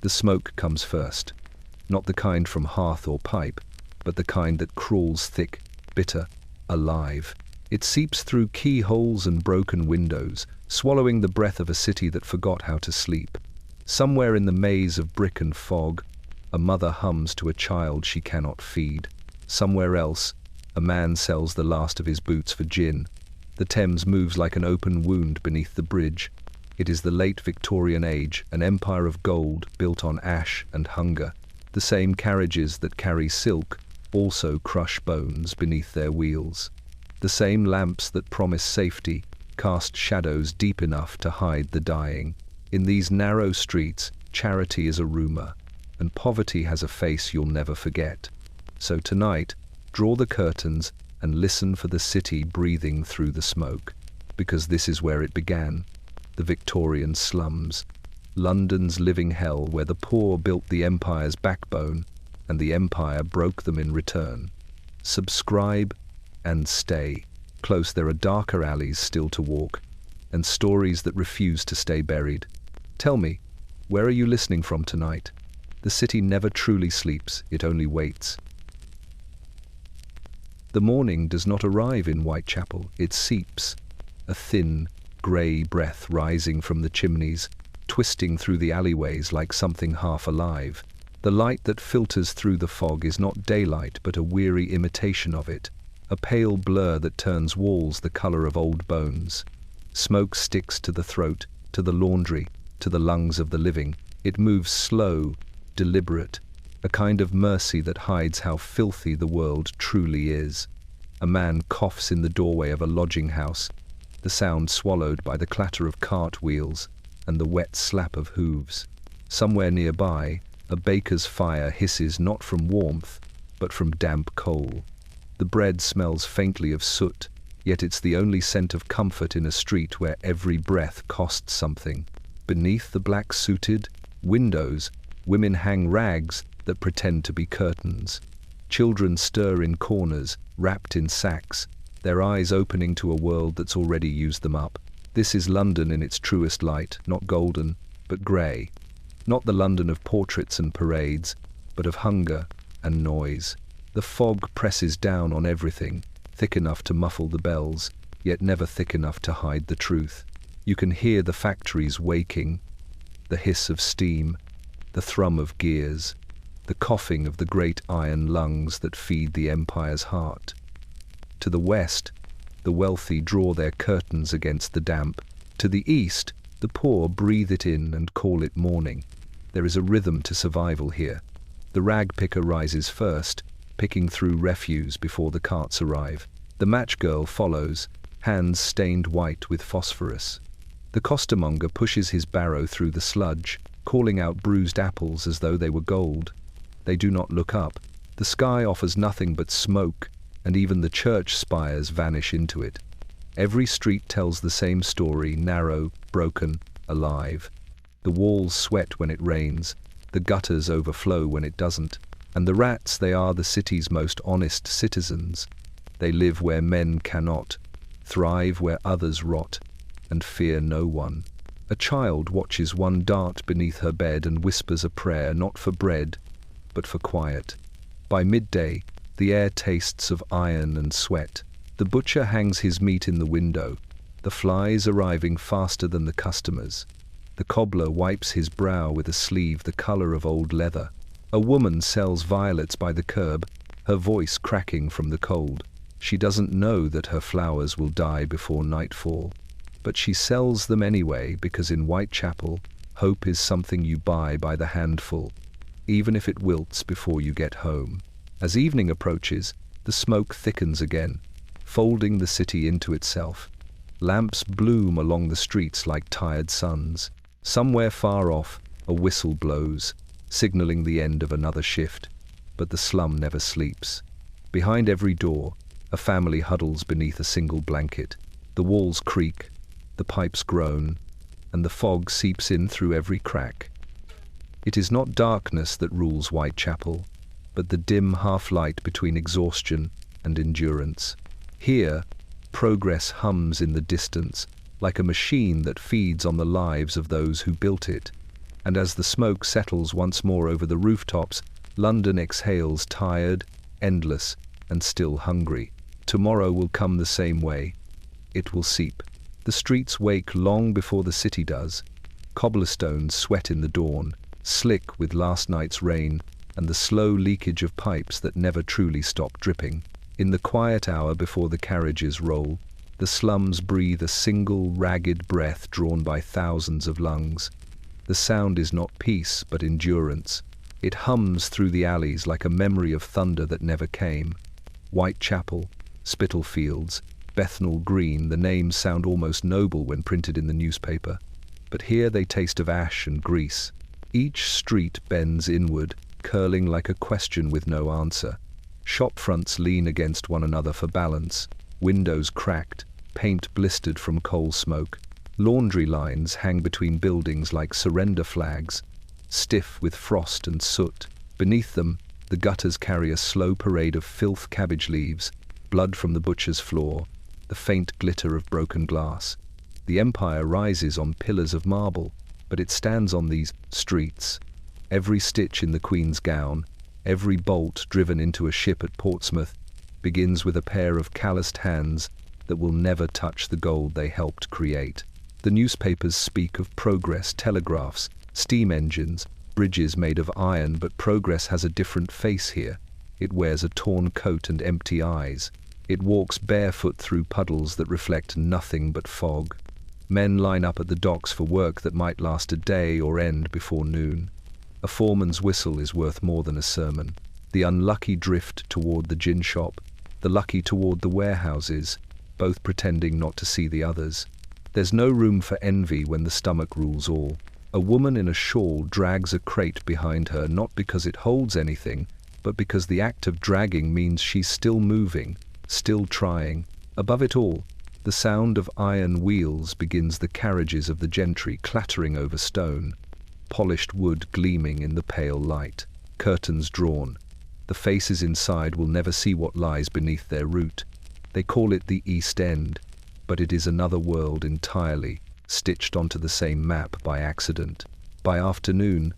The smoke comes first, not the kind from hearth or pipe, but the kind that crawls thick, bitter, alive. It seeps through keyholes and broken windows, swallowing the breath of a city that forgot how to sleep. Somewhere in the maze of brick and fog, a mother hums to a child she cannot feed. Somewhere else, a man sells the last of his boots for gin. The Thames moves like an open wound beneath the bridge. It is the late Victorian age, an empire of gold built on ash and hunger. The same carriages that carry silk also crush bones beneath their wheels. The same lamps that promise safety cast shadows deep enough to hide the dying. In these narrow streets, charity is a rumor, and poverty has a face you'll never forget. So tonight, draw the curtains and listen for the city breathing through the smoke, because this is where it began, the Victorian slums, London's living hell where the poor built the empire's backbone and the empire broke them in return. Subscribe and stay. Close there are darker alleys still to walk, and stories that refuse to stay buried. Tell me, where are you listening from tonight? The city never truly sleeps, it only waits. The morning does not arrive in Whitechapel, it seeps, a thin, grey breath rising from the chimneys, twisting through the alleyways like something half alive. The light that filters through the fog is not daylight but a weary imitation of it, a pale blur that turns walls the colour of old bones. Smoke sticks to the throat, to the laundry, to the lungs of the living. It moves slow, deliberate, a kind of mercy that hides how filthy the world truly is. A man coughs in the doorway of a lodging house, the sound swallowed by the clatter of cart wheels and the wet slap of hooves. Somewhere nearby, a baker's fire hisses not from warmth, but from damp coal. The bread smells faintly of soot, yet it's the only scent of comfort in a street where every breath costs something. Beneath the black-suited windows, women hang rags that pretend to be curtains. Children stir in corners, wrapped in sacks, their eyes opening to a world that's already used them up. This is London in its truest light, not golden, but grey. Not the London of portraits and parades, but of hunger and noise. The fog presses down on everything, thick enough to muffle the bells, yet never thick enough to hide the truth. You can hear the factories waking, the hiss of steam, the thrum of gears, the coughing of the great iron lungs that feed the empire's heart. To the west, the wealthy draw their curtains against the damp. To the east, the poor breathe it in and call it morning. There is a rhythm to survival here. The rag picker rises first, picking through refuse before the carts arrive. The match girl follows, hands stained white with phosphorus. The costermonger pushes his barrow through the sludge, calling out bruised apples as though they were gold. They do not look up. The sky offers nothing but smoke, and even the church spires vanish into it. Every street tells the same story, narrow, broken, alive. The walls sweat when it rains, the gutters overflow when it doesn't, and the rats, they are the city's most honest citizens. They live where men cannot, thrive where others rot, and fear no one. A child watches one dart beneath her bed and whispers a prayer not for bread, but for quiet. By midday, the air tastes of iron and sweat. The butcher hangs his meat in the window, the flies arriving faster than the customers. The cobbler wipes his brow with a sleeve the colour of old leather. A woman sells violets by the curb, her voice cracking from the cold. She doesn't know that her flowers will die before nightfall, but she sells them anyway because in Whitechapel, hope is something you buy by the handful, even if it wilts before you get home. As evening approaches, the smoke thickens again, folding the city into itself. Lamps bloom along the streets like tired suns. Somewhere far off, a whistle blows, signalling the end of another shift, but the slum never sleeps. Behind every door, a family huddles beneath a single blanket. The walls creak, the pipes groan, and the fog seeps in through every crack. It is not darkness that rules Whitechapel, but the dim half-light between exhaustion and endurance. Here, progress hums in the distance, like a machine that feeds on the lives of those who built it. And as the smoke settles once more over the rooftops, London exhales, tired, endless, and still hungry. Tomorrow will come the same way. It will seep. The streets wake long before the city does. Cobblestones sweat in the dawn, slick with last night's rain and the slow leakage of pipes that never truly stop dripping. In the quiet hour before the carriages roll, the slums breathe a single ragged breath drawn by thousands of lungs. The sound is not peace, but endurance. It hums through the alleys like a memory of thunder that never came. Whitechapel, Spitalfields, Bethnal Green, the names sound almost noble when printed in the newspaper. But here they taste of ash and grease. Each street bends inward, curling like a question with no answer. Shop fronts lean against one another for balance, windows cracked, paint blistered from coal smoke. Laundry lines hang between buildings like surrender flags, stiff with frost and soot. Beneath them, the gutters carry a slow parade of filth, cabbage leaves, blood from the butcher's floor, the faint glitter of broken glass. The empire rises on pillars of marble, but it stands on these streets. Every stitch in the Queen's gown, every bolt driven into a ship at Portsmouth, begins with a pair of calloused hands that will never touch the gold they helped create. The newspapers speak of progress, telegraphs, steam engines, bridges made of iron, but progress has a different face here. It wears a torn coat and empty eyes. It walks barefoot through puddles that reflect nothing but fog. Men line up at the docks for work that might last a day or end before noon. A foreman's whistle is worth more than a sermon. The unlucky drift toward the gin shop, the lucky toward the warehouses, both pretending not to see the others. There's no room for envy when the stomach rules all. A woman in a shawl drags a crate behind her, not because it holds anything, but because the act of dragging means she's still moving, still trying. Above it all, the sound of iron wheels begins the carriages of the gentry clattering over stone, polished wood gleaming in the pale light, curtains drawn. The faces inside will never see what lies beneath their route. They call it the East End, but it is another world entirely, stitched onto the same map by accident. By afternoon,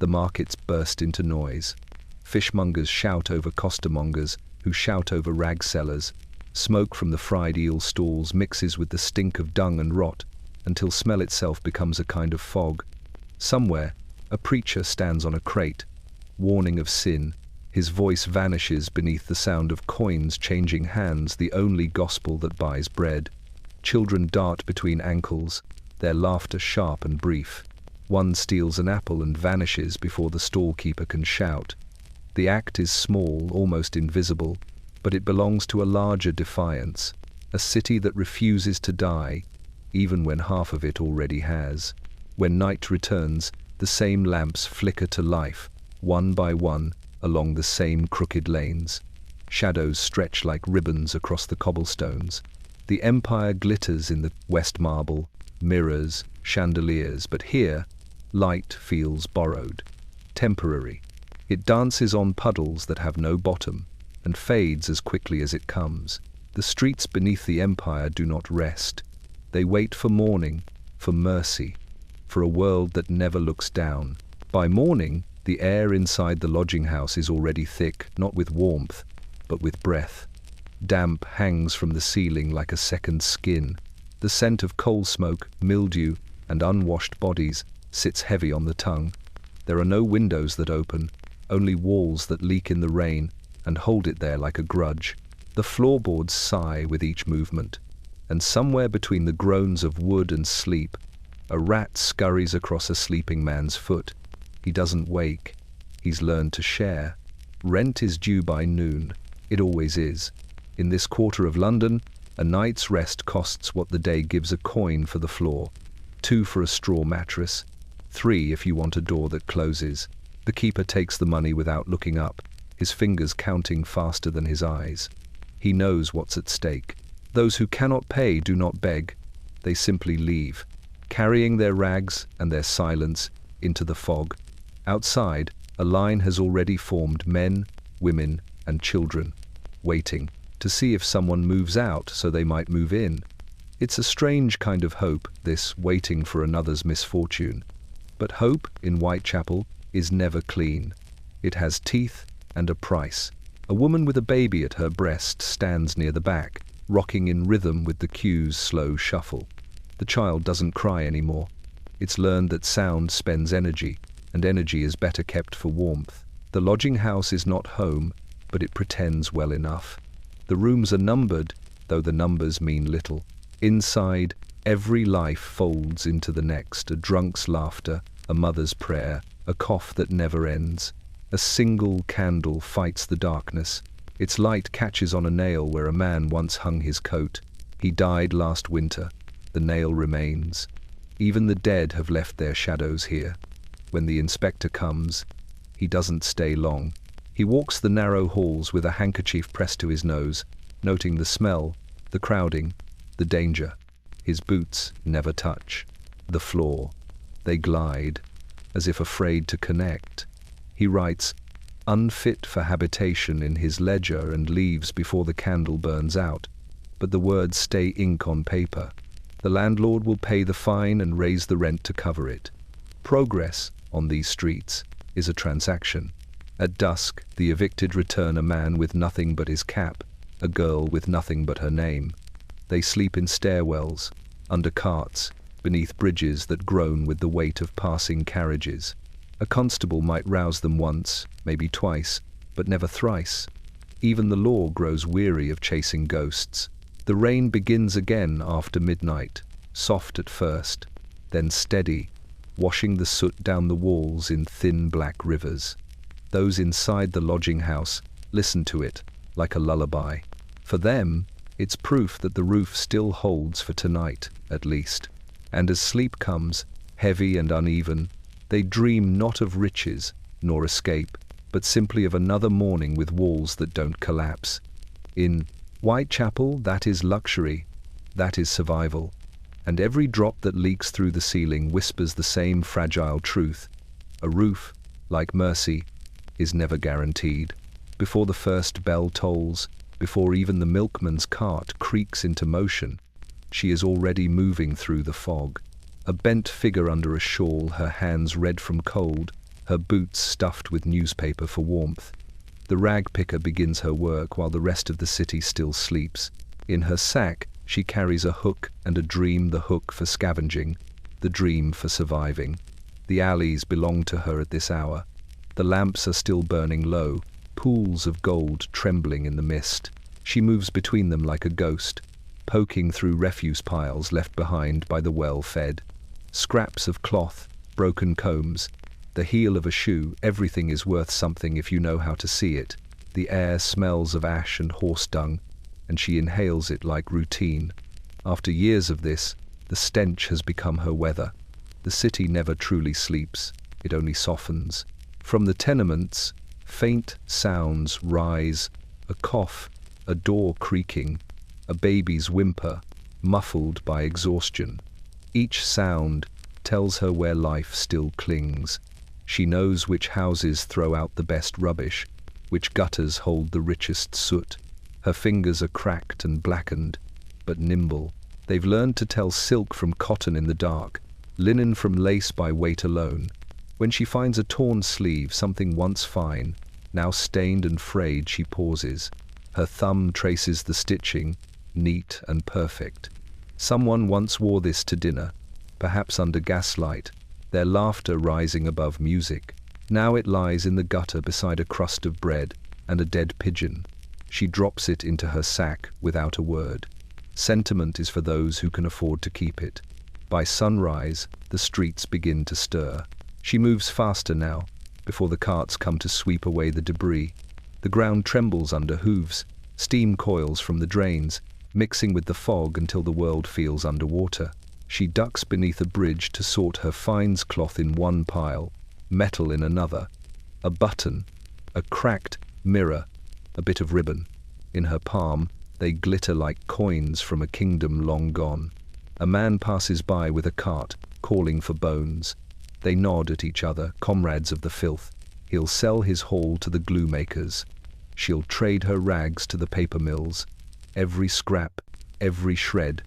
the markets burst into noise. Fishmongers shout over costermongers, who shout over rag sellers. Smoke from the fried eel stalls mixes with the stink of dung and rot, until smell itself becomes a kind of fog. Somewhere, a preacher stands on a crate, warning of sin. His voice vanishes beneath the sound of coins changing hands, the only gospel that buys bread. Children dart between ankles, their laughter sharp and brief. One steals an apple and vanishes before the stall-keeper can shout. The act is small, almost invisible, but it belongs to a larger defiance, a city that refuses to die, even when half of it already has. When night returns, the same lamps flicker to life, one by one, along the same crooked lanes. Shadows stretch like ribbons across the cobblestones. The empire glitters in the West marble, mirrors, chandeliers, but here, light feels borrowed, temporary. It dances on puddles that have no bottom, and fades as quickly as it comes. The streets beneath the empire do not rest. They wait for morning, for mercy, for a world that never looks down. By morning, the air inside the lodging house is already thick, not with warmth, but with breath. Damp hangs from the ceiling like a second skin. The scent of coal smoke, mildew, and unwashed bodies sits heavy on the tongue. There are no windows that open, only walls that leak in the rain and hold it there like a grudge. The floorboards sigh with each movement, and somewhere between the groans of wood and sleep, a rat scurries across a sleeping man's foot. He doesn't wake. He's learned to share. Rent is due by noon. It always is. In this quarter of London, a night's rest costs what the day gives a coin for the floor, 2 for a straw mattress, 3 if you want a door that closes. The keeper takes the money without looking up, his fingers counting faster than his eyes. He knows what's at stake. Those who cannot pay do not beg. They simply leave, carrying their rags and their silence into the fog. Outside, a line has already formed, men, women, and children, waiting to see if someone moves out so they might move in. It's a strange kind of hope, this waiting for another's misfortune. But hope, in Whitechapel, is never clean. It has teeth and a price. A woman with a baby at her breast stands near the back, rocking in rhythm with the queue's slow shuffle. The child doesn't cry anymore. It's learned that sound spends energy, and energy is better kept for warmth. The lodging house is not home, but it pretends well enough. The rooms are numbered, though the numbers mean little. Inside, every life folds into the next, a drunk's laughter, a mother's prayer, a cough that never ends. A single candle fights the darkness. Its light catches on a nail where a man once hung his coat. He died last winter. The nail remains. Even the dead have left their shadows here. When the inspector comes, he doesn't stay long. He walks the narrow halls with a handkerchief pressed to his nose, noting the smell, the crowding, the danger. His boots never touch the floor. They glide, as if afraid to connect. He writes, "Unfit for habitation" in his ledger and leaves before the candle burns out. But the words stay ink on paper. The landlord will pay the fine and raise the rent to cover it. Progress, on these streets, is a transaction. At dusk, the evicted return a man with nothing but his cap, a girl with nothing but her name. They sleep in stairwells, under carts, beneath bridges that groan with the weight of passing carriages. A constable might rouse them once, maybe twice, but never thrice. Even the law grows weary of chasing ghosts. The rain begins again after midnight, soft at first, then steady, washing the soot down the walls in thin black rivers. Those inside the lodging house listen to it like a lullaby. For them, it's proof that the roof still holds for tonight, at least. And as sleep comes, heavy and uneven, they dream not of riches nor escape, but simply of another morning with walls that don't collapse. In Whitechapel, that is luxury, that is survival. And every drop that leaks through the ceiling whispers the same fragile truth. A roof, like mercy, is never guaranteed. Before the first bell tolls, before even the milkman's cart creaks into motion, she is already moving through the fog. A bent figure under a shawl, her hands red from cold, her boots stuffed with newspaper for warmth. The rag picker begins her work while the rest of the city still sleeps. In her sack, she carries a hook and a dream, the hook for scavenging, the dream for surviving. The alleys belong to her at this hour. The lamps are still burning low, pools of gold trembling in the mist. She moves between them like a ghost, poking through refuse piles left behind by the well-fed. Scraps of cloth, broken combs, the heel of a shoe, everything is worth something if you know how to see it. The air smells of ash and horse dung, and she inhales it like routine. After years of this, the stench has become her weather. The city never truly sleeps, it only softens. From the tenements, faint sounds rise, a cough, a door creaking, a baby's whimper, muffled by exhaustion. Each sound tells her where life still clings. She knows which houses throw out the best rubbish, which gutters hold the richest soot. Her fingers are cracked and blackened, but nimble. They've learned to tell silk from cotton in the dark, linen from lace by weight alone. When she finds a torn sleeve, something once fine, now stained and frayed, she pauses. Her thumb traces the stitching, neat and perfect. Someone once wore this to dinner, perhaps under gaslight, their laughter rising above music. Now it lies in the gutter beside a crust of bread and a dead pigeon. She drops it into her sack without a word. Sentiment is for those who can afford to keep it. By sunrise, the streets begin to stir. She moves faster now, before the carts come to sweep away the debris. The ground trembles under hooves, steam coils from the drains, mixing with the fog until the world feels underwater. She ducks beneath a bridge to sort her finds cloth in one pile, metal in another, a button, a cracked mirror, a bit of ribbon. In her palm, they glitter like coins from a kingdom long gone. A man passes by with a cart, calling for bones. They nod at each other, comrades of the filth. He'll sell his haul to the glue makers. She'll trade her rags to the paper mills. Every scrap, every shred,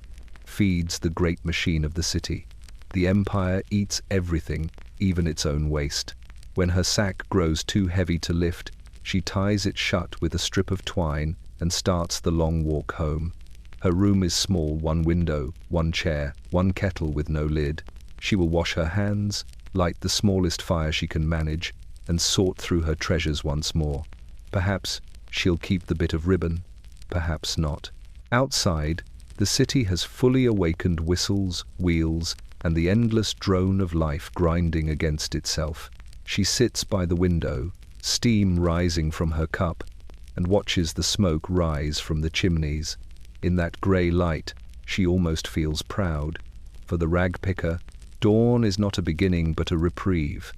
feeds the great machine of the city. The empire eats everything, even its own waste. When her sack grows too heavy to lift, she ties it shut with a strip of twine and starts the long walk home. Her room is small, one window, one chair, one kettle with no lid. She will wash her hands, light the smallest fire she can manage, and sort through her treasures once more. Perhaps she'll keep the bit of ribbon, perhaps not. Outside, the city has fully awakened whistles, wheels, and the endless drone of life grinding against itself. She sits by the window, steam rising from her cup, and watches the smoke rise from the chimneys. In that grey light, she almost feels proud. For the rag picker, dawn is not a beginning but a reprieve,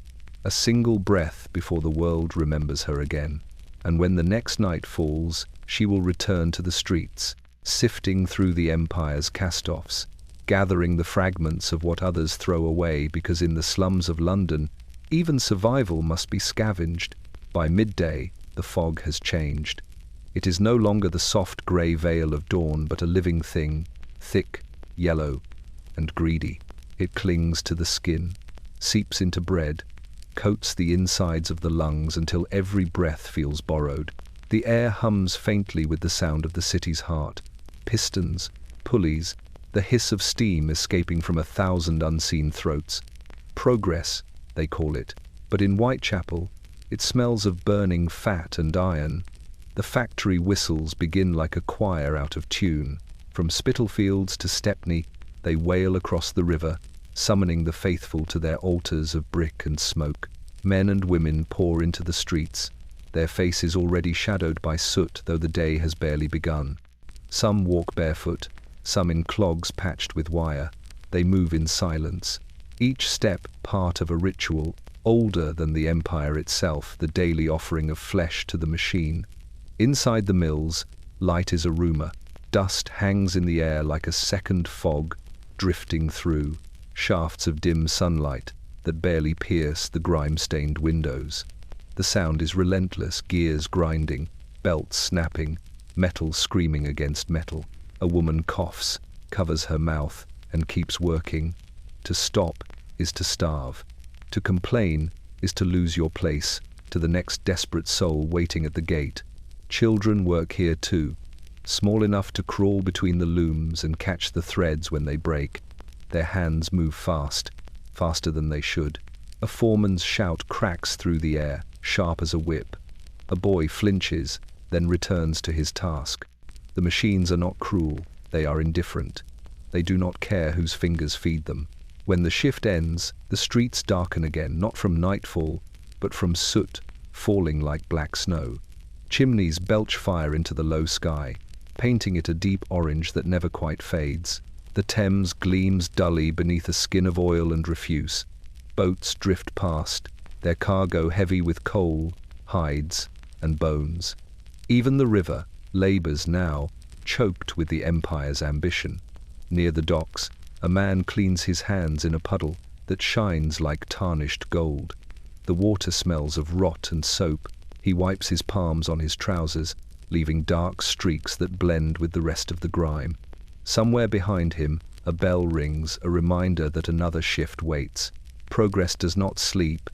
a single breath before the world remembers her again. And when the next night falls, she will return to the streets, sifting through the empire's cast-offs, gathering the fragments of what others throw away, because in the slums of London, even survival must be scavenged. By midday, the fog has changed. It is no longer the soft grey veil of dawn, but a living thing, thick, yellow, and greedy. It clings to the skin, seeps into bread, coats the insides of the lungs until every breath feels borrowed. The air hums faintly with the sound of the city's heart. Pistons, pulleys, the hiss of steam escaping from 1,000 unseen throats. Progress, they call it, but in Whitechapel, it smells of burning fat and iron. The factory whistles begin like a choir out of tune. From Spitalfields to Stepney, they wail across the river, summoning the faithful to their altars of brick and smoke. Men and women pour into the streets, their faces already shadowed by soot, though the day has barely begun. Some walk barefoot, some in clogs patched with wire. They move in silence, each step part of a ritual older than the empire itself, the daily offering of flesh to the machine. Inside the mills, light is a rumour. Dust hangs in the air like a second fog, drifting through, shafts of dim sunlight that barely pierce the grime-stained windows. The sound is relentless, gears grinding, belts snapping, metal screaming against metal. A woman coughs, covers her mouth, and keeps working. To stop is to starve. To complain is to lose your place to the next desperate soul waiting at the gate. Children work here too, small enough to crawl between the looms and catch the threads when they break. Their hands move fast, faster than they should. A foreman's shout cracks through the air, sharp as a whip. A boy flinches, then returns to his task. The machines are not cruel, they are indifferent. They do not care whose fingers feed them. When the shift ends, the streets darken again, not from nightfall, but from soot falling like black snow. Chimneys belch fire into the low sky, painting it a deep orange that never quite fades. The Thames gleams dully beneath a skin of oil and refuse. Boats drift past, their cargo heavy with coal, hides, and bones. Even the river labours now, choked with the empire's ambition. Near the docks, a man cleans his hands in a puddle that shines like tarnished gold. The water smells of rot and soap. He wipes his palms on his trousers, leaving dark streaks that blend with the rest of the grime. Somewhere behind him, a bell rings, a reminder that another shift waits. Progress does not sleep,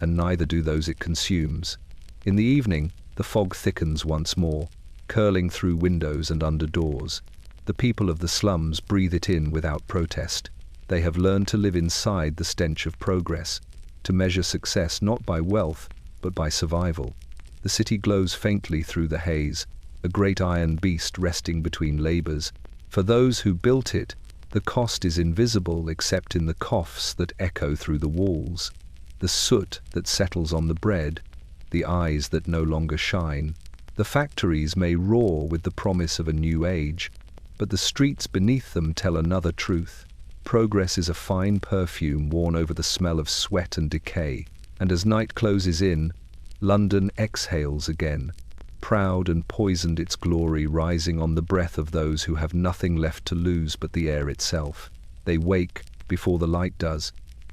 and neither do those it consumes. In the evening, the fog thickens once more, curling through windows and under doors. The people of the slums breathe it in without protest. They have learned to live inside the stench of progress, to measure success not by wealth, but by survival. The city glows faintly through the haze, a great iron beast resting between labours. For those who built it, the cost is invisible except in the coughs that echo through the walls, the soot that settles on the bread, the eyes that no longer shine. The factories may roar with the promise of a new age, but the streets beneath them tell another truth. Progress is a fine perfume worn over the smell of sweat and decay, and as night closes in, London exhales again, proud and poisoned, its glory rising on the breath of those who have nothing left to lose but the air itself. They wake before the light does,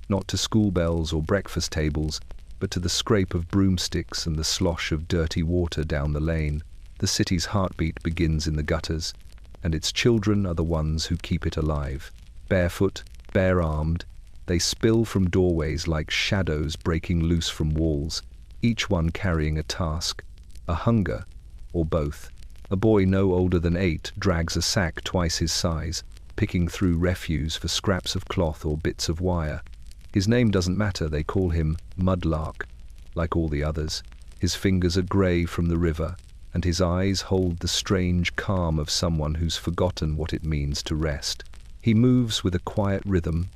not to school bells or breakfast tables, but to the scrape of broomsticks and the slosh of dirty water down the lane. The city's heartbeat begins in the gutters, and its children are the ones who keep it alive. Barefoot, bare-armed, They spill from doorways like shadows breaking loose from walls, each one carrying a task, a hunger, or both. A boy no older than 8 drags a sack twice his size, picking through refuse for scraps of cloth or bits of wire. His name doesn't matter, they call him Mudlark. Like all the others, his fingers are grey from the river, and his eyes hold the strange calm of someone who's forgotten what it means to rest. He moves with a quiet rhythm,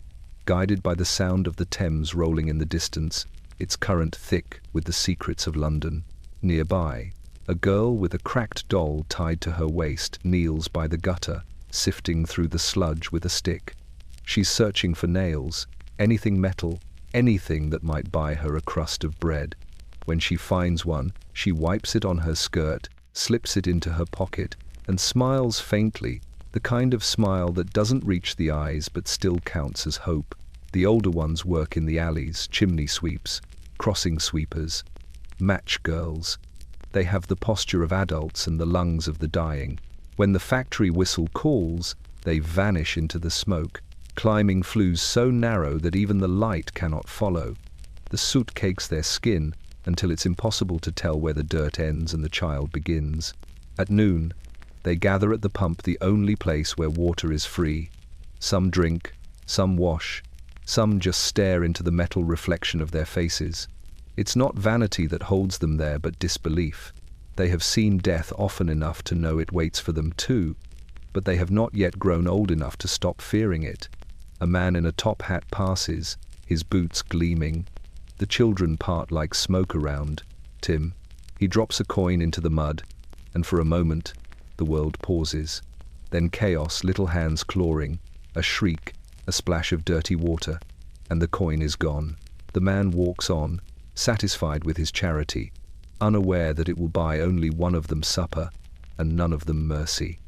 guided by the sound of the Thames rolling in the distance, its current thick with the secrets of London. Nearby, a girl with a cracked doll tied to her waist kneels by the gutter, sifting through the sludge with a stick. She's searching for nails, anything metal, anything that might buy her a crust of bread. When she finds one, she wipes it on her skirt, slips it into her pocket, and smiles faintly, the kind of smile that doesn't reach the eyes but still counts as hope. The older ones work in the alleys, chimney sweeps, crossing sweepers, match girls. They have the posture of adults and the lungs of the dying. When the factory whistle calls, they vanish into the smoke, climbing flues so narrow that even the light cannot follow. The soot cakes their skin until it's impossible to tell where the dirt ends and the child begins. At noon, they gather at the pump, the only place where water is free. Some drink, some wash, some just stare into the metal reflection of their faces. It's not vanity that holds them there, but disbelief. They have seen death often enough to know it waits for them too, but they have not yet grown old enough to stop fearing it. A man in a top hat passes, his boots gleaming. The children part like smoke around Tim. He drops a coin into the mud, and for a moment, the world pauses. Then chaos, little hands clawing, a shriek, a splash of dirty water, and the coin is gone. The man walks on, satisfied with his charity, unaware that it will buy only one of them supper and none of them mercy.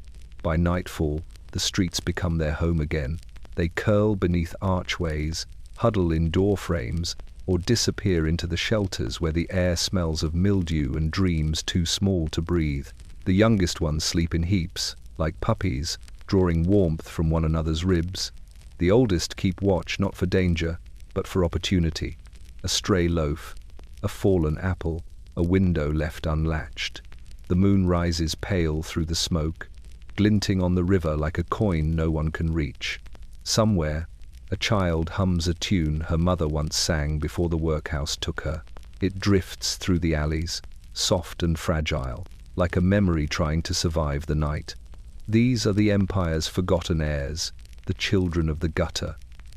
By nightfall, the streets become their home again. They curl beneath archways, huddle in door frames, or disappear into the shelters where the air smells of mildew and dreams too small to breathe. The youngest ones sleep in heaps, like puppies, drawing warmth from one another's ribs. The oldest keep watch not for danger, but for opportunity. A stray loaf, a fallen apple, a window left unlatched. The moon rises pale through the smoke, glinting on the river like a coin no one can reach. Somewhere, a child hums a tune her mother once sang before the workhouse took her. It drifts through the alleys, soft and fragile, like a memory trying to survive the night. These are the empire's forgotten heirs, the children of the gutter,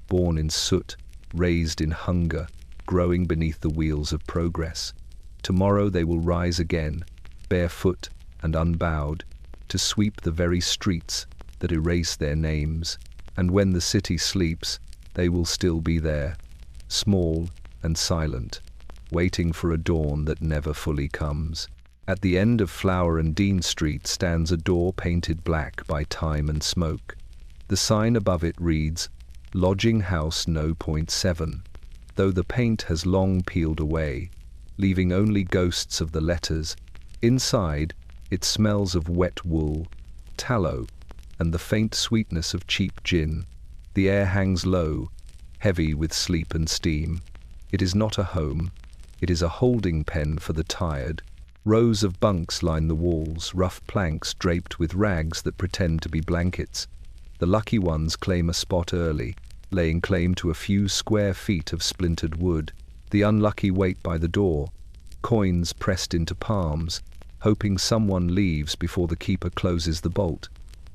born in soot, raised in hunger, growing beneath the wheels of progress. Tomorrow they will rise again, barefoot and unbowed, to sweep the very streets that erase their names. And when the city sleeps, they will still be there, small and silent, waiting for a dawn that never fully comes. At the end of Flower and Dean Street stands a door painted black by time and smoke. The sign above it reads, Lodging House No. 7, though the paint has long peeled away, leaving only ghosts of the letters. Inside, it smells of wet wool, tallow, and the faint sweetness of cheap gin. The air hangs low, heavy with sleep and steam. It is not a home, it is a holding pen for the tired. Rows of bunks line the walls, rough planks draped with rags that pretend to be blankets. The lucky ones claim a spot early, laying claim to a few square feet of splintered wood. The unlucky wait by the door, coins pressed into palms, hoping someone leaves before the keeper closes the bolt.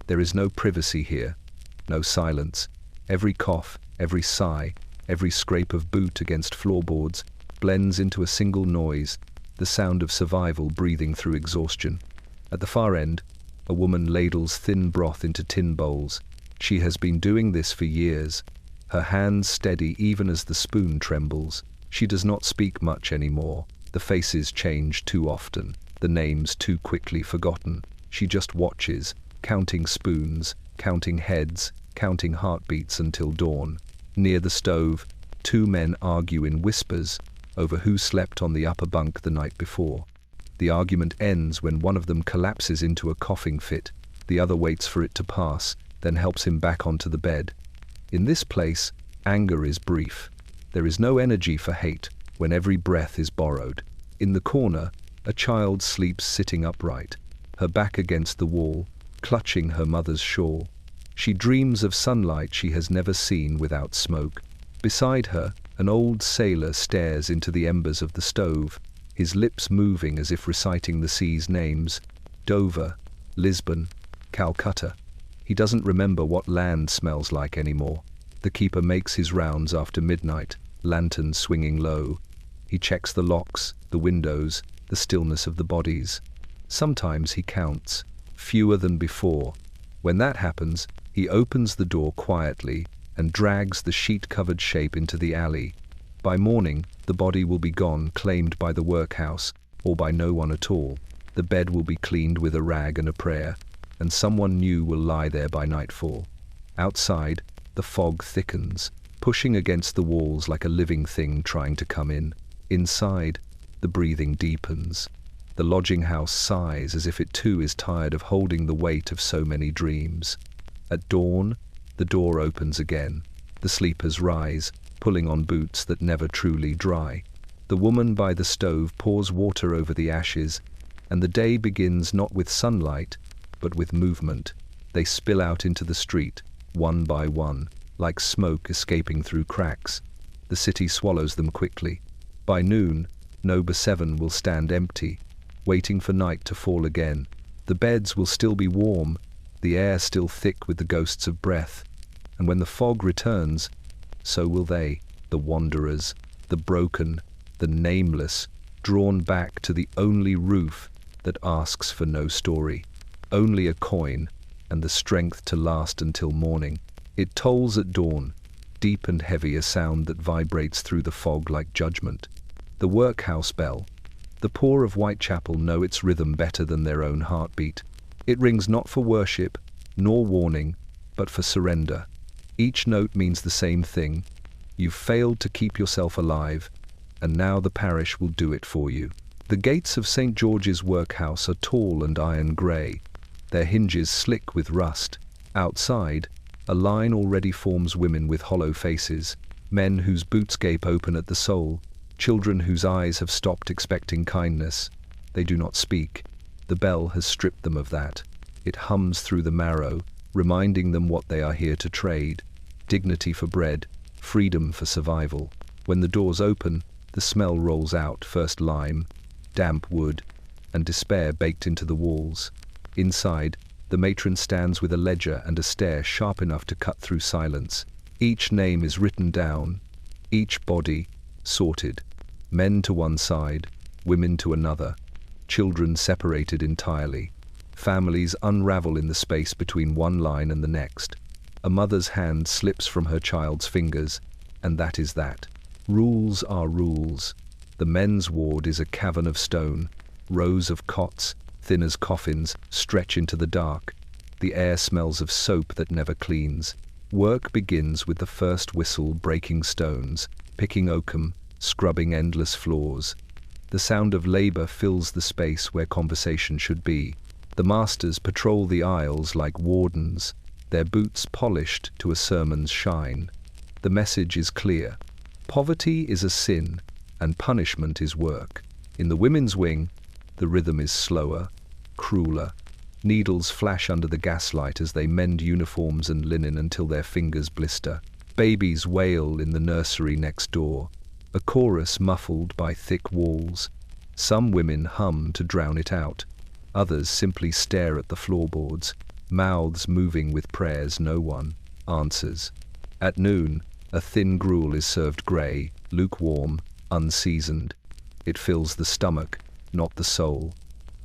There is no privacy here, no silence. Every cough, every sigh, every scrape of boot against floorboards blends into a single noise, the sound of survival breathing through exhaustion. At the far end, a woman ladles thin broth into tin bowls. She has been doing this for years, her hands steady even as the spoon trembles. She does not speak much anymore. The faces change too often, the names too quickly forgotten. She just watches, counting spoons, counting heads, counting heartbeats until dawn. Near the stove, 2 men argue in whispers over who slept on the upper bunk the night before. The argument ends when one of them collapses into a coughing fit. The other waits for it to pass, then helps him back onto the bed. In this place, Anger is brief. There is no energy for hate when every breath is borrowed. In the corner, a child sleeps sitting upright, her back against the wall, clutching her mother's shawl. She dreams of sunlight she has never seen without smoke. Beside her, an old sailor stares into the embers of the stove, his lips moving as if reciting the sea's names: Dover, Lisbon, Calcutta. He doesn't remember what land smells like anymore. The keeper makes his rounds after midnight, lanterns swinging low. He checks the locks, the windows, the stillness of the bodies. Sometimes he counts, fewer than before. When that happens, he opens the door quietly and drags the sheet-covered shape into the alley. By morning, the body will be gone, claimed by the workhouse, or by no one at all. The bed will be cleaned with a rag and a prayer, and someone new will lie there by nightfall. Outside, the fog thickens, pushing against the walls like a living thing trying to come in. Inside, the breathing deepens. The lodging house sighs as if it too is tired of holding the weight of so many dreams. At dawn, the door opens again. The sleepers rise, pulling on boots that never truly dry. The woman by the stove pours water over the ashes, and the day begins not with sunlight, but with movement. They spill out into the street, one by one, like smoke escaping through cracks. The city swallows them quickly. By noon, Number 7 will stand empty, waiting for night to fall again. The beds will still be warm, the air still thick with the ghosts of breath, and when the fog returns, so will they, the wanderers, the broken, the nameless, drawn back to the only roof that asks for no story, only a coin and the strength to last until morning. It tolls at dawn, deep and heavy, a sound that vibrates through the fog like judgment. The workhouse bell. The poor of Whitechapel know its rhythm better than their own heartbeat. It rings not for worship, nor warning, but for surrender. Each note means the same thing. You've failed to keep yourself alive, and now the parish will do it for you. The gates of St. George's workhouse are tall and iron grey, their hinges slick with rust. Outside, a line already forms: women with hollow faces, men whose boots gape open at the sole, children whose eyes have stopped expecting kindness. They do not speak. The bell has stripped them of that. It hums through the marrow, reminding them what they are here to trade: dignity for bread, freedom for survival. When the doors open, the smell rolls out: first lime, damp wood, and despair baked into the walls. Inside, the matron stands with a ledger and a stare sharp enough to cut through silence. Each name is written down, each body sorted. Men to one side, women to another, children separated entirely. Families unravel in the space between one line and the next. A mother's hand slips from her child's fingers, and that is that. Rules are rules. The men's ward is a cavern of stone. Rows of cots, thin as coffins, stretch into the dark. The air smells of soap that never cleans. Work begins with the first whistle, breaking stones, picking oakum, scrubbing endless floors. The sound of labor fills the space where conversation should be. The masters patrol the aisles like wardens, their boots polished to a sermon's shine. The message is clear. Poverty is a sin, and punishment is work. In the women's wing, the rhythm is slower, crueler. Needles flash under the gaslight as they mend uniforms and linen until their fingers blister. Babies wail in the nursery next door, a chorus muffled by thick walls. Some women hum to drown it out. Others simply stare at the floorboards, mouths moving with prayers no one answers. At noon, a thin gruel is served grey, lukewarm, unseasoned. It fills the stomach, not the soul.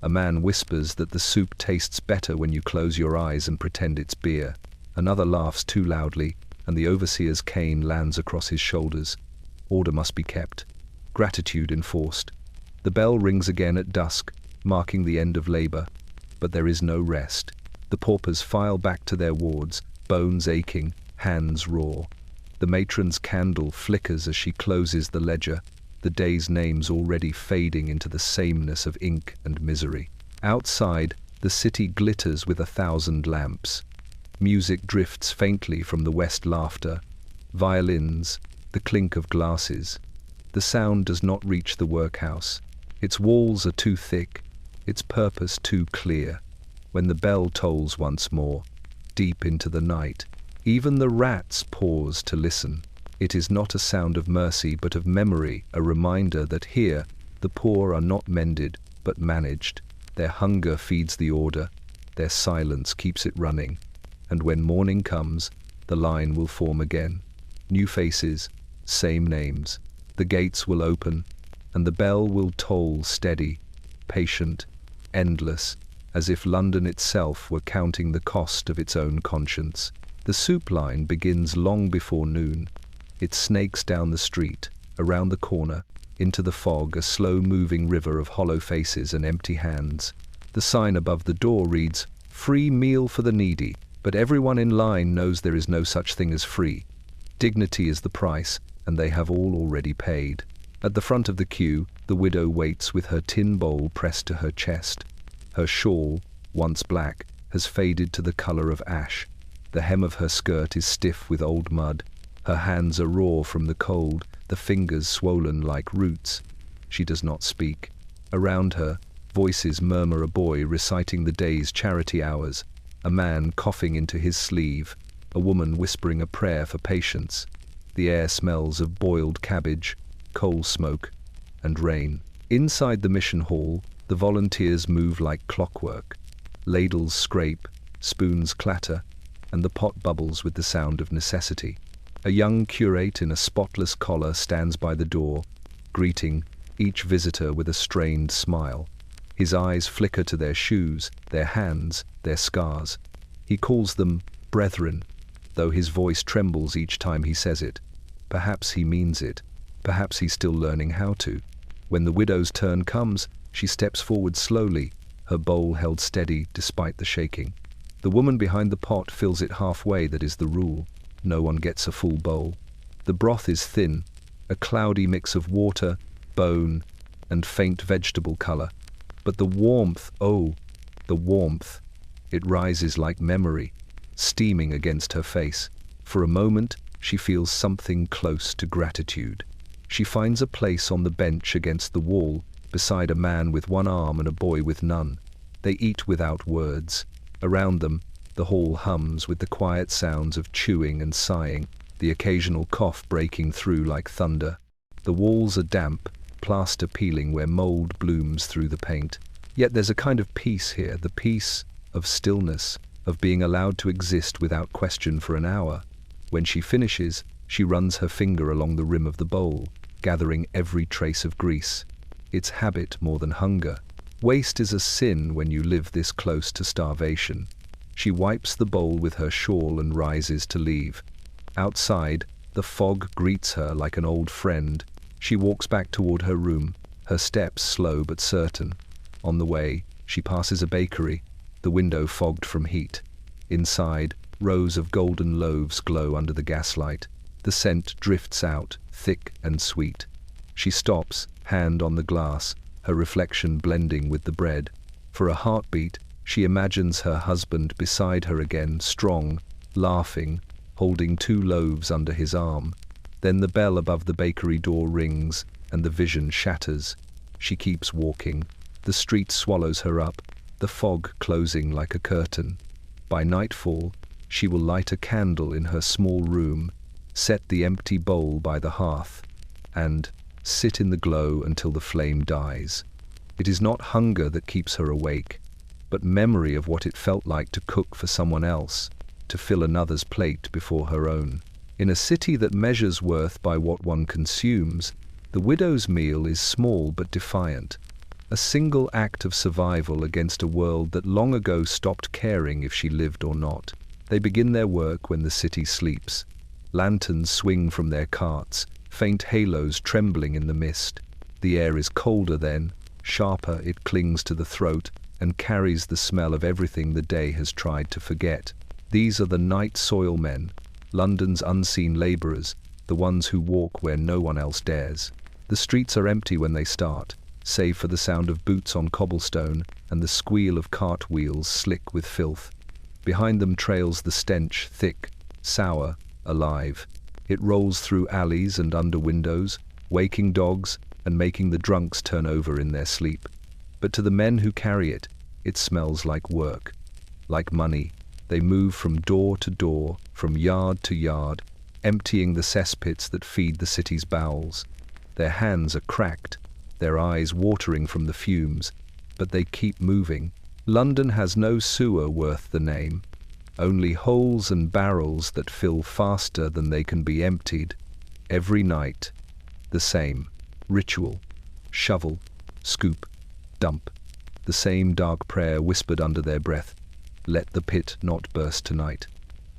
A man whispers that the soup tastes better when you close your eyes and pretend it's beer. Another laughs too loudly, and the overseer's cane lands across his shoulders. Order must be kept, gratitude enforced. The bell rings again at dusk, marking the end of labor, but there is no rest. The paupers file back to their wards, bones aching, hands raw. The matron's candle flickers as she closes the ledger, the day's names already fading into the sameness of ink and misery. Outside, the city glitters with 1,000 lamps. Music drifts faintly from the west laughter, Violins, the clink of glasses. The sound does not reach the workhouse. Its walls are too thick, its purpose too clear. When the bell tolls once more, deep into the night, even the rats pause to listen. It is not a sound of mercy but of memory, a reminder that here the poor are not mended but managed. Their hunger feeds the order, their silence keeps it running, and when morning comes, the line will form again. New faces, same names. The gates will open, and the bell will toll steady, patient, endless, as if London itself were counting the cost of its own conscience. The soup line begins long before noon. It snakes down the street, around the corner, into the fog, a slow-moving river of hollow faces and empty hands. The sign above the door reads, "Free meal for the needy," but everyone in line knows there is no such thing as free. Dignity is the price, and they have all already paid. At the front of the queue, the widow waits with her tin bowl pressed to her chest. Her shawl, once black, has faded to the color of ash. The hem of her skirt is stiff with old mud. Her hands are raw from the cold, the fingers swollen like roots. She does not speak. Around her, voices murmur, a boy reciting the day's charity hours, a man coughing into his sleeve, a woman whispering a prayer for patience. The air smells of boiled cabbage, coal smoke, and rain. Inside the mission hall, the volunteers move like clockwork. Ladles scrape, spoons clatter, and the pot bubbles with the sound of necessity. A young curate in a spotless collar stands by the door, greeting each visitor with a strained smile. His eyes flicker to their shoes, their hands, their scars. He calls them brethren, though his voice trembles each time he says it. Perhaps he means it. Perhaps he's still learning how to. When the widow's turn comes, she steps forward slowly, her bowl held steady despite the shaking. The woman behind the pot fills it halfway, that is the rule. No one gets a full bowl. The broth is thin, a cloudy mix of water, bone, and faint vegetable color. But the warmth, oh, the warmth! It rises like memory, steaming against her face. For a moment, she feels something close to gratitude. She finds a place on the bench against the wall, beside a man with one arm and a boy with none. They eat without words. Around them, the hall hums with the quiet sounds of chewing and sighing, the occasional cough breaking through like thunder. The walls are damp, plaster peeling where mold blooms through the paint. Yet there's a kind of peace here, the peace of stillness, of being allowed to exist without question for an hour. When she finishes, she runs her finger along the rim of the bowl, gathering every trace of grease. It's habit more than hunger. Waste is a sin when you live this close to starvation. She wipes the bowl with her shawl and rises to leave. Outside, the fog greets her like an old friend. She walks back toward her room, her steps slow but certain. On the way, she passes a bakery, the window fogged from heat. Inside, rows of golden loaves glow under the gaslight. The scent drifts out, thick and sweet. She stops, hand on the glass, her reflection blending with the bread. For a heartbeat, she imagines her husband beside her again, strong, laughing, holding 2 loaves under his arm. Then the bell above the bakery door rings, and the vision shatters. She keeps walking. The street swallows her up, the fog closing like a curtain. By nightfall, she will light a candle in her small room, set the empty bowl by the hearth, and sit in the glow until the flame dies. It is not hunger that keeps her awake, but memory of what it felt like to cook for someone else, to fill another's plate before her own. In a city that measures worth by what one consumes, the widow's meal is small but defiant, a single act of survival against a world that long ago stopped caring if she lived or not. They begin their work when the city sleeps. Lanterns swing from their carts, faint halos trembling in the mist. The air is colder then, sharper, it clings to the throat and carries the smell of everything the day has tried to forget. These are the night soil men, London's unseen labourers, the ones who walk where no one else dares. The streets are empty when they start, save for the sound of boots on cobblestone and the squeal of cart wheels slick with filth. Behind them trails the stench, thick, sour, alive. It rolls through alleys and under windows, waking dogs and making the drunks turn over in their sleep. But to the men who carry it, it smells like work, like money. They move from door to door, from yard to yard, emptying the cesspits that feed the city's bowels. Their hands are cracked, their eyes watering from the fumes, but they keep moving. London has no sewer worth the name, only holes and barrels that fill faster than they can be emptied. Every night, the same ritual: shovel, scoop, dump. The same dark prayer whispered under their breath: let the pit not burst tonight.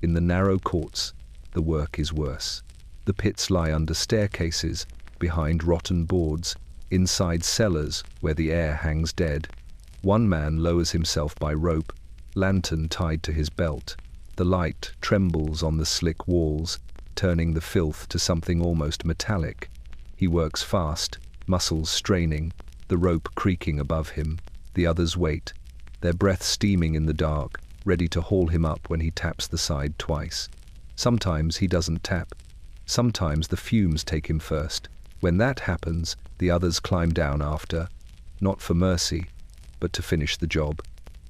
In the narrow courts, the work is worse. The pits lie under staircases, behind rotten boards, inside cellars where the air hangs dead. One man lowers himself by rope, lantern tied to his belt. The light trembles on the slick walls, turning the filth to something almost metallic. He works fast, muscles straining, the rope creaking above him. The others wait, their breath steaming in the dark, ready to haul him up when he taps the side twice. Sometimes he doesn't tap. Sometimes the fumes take him first. When that happens, the others climb down after, not for mercy, but to finish the job.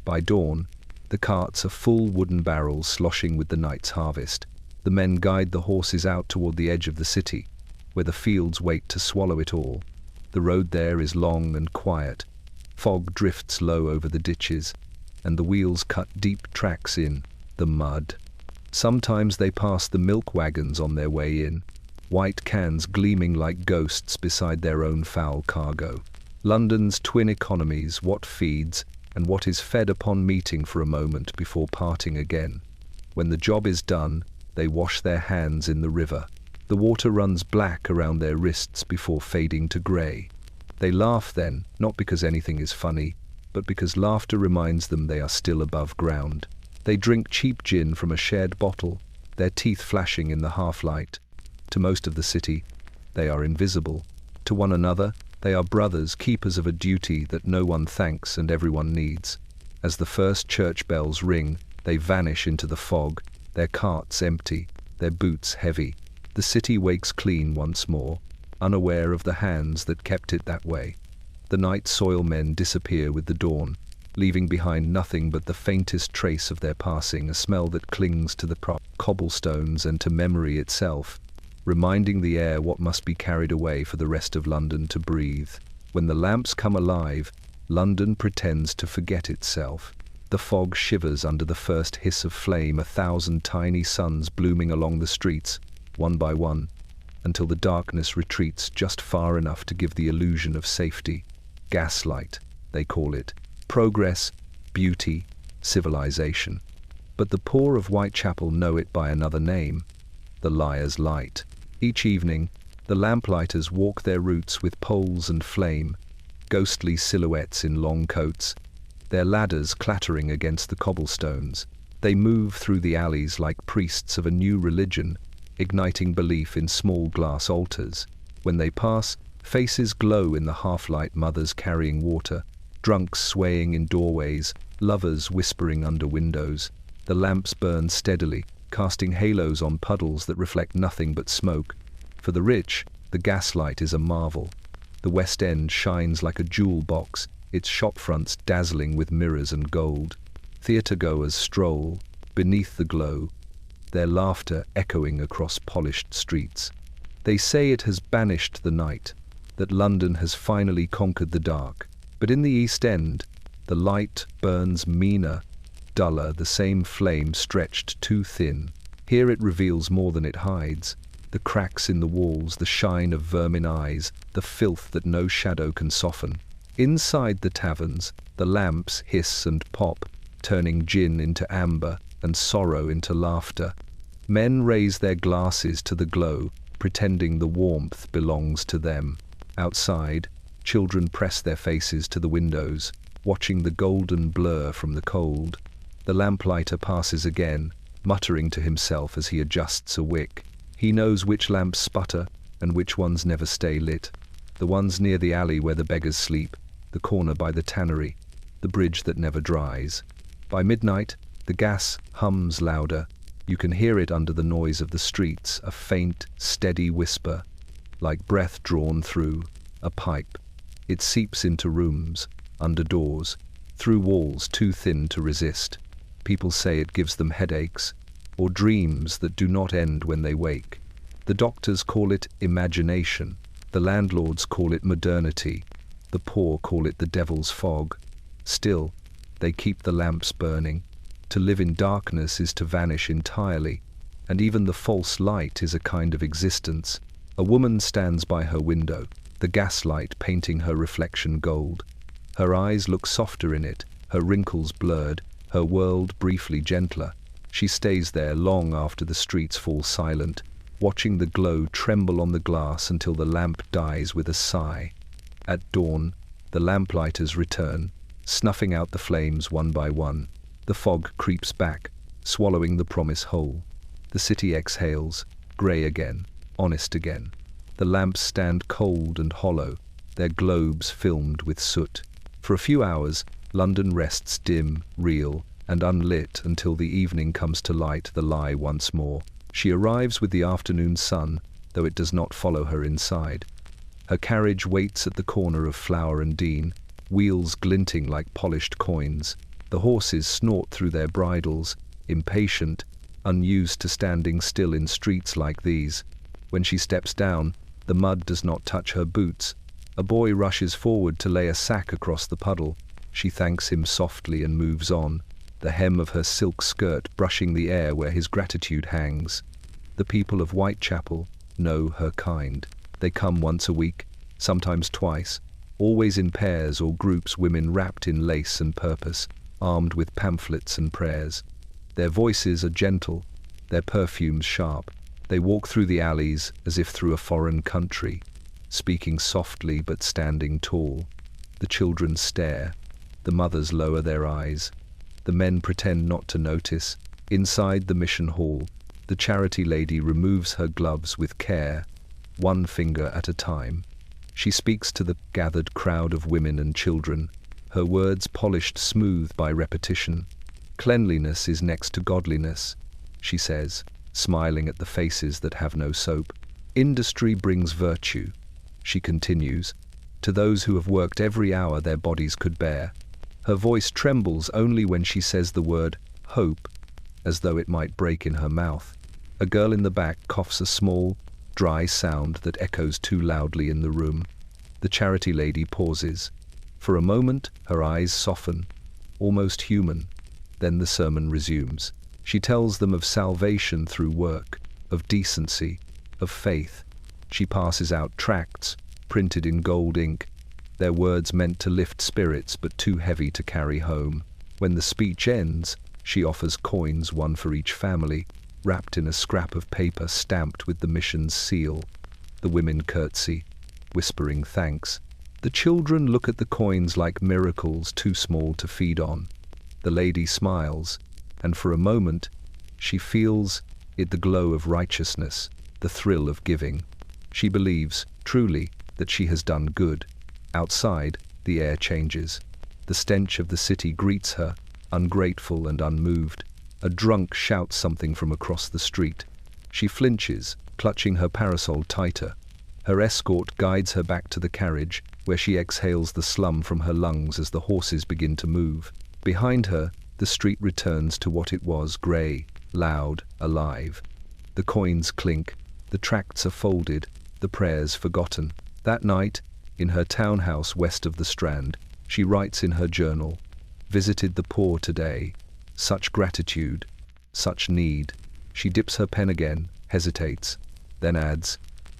By dawn, the carts are full wooden barrels sloshing with the night's harvest. The men guide the horses out toward the edge of the city, where the fields wait to swallow it all. The road there is long and quiet. Fog drifts low over the ditches, and the wheels cut deep tracks in the mud. Sometimes they pass the milk wagons on their way in, white cans gleaming like ghosts beside their own foul cargo. London's twin economies, what feeds and what is fed upon meeting for a moment before parting again. When the job is done, they wash their hands in the river. The water runs black around their wrists before fading to grey. They laugh then, not because anything is funny, but because laughter reminds them they are still above ground. They drink cheap gin from a shared bottle, their teeth flashing in the half-light. To most of the city, they are invisible. To one another, they are brothers, keepers of a duty that no one thanks and everyone needs. As the first church bells ring, they vanish into the fog, their carts empty, their boots heavy. The city wakes clean once more, unaware of the hands that kept it that way. The night soil men disappear with the dawn, leaving behind nothing but the faintest trace of their passing, a smell that clings to the cobblestones and to memory itself, reminding the air what must be carried away for the rest of London to breathe. When the lamps come alive, London pretends to forget itself. The fog shivers under the first hiss of flame, 1,000 tiny suns blooming along the streets, one by one, until the darkness retreats just far enough to give the illusion of safety. Gaslight, they call it. Progress, beauty, civilization. But the poor of Whitechapel know it by another name: the Liar's Light. Each evening, the lamplighters walk their routes with poles and flame, ghostly silhouettes in long coats, their ladders clattering against the cobblestones. They move through the alleys like priests of a new religion, igniting belief in small glass altars. When they pass, faces glow in the half-light, mothers carrying water, drunks swaying in doorways, lovers whispering under windows. The lamps burn steadily, casting halos on puddles that reflect nothing but smoke. For the rich, the gaslight is a marvel. The West End shines like a jewel box, its shopfronts dazzling with mirrors and gold. Theatre-goers stroll beneath the glow, their laughter echoing across polished streets. They say it has banished the night, that London has finally conquered the dark. But in the East End, the light burns meaner, duller, the same flame stretched too thin. Here it reveals more than it hides: the cracks in the walls, the shine of vermin eyes, the filth that no shadow can soften. Inside the taverns, the lamps hiss and pop, turning gin into amber and sorrow into laughter. Men raise their glasses to the glow, pretending the warmth belongs to them. Outside, children press their faces to the windows, watching the golden blur from the cold. The lamplighter passes again, muttering to himself as he adjusts a wick. He knows which lamps sputter and which ones never stay lit. The ones near the alley where the beggars sleep, the corner by the tannery, the bridge that never dries. By midnight, the gas hums louder, You can hear it under the noise of the streets, a faint, steady whisper, like breath drawn through a pipe. It seeps into rooms, under doors, through walls too thin to resist. People say it gives them headaches, or dreams that do not end when they wake. The doctors call it imagination, the landlords call it modernity, the poor call it the devil's fog. Still, they keep the lamps burning. To live in darkness is to vanish entirely, and even the false light is a kind of existence. A woman stands by her window, the gaslight painting her reflection gold. Her eyes look softer in it, her wrinkles blurred, her world briefly gentler. She stays there long after the streets fall silent, watching the glow tremble on the glass until the lamp dies with a sigh. At dawn, the lamplighters return, snuffing out the flames one by one. The fog creeps back, swallowing the promise whole. The city exhales, grey again, honest again. The lamps stand cold and hollow, their globes filmed with soot. For a few hours, London rests dim, real, and unlit until the evening comes to light the lie once more. She arrives with the afternoon sun, though it does not follow her inside. Her carriage waits at the corner of Flower and Dean, wheels glinting like polished coins. The horses snort through their bridles, impatient, unused to standing still in streets like these. When she steps down, the mud does not touch her boots. A boy rushes forward to lay a sack across the puddle. She thanks him softly and moves on, the hem of her silk skirt brushing the air where his gratitude hangs. The people of Whitechapel know her kind. They come once a week, sometimes twice, always in pairs or groups, women wrapped in lace and purpose, armed with pamphlets and prayers. Their voices are gentle, their perfumes sharp. They walk through the alleys as if through a foreign country, speaking softly but standing tall. The children stare, the mothers lower their eyes. The men pretend not to notice. Inside the mission hall, the charity lady removes her gloves with care, one finger at a time. She speaks to the gathered crowd of women and children, her words polished smooth by repetition. Cleanliness is next to godliness, she says, smiling at the faces that have no soap. Industry brings virtue, she continues, to those who have worked every hour their bodies could bear. Her voice trembles only when she says the word hope, as though it might break in her mouth. A girl in the back coughs a small, dry sound that echoes too loudly in the room. The charity lady pauses. For a moment, her eyes soften, almost human. Then the sermon resumes. She tells them of salvation through work, of decency, of faith. She passes out tracts, printed in gold ink, their words meant to lift spirits but too heavy to carry home. When the speech ends, she offers coins, one for each family, wrapped in a scrap of paper stamped with the mission's seal. The women curtsy, whispering thanks. The children look at the coins like miracles too small to feed on. The lady smiles, and for a moment, she feels it, the glow of righteousness, the thrill of giving. She believes, truly, that she has done good. Outside, the air changes. The stench of the city greets her, ungrateful and unmoved. A drunk shouts something from across the street. She flinches, clutching her parasol tighter. Her escort guides her back to the carriage, where she exhales the slum from her lungs as the horses begin to move. Behind her, the street returns to what it was, grey, loud, alive. The coins clink, the tracts are folded, the prayers forgotten. That night, in her townhouse west of the Strand, she writes in her journal, "Visited the poor today. Such gratitude, such need." She dips her pen again, hesitates, then adds,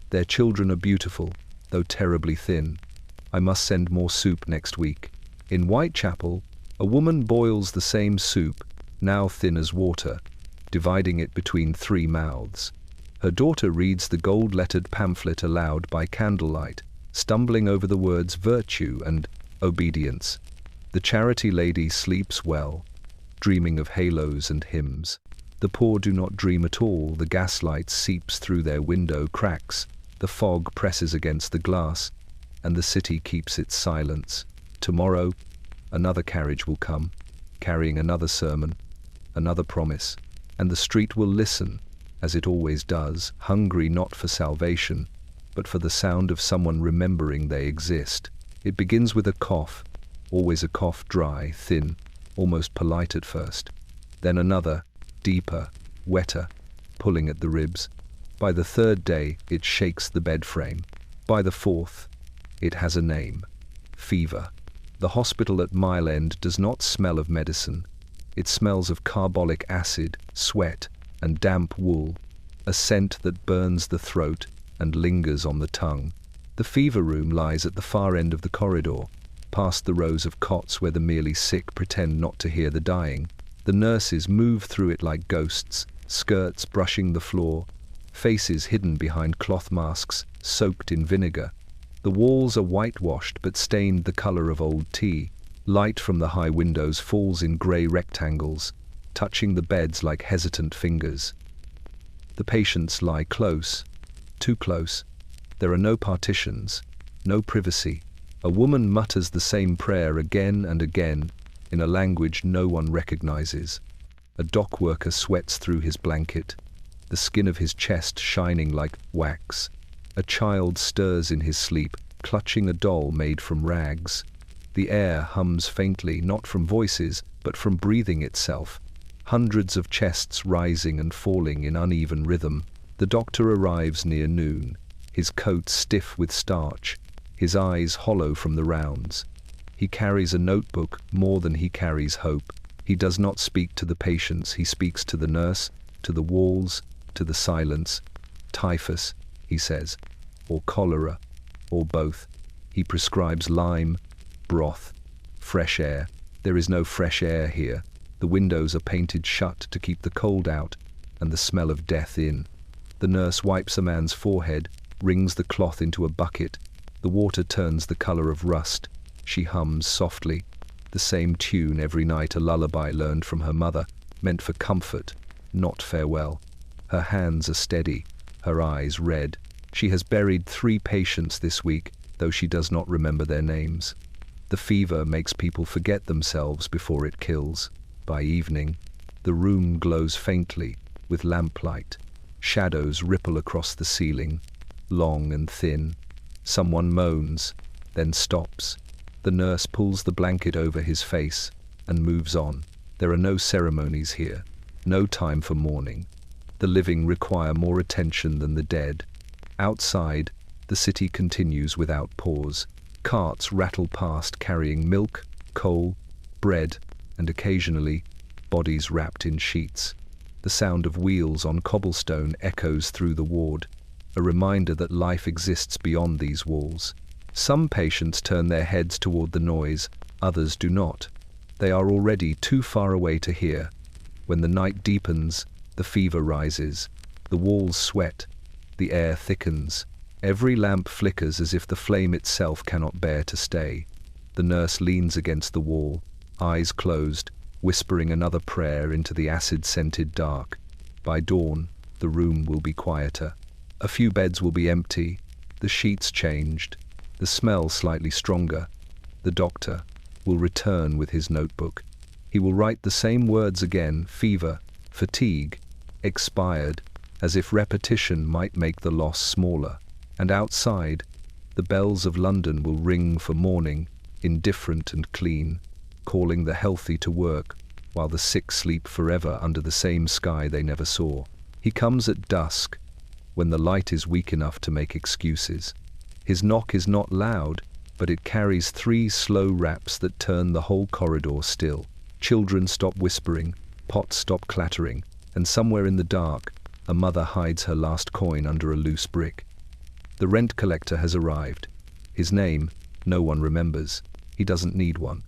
"Their children are beautiful, though terribly thin. I must send more soup next week." In Whitechapel, a woman boils the same soup, now thin as water, dividing it between 3 mouths. Her daughter reads the gold-lettered pamphlet aloud by candlelight, stumbling over the words virtue and obedience. The charity lady sleeps well, dreaming of halos and hymns. The poor do not dream at all. The gaslight seeps through their window cracks, the fog presses against the glass, and the city keeps its silence. Tomorrow, another carriage will come, carrying another sermon, another promise, And the street will listen, as it always does, hungry not for salvation, but for the sound of someone remembering they exist. It begins with a cough, always a cough, dry, thin, almost polite at first. Then another, deeper, wetter, pulling at the ribs. By the third day, it shakes the bed frame. By the fourth, it has a name: fever. The hospital at Mile End does not smell of medicine. It smells of carbolic acid, sweat, and damp wool, a scent that burns the throat and lingers on the tongue. The fever room lies at the far end of the corridor, past the rows of cots where the merely sick pretend not to hear the dying. The nurses move through it like ghosts, skirts brushing the floor, faces hidden behind cloth masks soaked in vinegar. The walls are whitewashed but stained the color of old tea. Light from the high windows falls in grey rectangles, touching the beds like hesitant fingers. The patients lie close, too close. There are no partitions, no privacy. A woman mutters the same prayer again and again, in a language no one recognizes. A dock worker sweats through his blanket, the skin of his chest shining like wax. A child stirs in his sleep, clutching a doll made from rags. The air hums faintly, not from voices, but from breathing itself. Hundreds of chests rising and falling in uneven rhythm. The doctor arrives near noon, his coat stiff with starch, his eyes hollow from the rounds. He carries a notebook more than he carries hope. He does not speak to the patients, he speaks to the nurse, to the walls, to the silence. Typhus, he says, or cholera, or both. He prescribes lime, broth, fresh air. There is no fresh air here. The windows are painted shut to keep the cold out and the smell of death in. The nurse wipes a man's forehead, wrings the cloth into a bucket. The water turns the color of rust. She hums softly, the same tune every night, a lullaby learned from her mother, meant for comfort, not farewell. Her hands are steady, her eyes red. She has buried 3 patients this week, though she does not remember their names. The fever makes people forget themselves before it kills. By evening, the room glows faintly with lamplight. Shadows ripple across the ceiling, long and thin. Someone moans, then stops. The nurse pulls the blanket over his face and moves on. There are no ceremonies here, no time for mourning. The living require more attention than the dead. Outside, the city continues without pause. Carts rattle past carrying milk, coal, bread, and occasionally, bodies wrapped in sheets. The sound of wheels on cobblestone echoes through the ward, a reminder that life exists beyond these walls. Some patients turn their heads toward the noise, others do not. They are already too far away to hear. When the night deepens, the fever rises. The walls sweat. The air thickens. Every lamp flickers as if the flame itself cannot bear to stay. The nurse leans against the wall, eyes closed, whispering another prayer into the acid-scented dark. By dawn, the room will be quieter. A few beds will be empty, the sheets changed, the smell slightly stronger. The doctor will return with his notebook. He will write the same words again: fever, fatigue, expired, as if repetition might make the loss smaller. And outside, the bells of London will ring for morning, indifferent and clean, calling the healthy to work, while the sick sleep forever under the same sky they never saw. He comes at dusk, when the light is weak enough to make excuses. His knock is not loud, but it carries 3 slow raps that turn the whole corridor still. Children stop whispering, pots stop clattering, and somewhere in the dark, a mother hides her last coin under a loose brick. The rent collector has arrived. His name, no one remembers. He doesn't need one.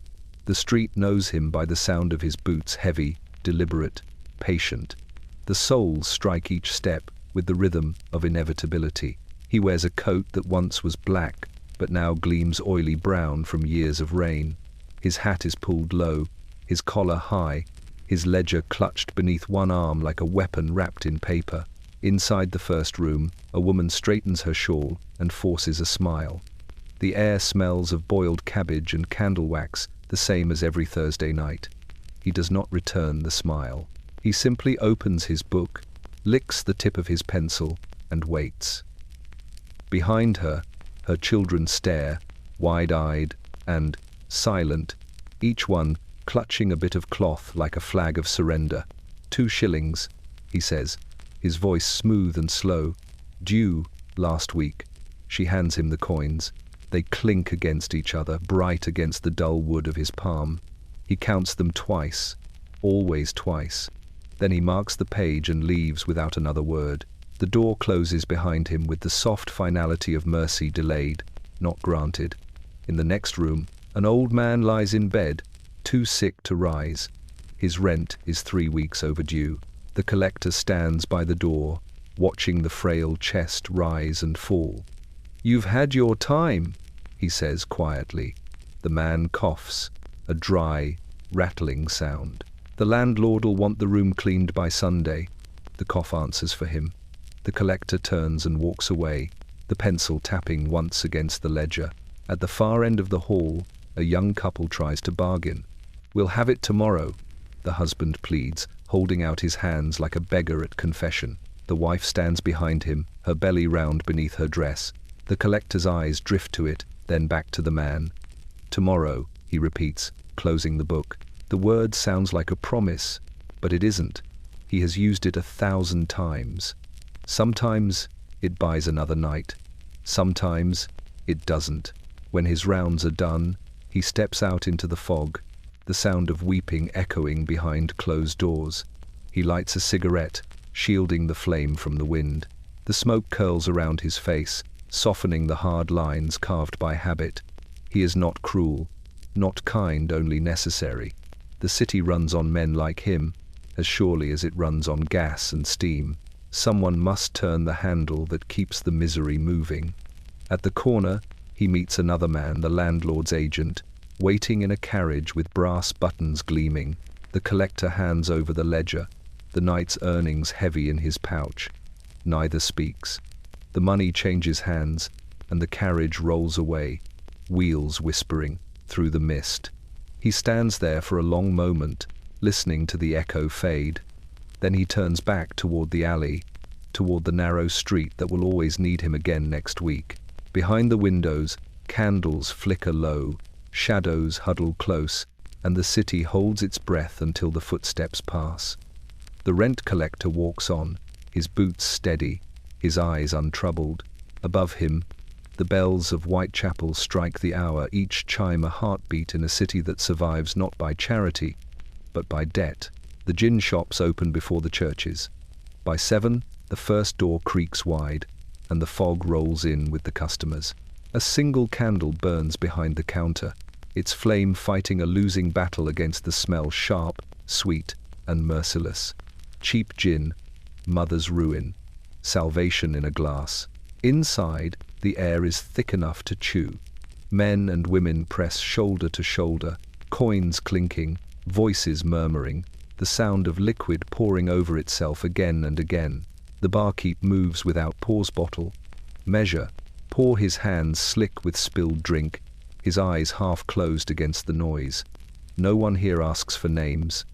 The street knows him by the sound of his boots, heavy, deliberate, patient. The soles strike each step with the rhythm of inevitability. He wears a coat that once was black, but now gleams oily brown from years of rain. His hat is pulled low, his collar high, his ledger clutched beneath one arm like a weapon wrapped in paper. Inside the first room, a woman straightens her shawl and forces a smile. The air smells of boiled cabbage and candle wax, the same as every Thursday night. He does not return the smile. He simply opens his book, licks the tip of his pencil, and waits. Behind her, her children stare, wide-eyed and silent, each one clutching a bit of cloth like a flag of surrender. 2 shillings, he says, his voice smooth and slow. Due last week. She hands him the coins. They clink against each other, bright against the dull wood of his palm. He counts them twice, always twice. Then he marks the page and leaves without another word. The door closes behind him with the soft finality of mercy delayed, not granted. In the next room, an old man lies in bed, too sick to rise. His rent is 3 weeks overdue. The collector stands by the door, watching the frail chest rise and fall. "You've had your time," he says quietly. The man coughs, a dry, rattling sound. "The landlord'll want the room cleaned by Sunday." The cough answers for him. The collector turns and walks away, the pencil tapping once against the ledger. At the far end of the hall, a young couple tries to bargain. "We'll have it tomorrow," the husband pleads, holding out his hands like a beggar at confession. The wife stands behind him, her belly round beneath her dress. The collector's eyes drift to it, then back to the man. "Tomorrow," he repeats, closing the book. The word sounds like a promise, but it isn't. He has used it 1,000 times. Sometimes it buys another night. Sometimes it doesn't. When his rounds are done, he steps out into the fog, the sound of weeping echoing behind closed doors. He lights a cigarette, shielding the flame from the wind. The smoke curls around his face, softening the hard lines carved by habit. He is not cruel, not kind, only necessary. The city runs on men like him, as surely as it runs on gas and steam. Someone must turn the handle that keeps the misery moving. At the corner, he meets another man, the landlord's agent, waiting in a carriage with brass buttons gleaming. The collector hands over the ledger, the night's earnings heavy in his pouch. Neither speaks. The money changes hands, and the carriage rolls away, wheels whispering through the mist. He stands there for a long moment, listening to the echo fade. Then he turns back toward the alley, toward the narrow street that will always need him again next week. Behind the windows, candles flicker low, shadows huddle close, and the city holds its breath until the footsteps pass. The rent collector walks on, his boots steady, his eyes untroubled. Above him, the bells of Whitechapel strike the hour, each chime a heartbeat in a city that survives not by charity, but by debt. The gin shops open before the churches. By 7, the first door creaks wide, and the fog rolls in with the customers. A single candle burns behind the counter, its flame fighting a losing battle against the smell, sharp, sweet, and merciless. Cheap gin, mother's ruin, salvation in a glass. Inside, the air is thick enough to chew. Men and women press shoulder to shoulder, coins clinking, voices murmuring, the sound of liquid pouring over itself again and again. The barkeep moves without pause, bottle, measure, pour, his hands slick with spilled drink, his eyes half closed against the noise. No one here asks for names,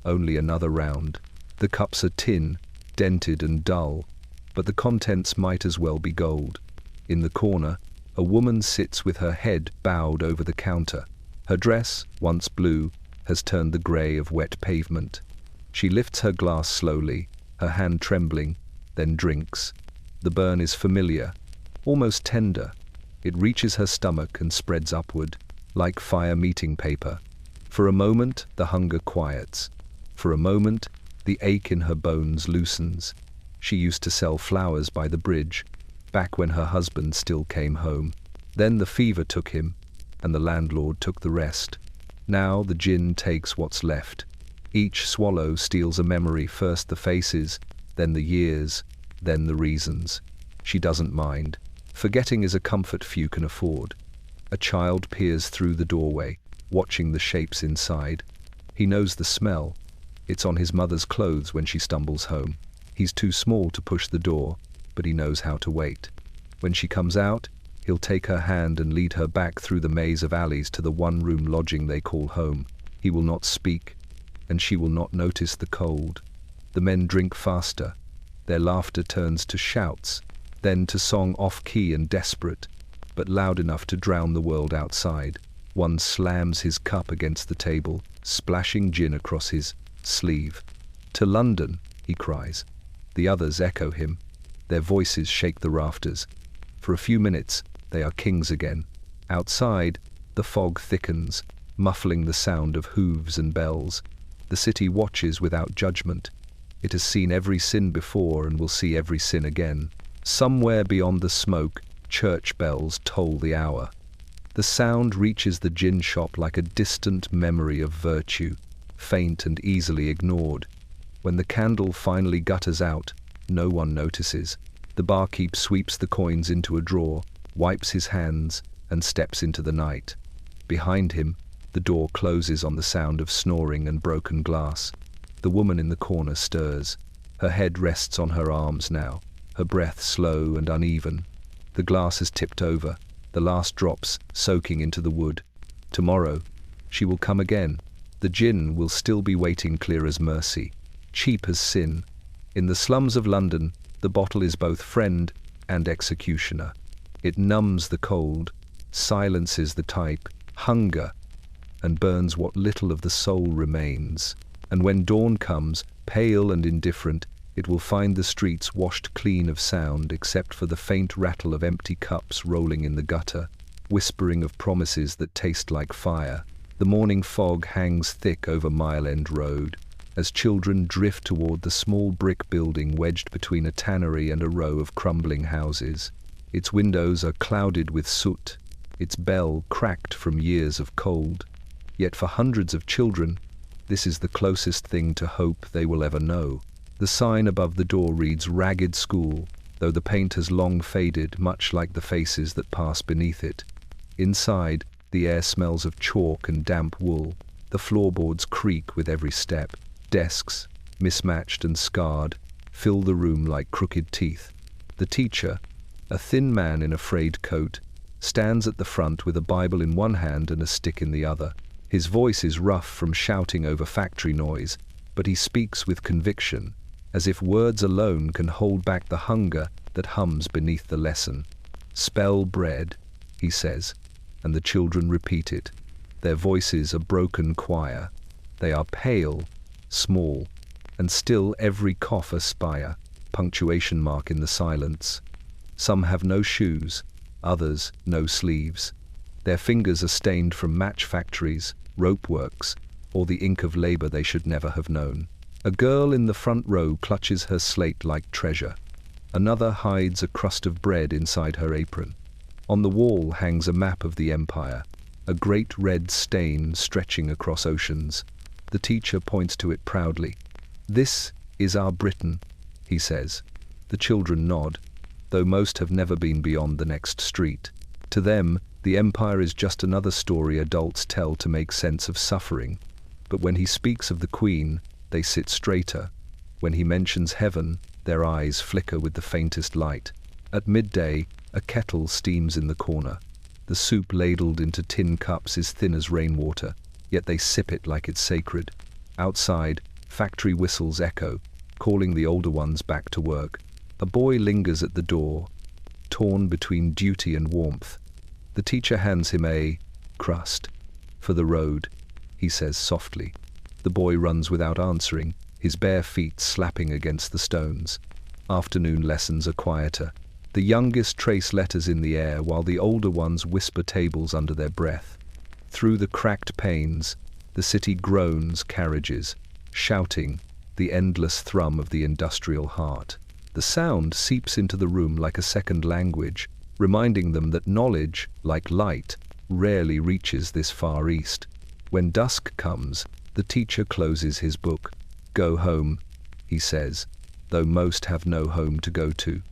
only another round. The cups are tin, dented and dull, but the contents might as well be gold. In the corner, a woman sits with her head bowed over the counter. Her dress, once blue, has turned the grey of wet pavement. She lifts her glass slowly, her hand trembling, then drinks. The burn is familiar, almost tender. It reaches her stomach and spreads upward, like fire meeting paper. For a moment, the hunger quiets. For a moment, the ache in her bones loosens. She used to sell flowers by the bridge, back when her husband still came home. Then the fever took him, and the landlord took the rest. Now the gin takes what's left. Each swallow steals a memory, first the faces, then the years, then the reasons. She doesn't mind. Forgetting is a comfort few can afford. A child peers through the doorway, watching the shapes inside. He knows the smell. It's on his mother's clothes when she stumbles home. He's too small to push the door, but he knows how to wait. When she comes out, he'll take her hand and lead her back through the maze of alleys to the one-room lodging they call home. He will not speak, and she will not notice the cold. The men drink faster. Their laughter turns to shouts, then to song off-key and desperate, but loud enough to drown the world outside. One slams his cup against the table, splashing gin across his sleeve. "To London," he cries. The others echo him. Their voices shake the rafters. For a few minutes, they are kings again. Outside, the fog thickens, muffling the sound of hooves and bells. The city watches without judgment. It has seen every sin before and will see every sin again. Somewhere beyond the smoke, church bells toll the hour. The sound reaches the gin shop like a distant memory of virtue, faint and easily ignored. When the candle finally gutters out, no one notices. The barkeep sweeps the coins into a drawer, wipes his hands, and steps into the night. Behind him, the door closes on the sound of snoring and broken glass. The woman in the corner stirs. Her head rests on her arms now, her breath slow and uneven. The glass has tipped over, the last drops soaking into the wood. Tomorrow, she will come again. The gin will still be waiting clear as mercy, cheap as sin. In the slums of London, the bottle is both friend and executioner. It numbs the cold, silences the type, hunger, and burns what little of the soul remains. And when dawn comes, pale and indifferent, it will find the streets washed clean of sound except for the faint rattle of empty cups rolling in the gutter, whispering of promises that taste like fire. The morning fog hangs thick over Mile End Road, as children drift toward the small brick building wedged between a tannery and a row of crumbling houses. Its windows are clouded with soot, its bell cracked from years of cold. Yet for hundreds of children, this is the closest thing to hope they will ever know. The sign above the door reads Ragged School, though the paint has long faded, much like the faces that pass beneath it. Inside, the air smells of chalk and damp wool. The floorboards creak with every step. Desks, mismatched and scarred, fill the room like crooked teeth. The teacher, a thin man in a frayed coat, stands at the front with a Bible in one hand and a stick in the other. His voice is rough from shouting over factory noise, but he speaks with conviction, as if words alone can hold back the hunger that hums beneath the lesson. "Spell bread," he says, and the children repeat it. Their voices a broken choir. They are pale, small, and still every cough a spire, punctuation mark in the silence. Some have no shoes, others no sleeves. Their fingers are stained from match factories, rope works, or the ink of labor they should never have known. A girl in the front row clutches her slate like treasure. Another hides a crust of bread inside her apron. On the wall hangs a map of the empire, a great red stain stretching across oceans. The teacher points to it proudly. "This is our Britain," he says. The children nod, though most have never been beyond the next street. To them, the empire is just another story adults tell to make sense of suffering. But when he speaks of the Queen, they sit straighter. When he mentions heaven, their eyes flicker with the faintest light. At midday, a kettle steams in the corner. The soup ladled into tin cups is thin as rainwater, yet they sip it like it's sacred. Outside, factory whistles echo, calling the older ones back to work. A boy lingers at the door, torn between duty and warmth. The teacher hands him a crust. "For the road," he says softly. The boy runs without answering, his bare feet slapping against the stones. Afternoon lessons are quieter. The youngest trace letters in the air, while the older ones whisper tables under their breath. Through the cracked panes, the city groans carriages, shouting, the endless thrum of the industrial heart. The sound seeps into the room like a second language, reminding them that knowledge, like light, rarely reaches this far east. When dusk comes, the teacher closes his book. "Go home," he says, though most have no home to go to.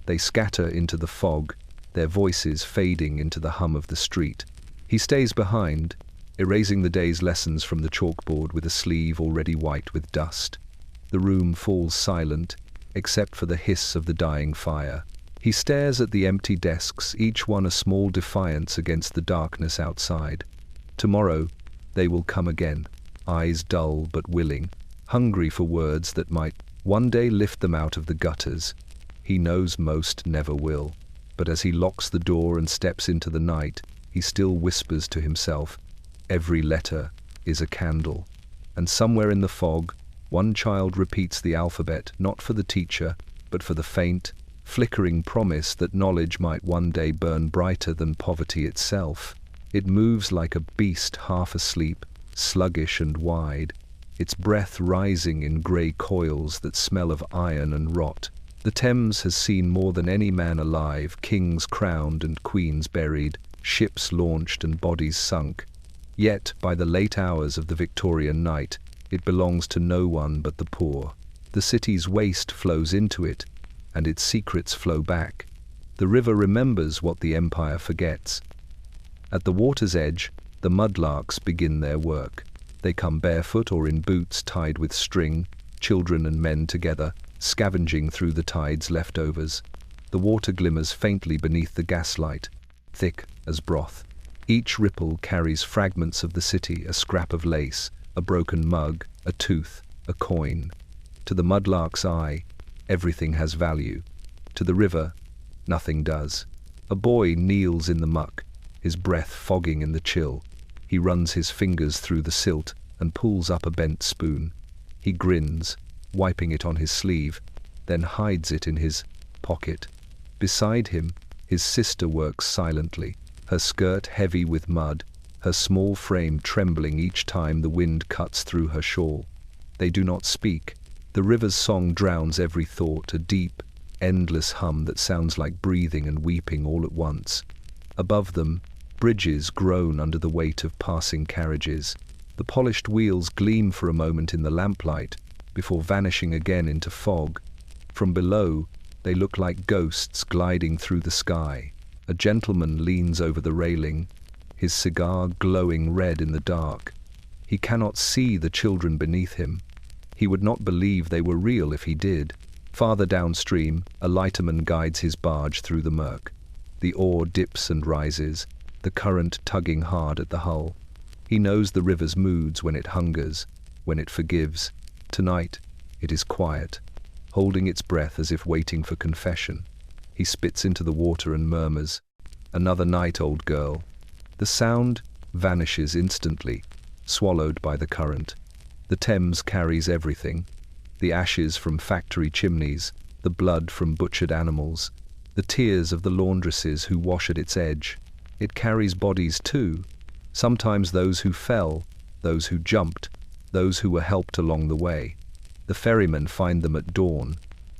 They scatter into the fog, their voices fading into the hum of the street. He stays behind, erasing the day's lessons from the chalkboard with a sleeve already white with dust. The room falls silent, except for the hiss of the dying fire. He stares at the empty desks, each one a small defiance against the darkness outside. Tomorrow, they will come again, eyes dull but willing, hungry for words that might One day lift them out of the gutters. He knows most never will. But as he locks the door and steps into the night, he still whispers to himself, "Every letter is a candle." And somewhere in the fog, one child repeats the alphabet, not for the teacher, but for the faint, flickering promise that knowledge might one day burn brighter than poverty itself. It moves like a beast half asleep, sluggish and wide, its breath rising in grey coils that smell of iron and rot. The Thames has seen more than any man alive, kings crowned and queens buried, ships launched and bodies sunk. Yet, by the late hours of the Victorian night, it belongs to no one but the poor. The city's waste flows into it, and its secrets flow back. The river remembers what the empire forgets. At the water's edge, the mudlarks begin their work. They come barefoot or in boots tied with string, children and men together, scavenging through the tide's leftovers. The water glimmers faintly beneath the gaslight, thick as broth. Each ripple carries fragments of the city, a scrap of lace, a broken mug, a tooth, a coin. To the mudlark's eye, everything has value. To the river, nothing does. A boy kneels in the muck, his breath fogging in the chill. He runs his fingers through the silt and pulls up a bent spoon. He grins, wiping it on his sleeve, then hides it in his pocket. Beside him, his sister works silently, her skirt heavy with mud, her small frame trembling each time the wind cuts through her shawl. They do not speak. The river's song drowns every thought, a deep, endless hum that sounds like breathing and weeping all at once. Above them, bridges groan under the weight of passing carriages. The polished wheels gleam for a moment in the lamplight, before vanishing again into fog. From below, they look like ghosts gliding through the sky. A gentleman leans over the railing, his cigar glowing red in the dark. He cannot see the children beneath him. He would not believe they were real if he did. Farther downstream, a lighterman guides his barge through the murk. The oar dips and rises, the current tugging hard at the hull. He knows the river's moods when it hungers, when it forgives. Tonight, it is quiet, holding its breath as if waiting for confession. He spits into the water and murmurs, "Another night, old girl." The sound vanishes instantly, swallowed by the current. The Thames carries everything: the ashes from factory chimneys, the blood from butchered animals, the tears of the laundresses who wash at its edge. It carries bodies too, sometimes those who fell, those who jumped, those who were helped along the way. The ferrymen find them at dawn,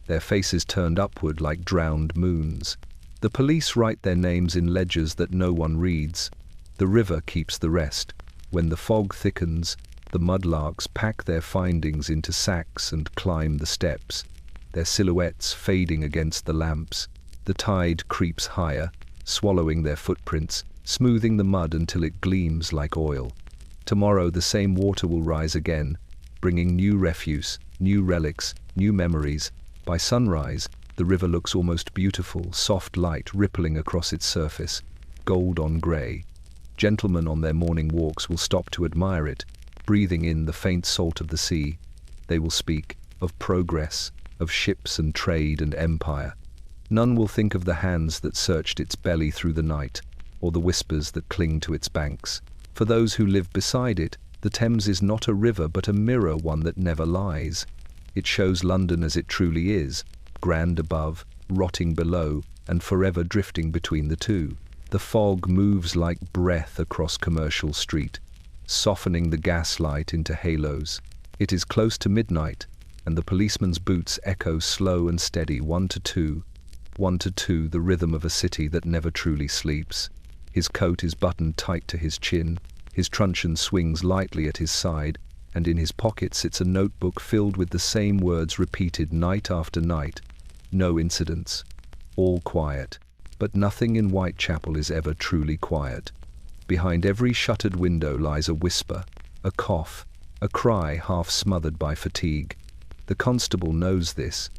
their faces turned upward like drowned moons. The police write their names in ledgers that no one reads. The river keeps the rest. When the fog thickens, the mudlarks pack their findings into sacks and climb the steps, their silhouettes fading against the lamps. The tide creeps higher, swallowing their footprints, smoothing the mud until it gleams like oil. Tomorrow the same water will rise again, bringing new refuse, new relics, new memories. By sunrise, the river looks almost beautiful, soft light rippling across its surface, gold on grey. Gentlemen on their morning walks will stop to admire it, breathing in the faint salt of the sea. They will speak of progress, of ships and trade and empire. None will think of the hands that searched its belly through the night, or the whispers that cling to its banks. For those who live beside it, the Thames is not a river but a mirror, one that never lies. It shows London as it truly is, grand above, rotting below, and forever drifting between the two. The fog moves like breath across Commercial Street, softening the gaslight into halos. It is close to midnight, and the policeman's boots echo slow and steady, 1 to 2. 1 to 2, the rhythm of a city that never truly sleeps. His coat is buttoned tight to his chin, his truncheon swings lightly at his side, and in his pocket sits a notebook filled with the same words repeated night after night. No incidents, all quiet. But nothing in Whitechapel is ever truly quiet. Behind every shuttered window lies a whisper, a cough, a cry half smothered by fatigue. The constable knows this,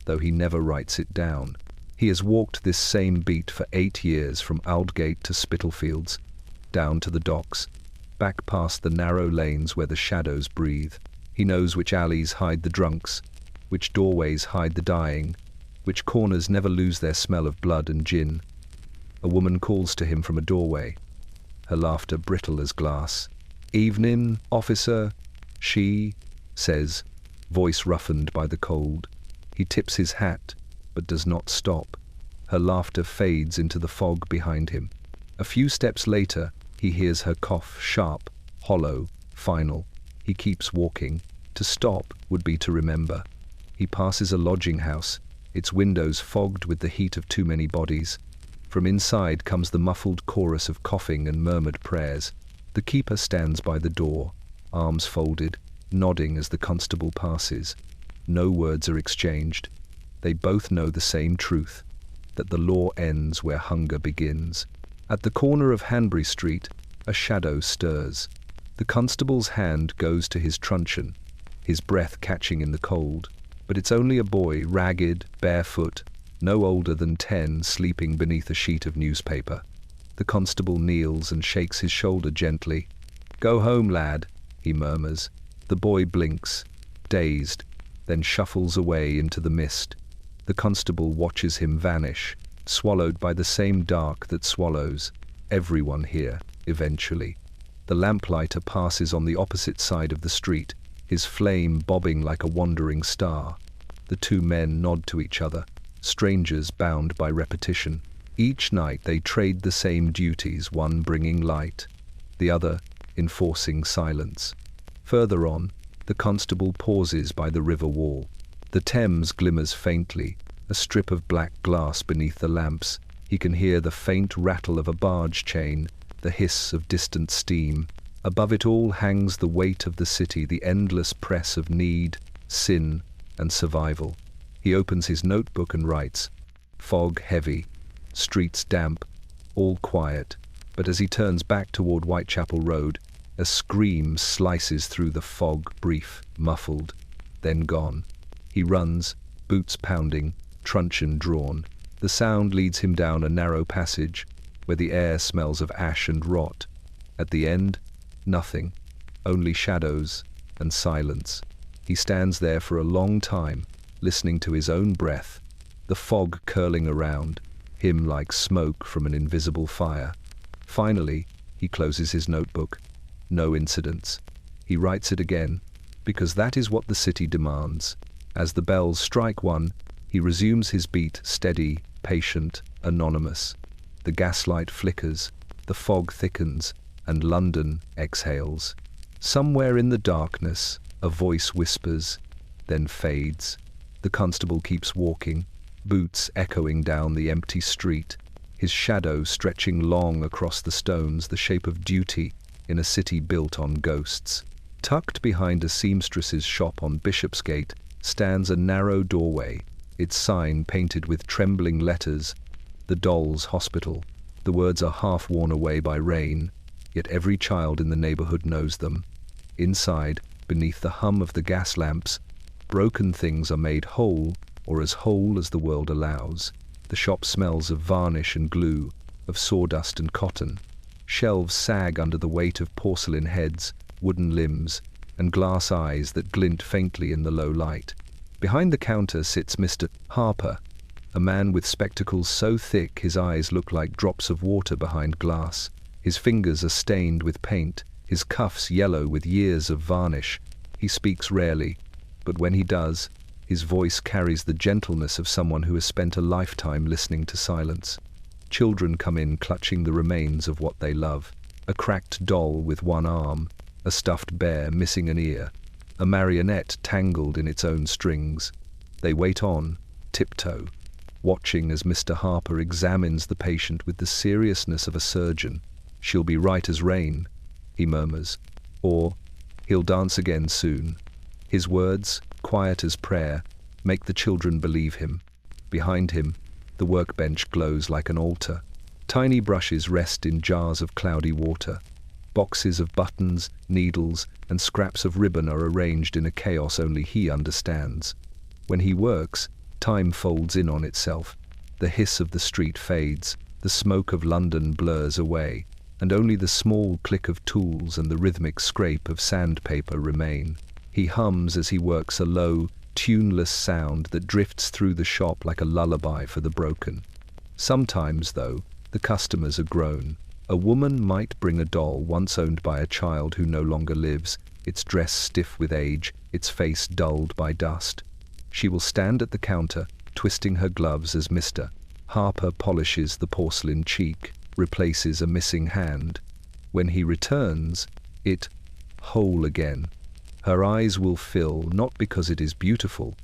though he never writes it down. He has walked this same beat for 8 years, from Aldgate to Spitalfields, down to the docks, back past the narrow lanes where the shadows breathe. He knows which alleys hide the drunks, which doorways hide the dying, which corners never lose their smell of blood and gin. A woman calls to him from a doorway, her laughter brittle as glass. "Evening, officer," she says, voice roughened by the cold. He tips his hat, but does not stop. Her laughter fades into the fog behind him. A few steps later, he hears her cough, sharp, hollow, final. He keeps walking. To stop would be to remember. He passes a lodging house, its windows fogged with the heat of too many bodies. From inside comes the muffled chorus of coughing and murmured prayers. The keeper stands by the door, arms folded, nodding as the constable passes. No words are exchanged. They both know the same truth, that the law ends where hunger begins. At the corner of Hanbury Street, a shadow stirs. The constable's hand goes to his truncheon, his breath catching in the cold. But it's only a boy, ragged, barefoot, no older than 10, sleeping beneath a sheet of newspaper. The constable kneels and shakes his shoulder gently. "Go home, lad," he murmurs. The boy blinks, dazed, then shuffles away into the mist. The constable watches him vanish, swallowed by the same dark that swallows everyone here, eventually. The lamplighter passes on the opposite side of the street, his flame bobbing like a wandering star. The two men nod to each other, strangers bound by repetition. Each night they trade the same duties, one bringing light, the other enforcing silence. Further on, the constable pauses by the river wall. The Thames glimmers faintly, a strip of black glass beneath the lamps. He can hear the faint rattle of a barge chain, the hiss of distant steam. Above it all hangs the weight of the city, the endless press of need, sin, and survival. He opens his notebook and writes, "Fog heavy, streets damp, all quiet." But as he turns back toward Whitechapel Road, a scream slices through the fog, brief, muffled, then gone. He runs, boots pounding, truncheon drawn. The sound leads him down a narrow passage where the air smells of ash and rot. At the end, nothing, only shadows and silence. He stands there for a long time, listening to his own breath, the fog curling around him like smoke from an invisible fire. Finally, he closes his notebook. No incidents. He writes it again, because that is what the city demands. As the bells strike one, he resumes his beat, steady, patient, anonymous. The gaslight flickers, the fog thickens, and London exhales. Somewhere in the darkness, a voice whispers, then fades. The constable keeps walking, boots echoing down the empty street, his shadow stretching long across the stones, the shape of duty in a city built on ghosts. Tucked behind a seamstress's shop on Bishopsgate stands a narrow doorway, its sign painted with trembling letters, "The Dolls' Hospital." The words are half worn away by rain, yet every child in the neighborhood knows them. Inside, beneath the hum of the gas lamps, broken things are made whole, or as whole as the world allows. The shop smells of varnish and glue, of sawdust and cotton. Shelves sag under the weight of porcelain heads, wooden limbs, and glass eyes that glint faintly in the low light. Behind the counter sits Mr. Harper, a man with spectacles so thick his eyes look like drops of water behind glass. His fingers are stained with paint, his cuffs yellow with years of varnish. He speaks rarely, but when he does, his voice carries the gentleness of someone who has spent a lifetime listening to silence. Children come in clutching the remains of what they love. A cracked doll with one arm, a stuffed bear missing an ear, a marionette tangled in its own strings. They wait on, tiptoe, watching as Mr. Harper examines the patient with the seriousness of a surgeon. "She'll be right as rain," he murmurs, or, "He'll dance again soon." His words, quiet as prayer, make the children believe him. Behind him, the workbench glows like an altar. Tiny brushes rest in jars of cloudy water. Boxes of buttons, needles, and scraps of ribbon are arranged in a chaos only he understands. When he works, time folds in on itself. The hiss of the street fades, the smoke of London blurs away, and only the small click of tools and the rhythmic scrape of sandpaper remain. He hums as he works a low, tuneless sound that drifts through the shop like a lullaby for the broken. Sometimes, though, the customers are grown. A woman might bring a doll once owned by a child who no longer lives, its dress stiff with age, its face dulled by dust. She will stand at the counter, twisting her gloves as Mr. Harper polishes the porcelain cheek, replaces a missing hand. When he returns, it whole again. Her eyes will fill, not because it is beautiful,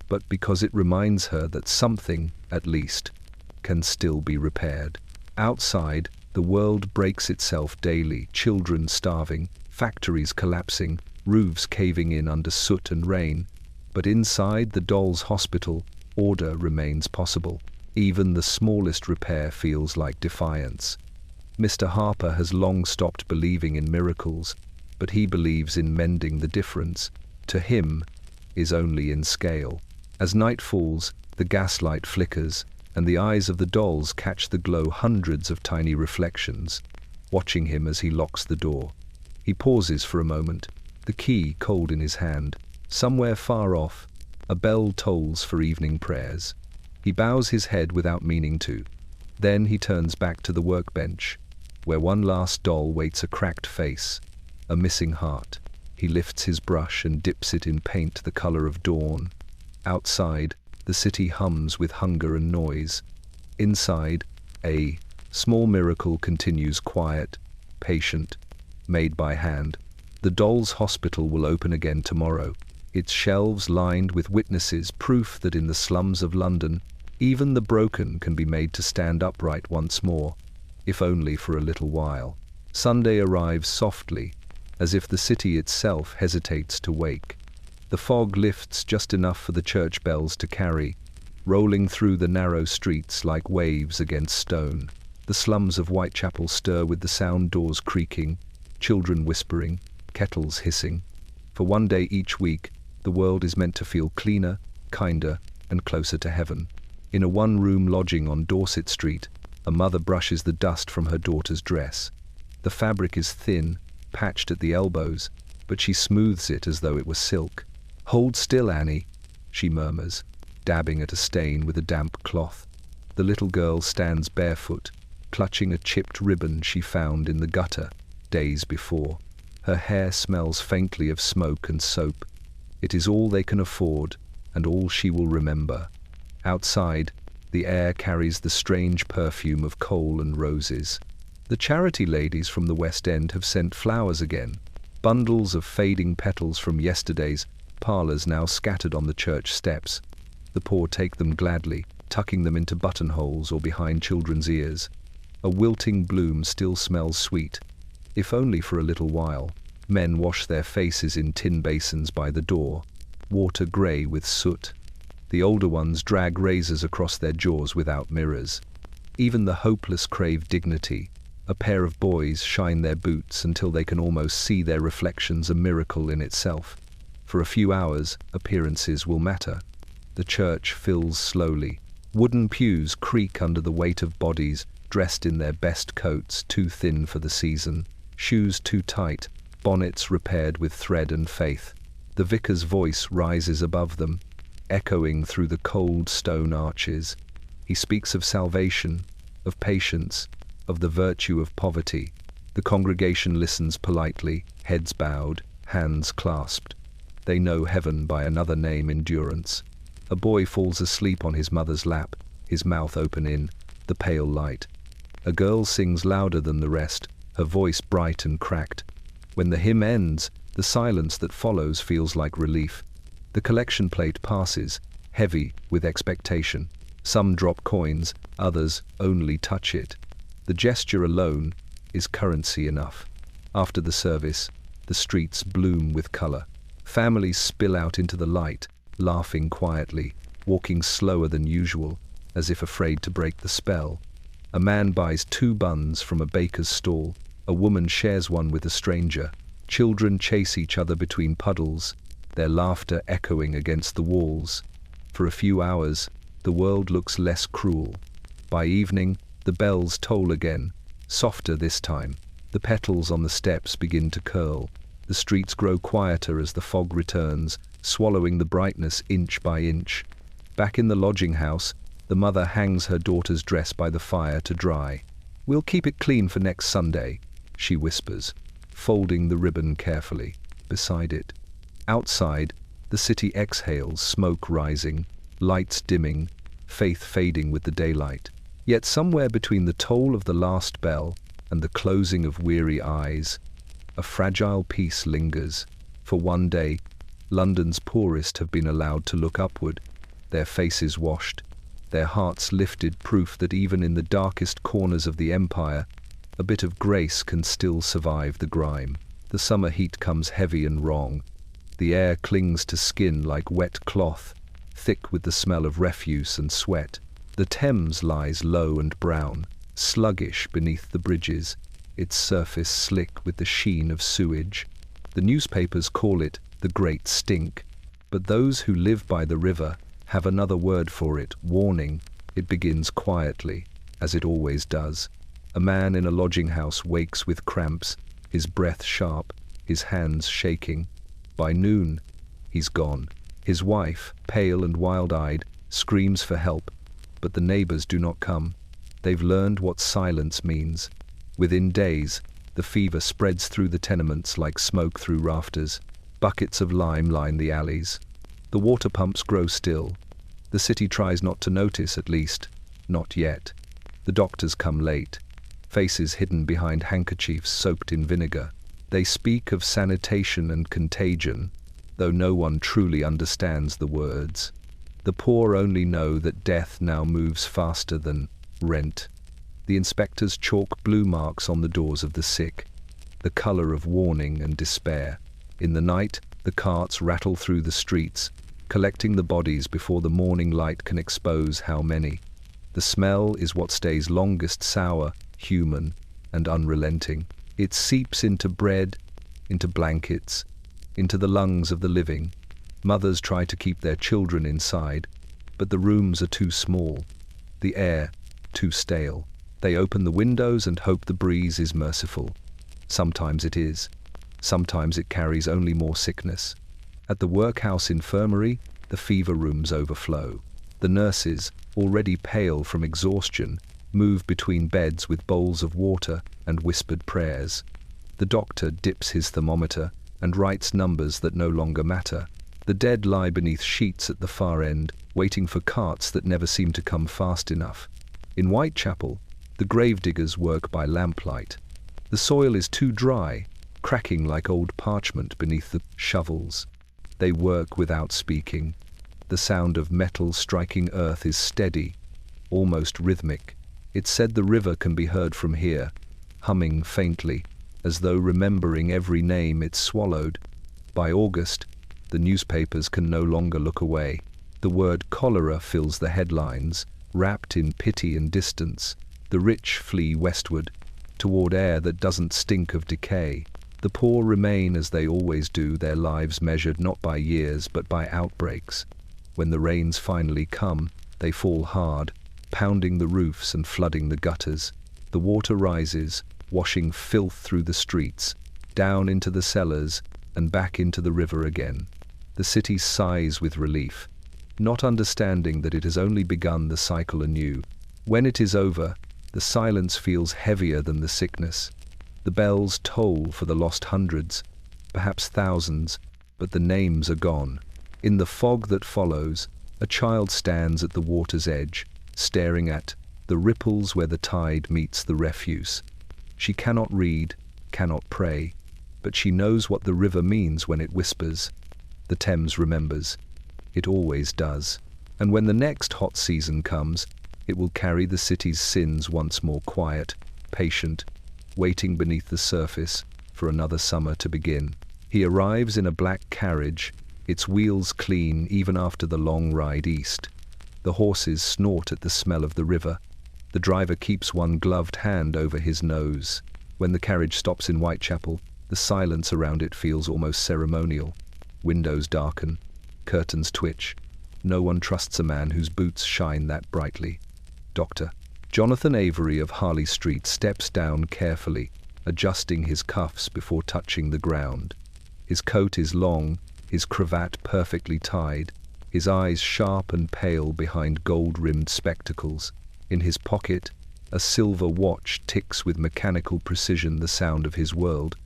but because it reminds her that something, at least, can still be repaired. Outside, the world breaks itself daily, children starving, factories collapsing, roofs caving in under soot and rain. But inside the doll's hospital, order remains possible. Even the smallest repair feels like defiance. Mr. Harper has long stopped believing in miracles, but he believes in mending the difference. To him, is only in scale. As night falls, the gaslight flickers, and the eyes of the dolls catch the glow hundreds of tiny reflections, watching him as he locks the door. He pauses for a moment, the key cold in his hand. Somewhere far off, a bell tolls for evening prayers. He bows his head without meaning to. Then he turns back to the workbench, where one last doll waits, a cracked face, a missing heart. He lifts his brush and dips it in paint the color of dawn. Outside, the city hums with hunger and noise. Inside, a small miracle continues, quiet, patient, made by hand. The doll's hospital will open again tomorrow, its shelves lined with witnesses, proof that in the slums of London, even the broken can be made to stand upright once more, if only for a little while. Sunday arrives softly, as if the city itself hesitates to wake. The fog lifts just enough for the church bells to carry, rolling through the narrow streets like waves against stone. The slums of Whitechapel stir with the sound, doors creaking, children whispering, kettles hissing. For one day each week, the world is meant to feel cleaner, kinder, and closer to heaven. In a one-room lodging on Dorset Street, a mother brushes the dust from her daughter's dress. The fabric is thin, patched at the elbows, but she smooths it as though it were silk. "Hold still, Annie," she murmurs, dabbing at a stain with a damp cloth. The little girl stands barefoot, clutching a chipped ribbon she found in the gutter days before. Her hair smells faintly of smoke and soap. It is all they can afford, and all she will remember. Outside, the air carries the strange perfume of coal and roses. The charity ladies from the West End have sent flowers again, bundles of fading petals from yesterday's parlours now scattered on the church steps. The poor take them gladly, tucking them into buttonholes or behind children's ears. A wilting bloom still smells sweet, if only for a little while. Men wash their faces in tin basins by the door, water grey with soot. The older ones drag razors across their jaws without mirrors. Even the hopeless crave dignity. A pair of boys shine their boots until they can almost see their reflections, a miracle in itself. For a few hours, appearances will matter. The church fills slowly. Wooden pews creak under the weight of bodies dressed in their best coats, too thin for the season, shoes too tight, bonnets repaired with thread and faith. The vicar's voice rises above them, echoing through the cold stone arches. He speaks of salvation, of patience, of the virtue of poverty. The congregation listens politely, heads bowed, hands clasped. They know heaven by another name, endurance. A boy falls asleep on his mother's lap, his mouth open in the pale light. A girl sings louder than the rest, her voice bright and cracked. When the hymn ends, the silence that follows feels like relief. The collection plate passes, heavy with expectation. Some drop coins, others only touch it. The gesture alone is currency enough. After the service, the streets bloom with color. Families spill out into the light, laughing quietly, walking slower than usual, as if afraid to break the spell. A man buys 2 buns from a baker's stall. A woman shares one with a stranger. Children chase each other between puddles, their laughter echoing against the walls. For a few hours, the world looks less cruel. By evening, the bells toll again, softer this time. The petals on the steps begin to curl. The streets grow quieter as the fog returns, swallowing the brightness inch by inch. Back in the lodging house, the mother hangs her daughter's dress by the fire to dry. "We'll keep it clean for next Sunday," she whispers, folding the ribbon carefully beside it. Outside, the city exhales, smoke rising, lights dimming, faith fading with the daylight. Yet somewhere between the toll of the last bell and the closing of weary eyes, a fragile peace lingers. For one day, London's poorest have been allowed to look upward, their faces washed, their hearts lifted, proof that even in the darkest corners of the empire, a bit of grace can still survive the grime. The summer heat comes heavy and wrong. The air clings to skin like wet cloth, thick with the smell of refuse and sweat. The Thames lies low and brown, sluggish beneath the bridges, its surface slick with the sheen of sewage. The newspapers call it the Great Stink, but those who live by the river have another word for it, warning. It begins quietly, as it always does. A man in a lodging house wakes with cramps, his breath sharp, his hands shaking. By noon, he's gone. His wife, pale and wild-eyed, screams for help, but the neighbors do not come. They've learned what silence means. Within days, the fever spreads through the tenements like smoke through rafters. Buckets of lime line the alleys. The water pumps grow still. The city tries not to notice, at least. Not yet. The doctors come late, faces hidden behind handkerchiefs soaked in vinegar. They speak of sanitation and contagion, though no one truly understands the words. The poor only know that death now moves faster than rent. The inspectors chalk blue marks on the doors of the sick, the color of warning and despair. In the night, the carts rattle through the streets, collecting the bodies before the morning light can expose how many. The smell is what stays longest, sour, human, and unrelenting. It seeps into bread, into blankets, into the lungs of the living. Mothers try to keep their children inside, but the rooms are too small, the air too stale. They open the windows and hope the breeze is merciful. Sometimes it is. Sometimes it carries only more sickness. At the workhouse infirmary, the fever rooms overflow. The nurses, already pale from exhaustion, move between beds with bowls of water and whispered prayers. The doctor dips his thermometer and writes numbers that no longer matter. The dead lie beneath sheets at the far end, waiting for carts that never seem to come fast enough. In Whitechapel, the gravediggers work by lamplight. The soil is too dry, cracking like old parchment beneath the shovels. They work without speaking. The sound of metal striking earth is steady, almost rhythmic. It's said the river can be heard from here, humming faintly, as though remembering every name it swallowed. By August, the newspapers can no longer look away. The word cholera fills the headlines, wrapped in pity and distance. The rich flee westward, toward air that doesn't stink of decay. The poor remain as they always do, their lives measured not by years but by outbreaks. When the rains finally come, they fall hard, pounding the roofs and flooding the gutters. The water rises, washing filth through the streets, down into the cellars and back into the river again. The city sighs with relief, not understanding that it has only begun the cycle anew. When it is over, the silence feels heavier than the sickness. The bells toll for the lost hundreds, perhaps thousands, but the names are gone. In the fog that follows, a child stands at the water's edge, staring at the ripples where the tide meets the refuse. She cannot read, cannot pray, but she knows what the river means when it whispers. The Thames remembers. It always does. And when the next hot season comes, it will carry the city's sins once more, quiet, patient, waiting beneath the surface for another summer to begin. He arrives in a black carriage, its wheels clean even after the long ride east. The horses snort at the smell of the river. The driver keeps one gloved hand over his nose. When the carriage stops in Whitechapel, the silence around it feels almost ceremonial. Windows darken, curtains twitch. No one trusts a man whose boots shine that brightly. Dr. Jonathan Avery of Harley Street steps down carefully, adjusting his cuffs before touching the ground. His coat is long, his cravat perfectly tied, his eyes sharp and pale behind gold-rimmed spectacles. In his pocket, a silver watch ticks with mechanical precision the sound of his world.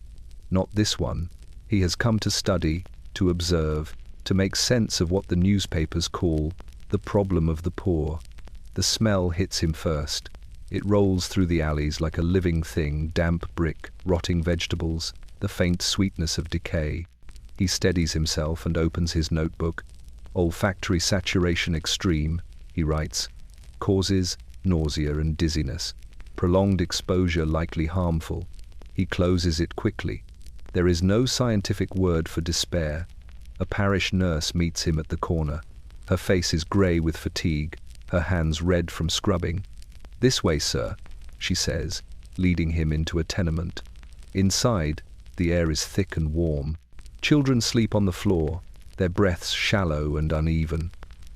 Not this one. He has come to study, to observe, to make sense of what the newspapers call the problem of the poor. The smell hits him first. It rolls through the alleys like a living thing, damp brick, rotting vegetables, the faint sweetness of decay. He steadies himself and opens his notebook. Olfactory saturation extreme, he writes, causes nausea and dizziness. Prolonged exposure likely harmful. He closes it quickly. There is no scientific word for despair. A parish nurse meets him at the corner. Her face is grey with fatigue, her hands red from scrubbing. "This way, sir," she says, leading him into a tenement. Inside, the air is thick and warm. Children sleep on the floor, their breaths shallow and uneven.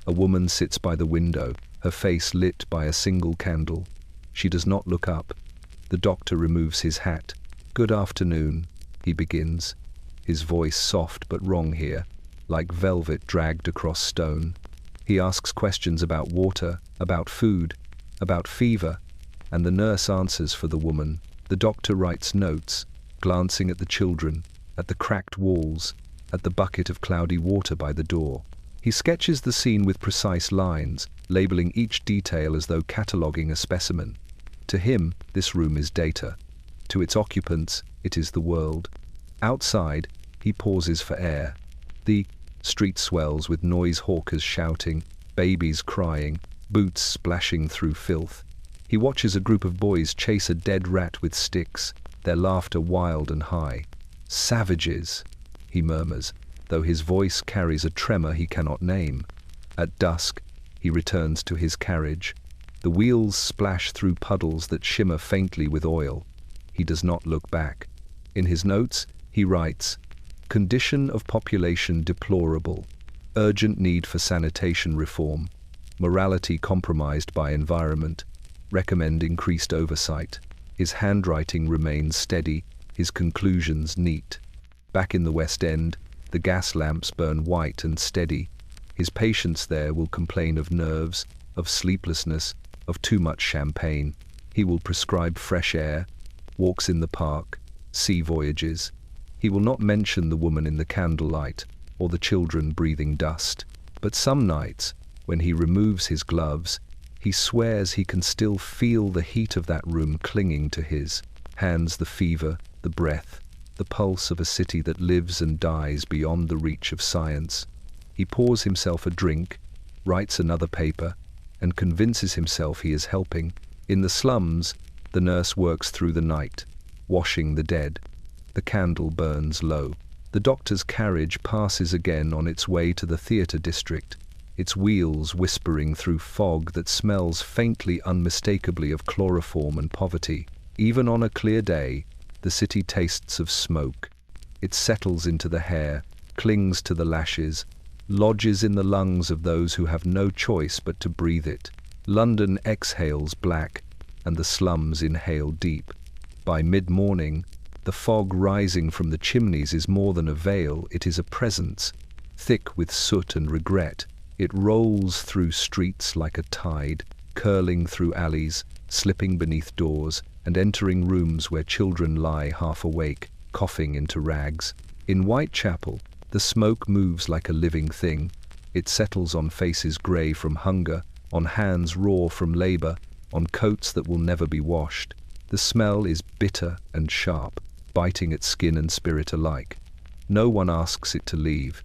A woman sits by the window, her face lit by a single candle. She does not look up. The doctor removes his hat. "Good afternoon," he begins, his voice soft but wrong here, like velvet dragged across stone. He asks questions about water, about food, about fever, and the nurse answers for the woman. The doctor writes notes, glancing at the children, at the cracked walls, at the bucket of cloudy water by the door. He sketches the scene with precise lines, labeling each detail as though cataloguing a specimen. To him, this room is data. To its occupants, it is the world. Outside, he pauses for air. The street swells with noise hawkers shouting, babies crying, boots splashing through filth. He watches a group of boys chase a dead rat with sticks, their laughter wild and high. "Savages," he murmurs, though his voice carries a tremor he cannot name. At dusk, he returns to his carriage. The wheels splash through puddles that shimmer faintly with oil. He does not look back. In his notes, he writes, "Condition of population deplorable. Urgent need for sanitation reform. Morality compromised by environment. Recommend increased oversight." His handwriting remains steady, his conclusions neat. Back in the West End, the gas lamps burn white and steady. His patients there will complain of nerves, of sleeplessness, of too much champagne. He will prescribe fresh air, walks in the park, sea voyages. He will not mention the woman in the candlelight or the children breathing dust. But some nights, when he removes his gloves, he swears he can still feel the heat of that room clinging to his hands, the fever, the breath, the pulse of a city that lives and dies beyond the reach of science. He pours himself a drink, writes another paper, and convinces himself he is helping. In the slums, the nurse works through the night, washing the dead. The candle burns low. The doctor's carriage passes again on its way to the theatre district, its wheels whispering through fog that smells faintly unmistakably of chloroform and poverty. Even on a clear day, the city tastes of smoke. It settles into the hair, clings to the lashes, lodges in the lungs of those who have no choice but to breathe it. London exhales black, and the slums inhale deep. By mid-morning, the fog rising from the chimneys is more than a veil, it is a presence, thick with soot and regret. It rolls through streets like a tide, curling through alleys, slipping beneath doors, and entering rooms where children lie half awake, coughing into rags. In Whitechapel, the smoke moves like a living thing. It settles on faces grey from hunger, on hands raw from labour, on coats that will never be washed. The smell is bitter and sharp, biting at skin and spirit alike. No one asks it to leave.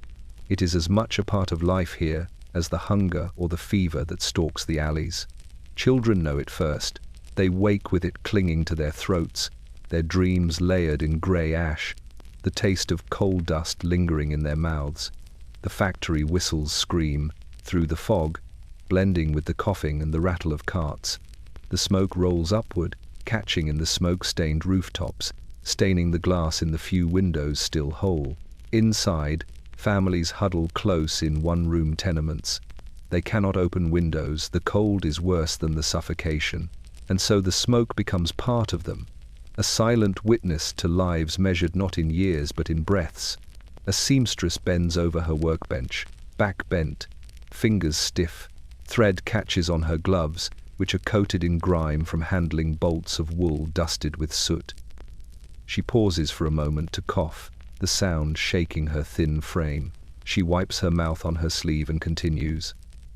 It is as much a part of life here as the hunger or the fever that stalks the alleys. Children know it first. They wake with it clinging to their throats, their dreams layered in grey ash, the taste of coal dust lingering in their mouths. The factory whistles scream through the fog, blending with the coughing and the rattle of carts. The smoke rolls upward, catching in the smoke-stained rooftops, staining the glass in the few windows still whole. Inside, families huddle close in one-room tenements. They cannot open windows, the cold is worse than the suffocation, and so the smoke becomes part of them, a silent witness to lives measured not in years but in breaths. A seamstress bends over her workbench, back bent, fingers stiff. Thread catches on her gloves, which are coated in grime from handling bolts of wool dusted with soot. She pauses for a moment to cough, the sound shaking her thin frame. She wipes her mouth on her sleeve and continues.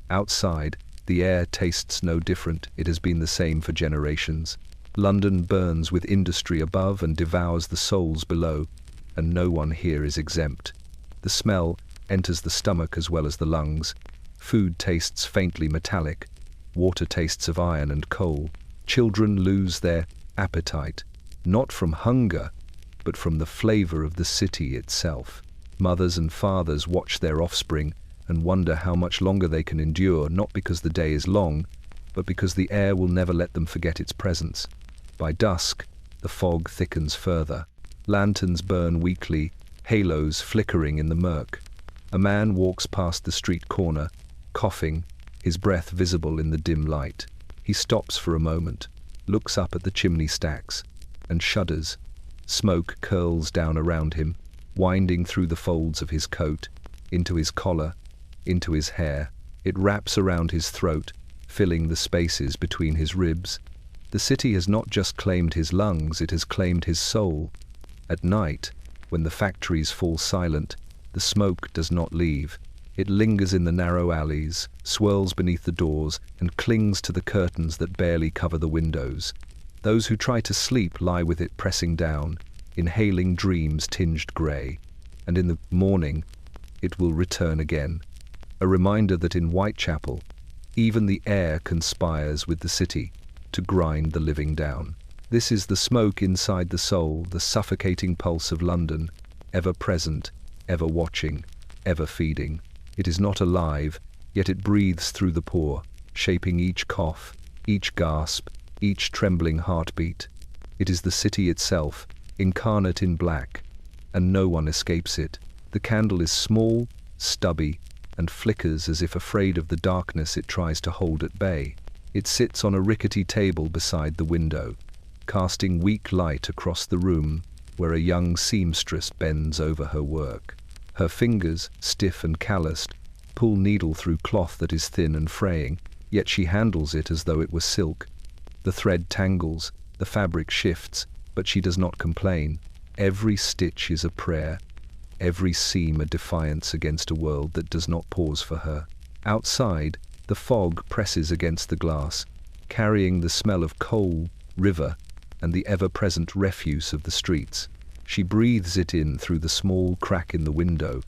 Outside, the air tastes no different. It has been the same for generations. London burns with industry above and devours the souls below, and no one here is exempt. The smell enters the stomach as well as the lungs. Food tastes faintly metallic. Water tastes of iron and coal. Children lose their appetite, not from hunger, but from the flavor of the city itself. Mothers and fathers watch their offspring and wonder how much longer they can endure, not because the day is long, but because the air will never let them forget its presence. By dusk, the fog thickens further. Lanterns burn weakly, halos flickering in the murk. A man walks past the street corner, coughing, his breath visible in the dim light. He stops for a moment, looks up at the chimney stacks, and shudders. Smoke curls down around him, winding through the folds of his coat, into his collar, into his hair. It wraps around his throat, filling the spaces between his ribs. The city has not just claimed his lungs, it has claimed his soul. At night, when the factories fall silent, the smoke does not leave. It lingers in the narrow alleys, swirls beneath the doors, and clings to the curtains that barely cover the windows. Those who try to sleep lie with it pressing down, inhaling dreams tinged grey. And in the morning, it will return again. A reminder that in Whitechapel, even the air conspires with the city to grind the living down. This is the smoke inside the soul, the suffocating pulse of London, ever present, ever watching, ever feeding. It is not alive, yet it breathes through the pore, shaping each cough, each gasp, each trembling heartbeat. It is the city itself, incarnate in black, and no one escapes it. The candle is small, stubby, and flickers as if afraid of the darkness it tries to hold at bay. It sits on a rickety table beside the window, casting weak light across the room where a young seamstress bends over her work. Her fingers, stiff and calloused, pull needle through cloth that is thin and fraying, yet she handles it as though it were silk. The thread tangles, the fabric shifts, but she does not complain. Every stitch is a prayer, every seam a defiance against a world that does not pause for her. Outside, the fog presses against the glass, carrying the smell of coal, river, and the ever-present refuse of the streets. She breathes it in through the small crack in the window,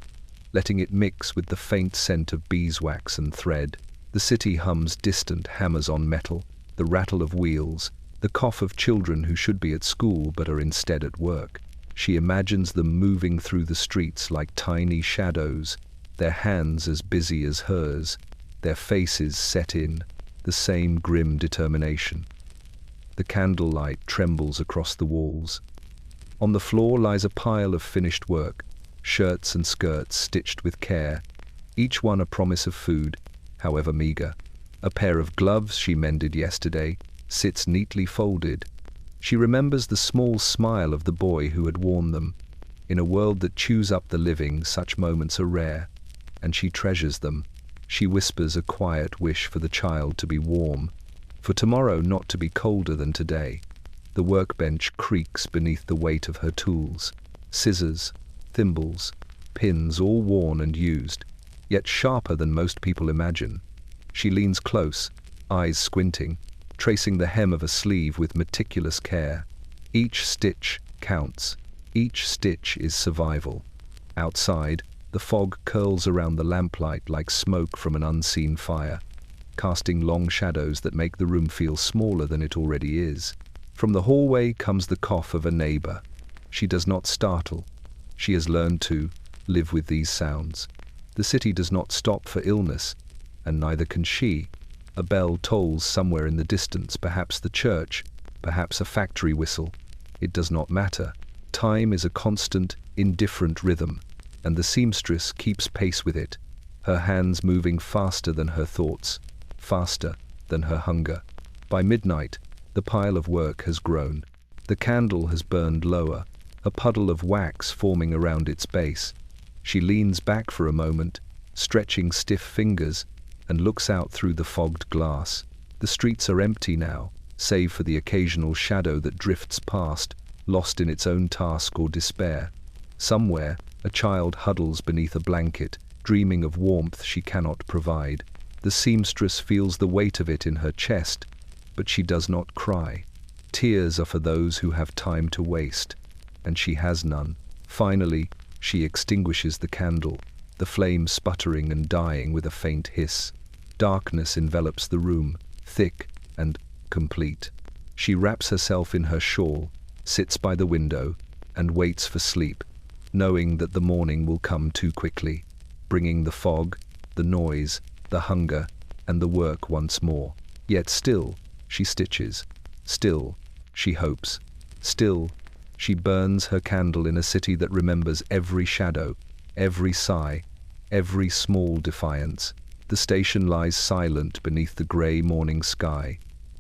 letting it mix with the faint scent of beeswax and thread. The city hums distant hammers on metal, the rattle of wheels, the cough of children who should be at school but are instead at work. She imagines them moving through the streets like tiny shadows, their hands as busy as hers, their faces set in the same grim determination. The candlelight trembles across the walls. On the floor lies a pile of finished work, shirts and skirts stitched with care, each one a promise of food, however meager. A pair of gloves she mended yesterday sits neatly folded. She remembers the small smile of the boy who had worn them. In a world that chews up the living, such moments are rare, and she treasures them. She whispers a quiet wish for the child to be warm, for tomorrow not to be colder than today. The workbench creaks beneath the weight of her tools. Scissors, thimbles, pins, all worn and used, yet sharper than most people imagine. She leans close, eyes squinting, tracing the hem of a sleeve with meticulous care. Each stitch counts. Each stitch is survival. Outside, the fog curls around the lamplight like smoke from an unseen fire, casting long shadows that make the room feel smaller than it already is. From the hallway comes the cough of a neighbor. She does not startle. She has learned to live with these sounds. The city does not stop for illness, and neither can she. A bell tolls somewhere in the distance, perhaps the church, perhaps a factory whistle. It does not matter. Time is a constant, indifferent rhythm, and the seamstress keeps pace with it, her hands moving faster than her thoughts, faster than her hunger. By midnight, the pile of work has grown. The candle has burned lower, a puddle of wax forming around its base. She leans back for a moment, stretching stiff fingers, and looks out through the fogged glass. The streets are empty now, save for the occasional shadow that drifts past, lost in its own task or despair. Somewhere, a child huddles beneath a blanket, dreaming of warmth she cannot provide. The seamstress feels the weight of it in her chest, but she does not cry. Tears are for those who have time to waste, and she has none. Finally, she extinguishes the candle, the flame sputtering and dying with a faint hiss. Darkness envelops the room, thick and complete. She wraps herself in her shawl, sits by the window, and waits for sleep, knowing that the morning will come too quickly, bringing the fog, the noise, the hunger, and the work once more. Yet still, she stitches. Still, she hopes. Still, she burns her candle in a city that remembers every shadow, every sigh, every small defiance. The station lies silent beneath the grey morning sky,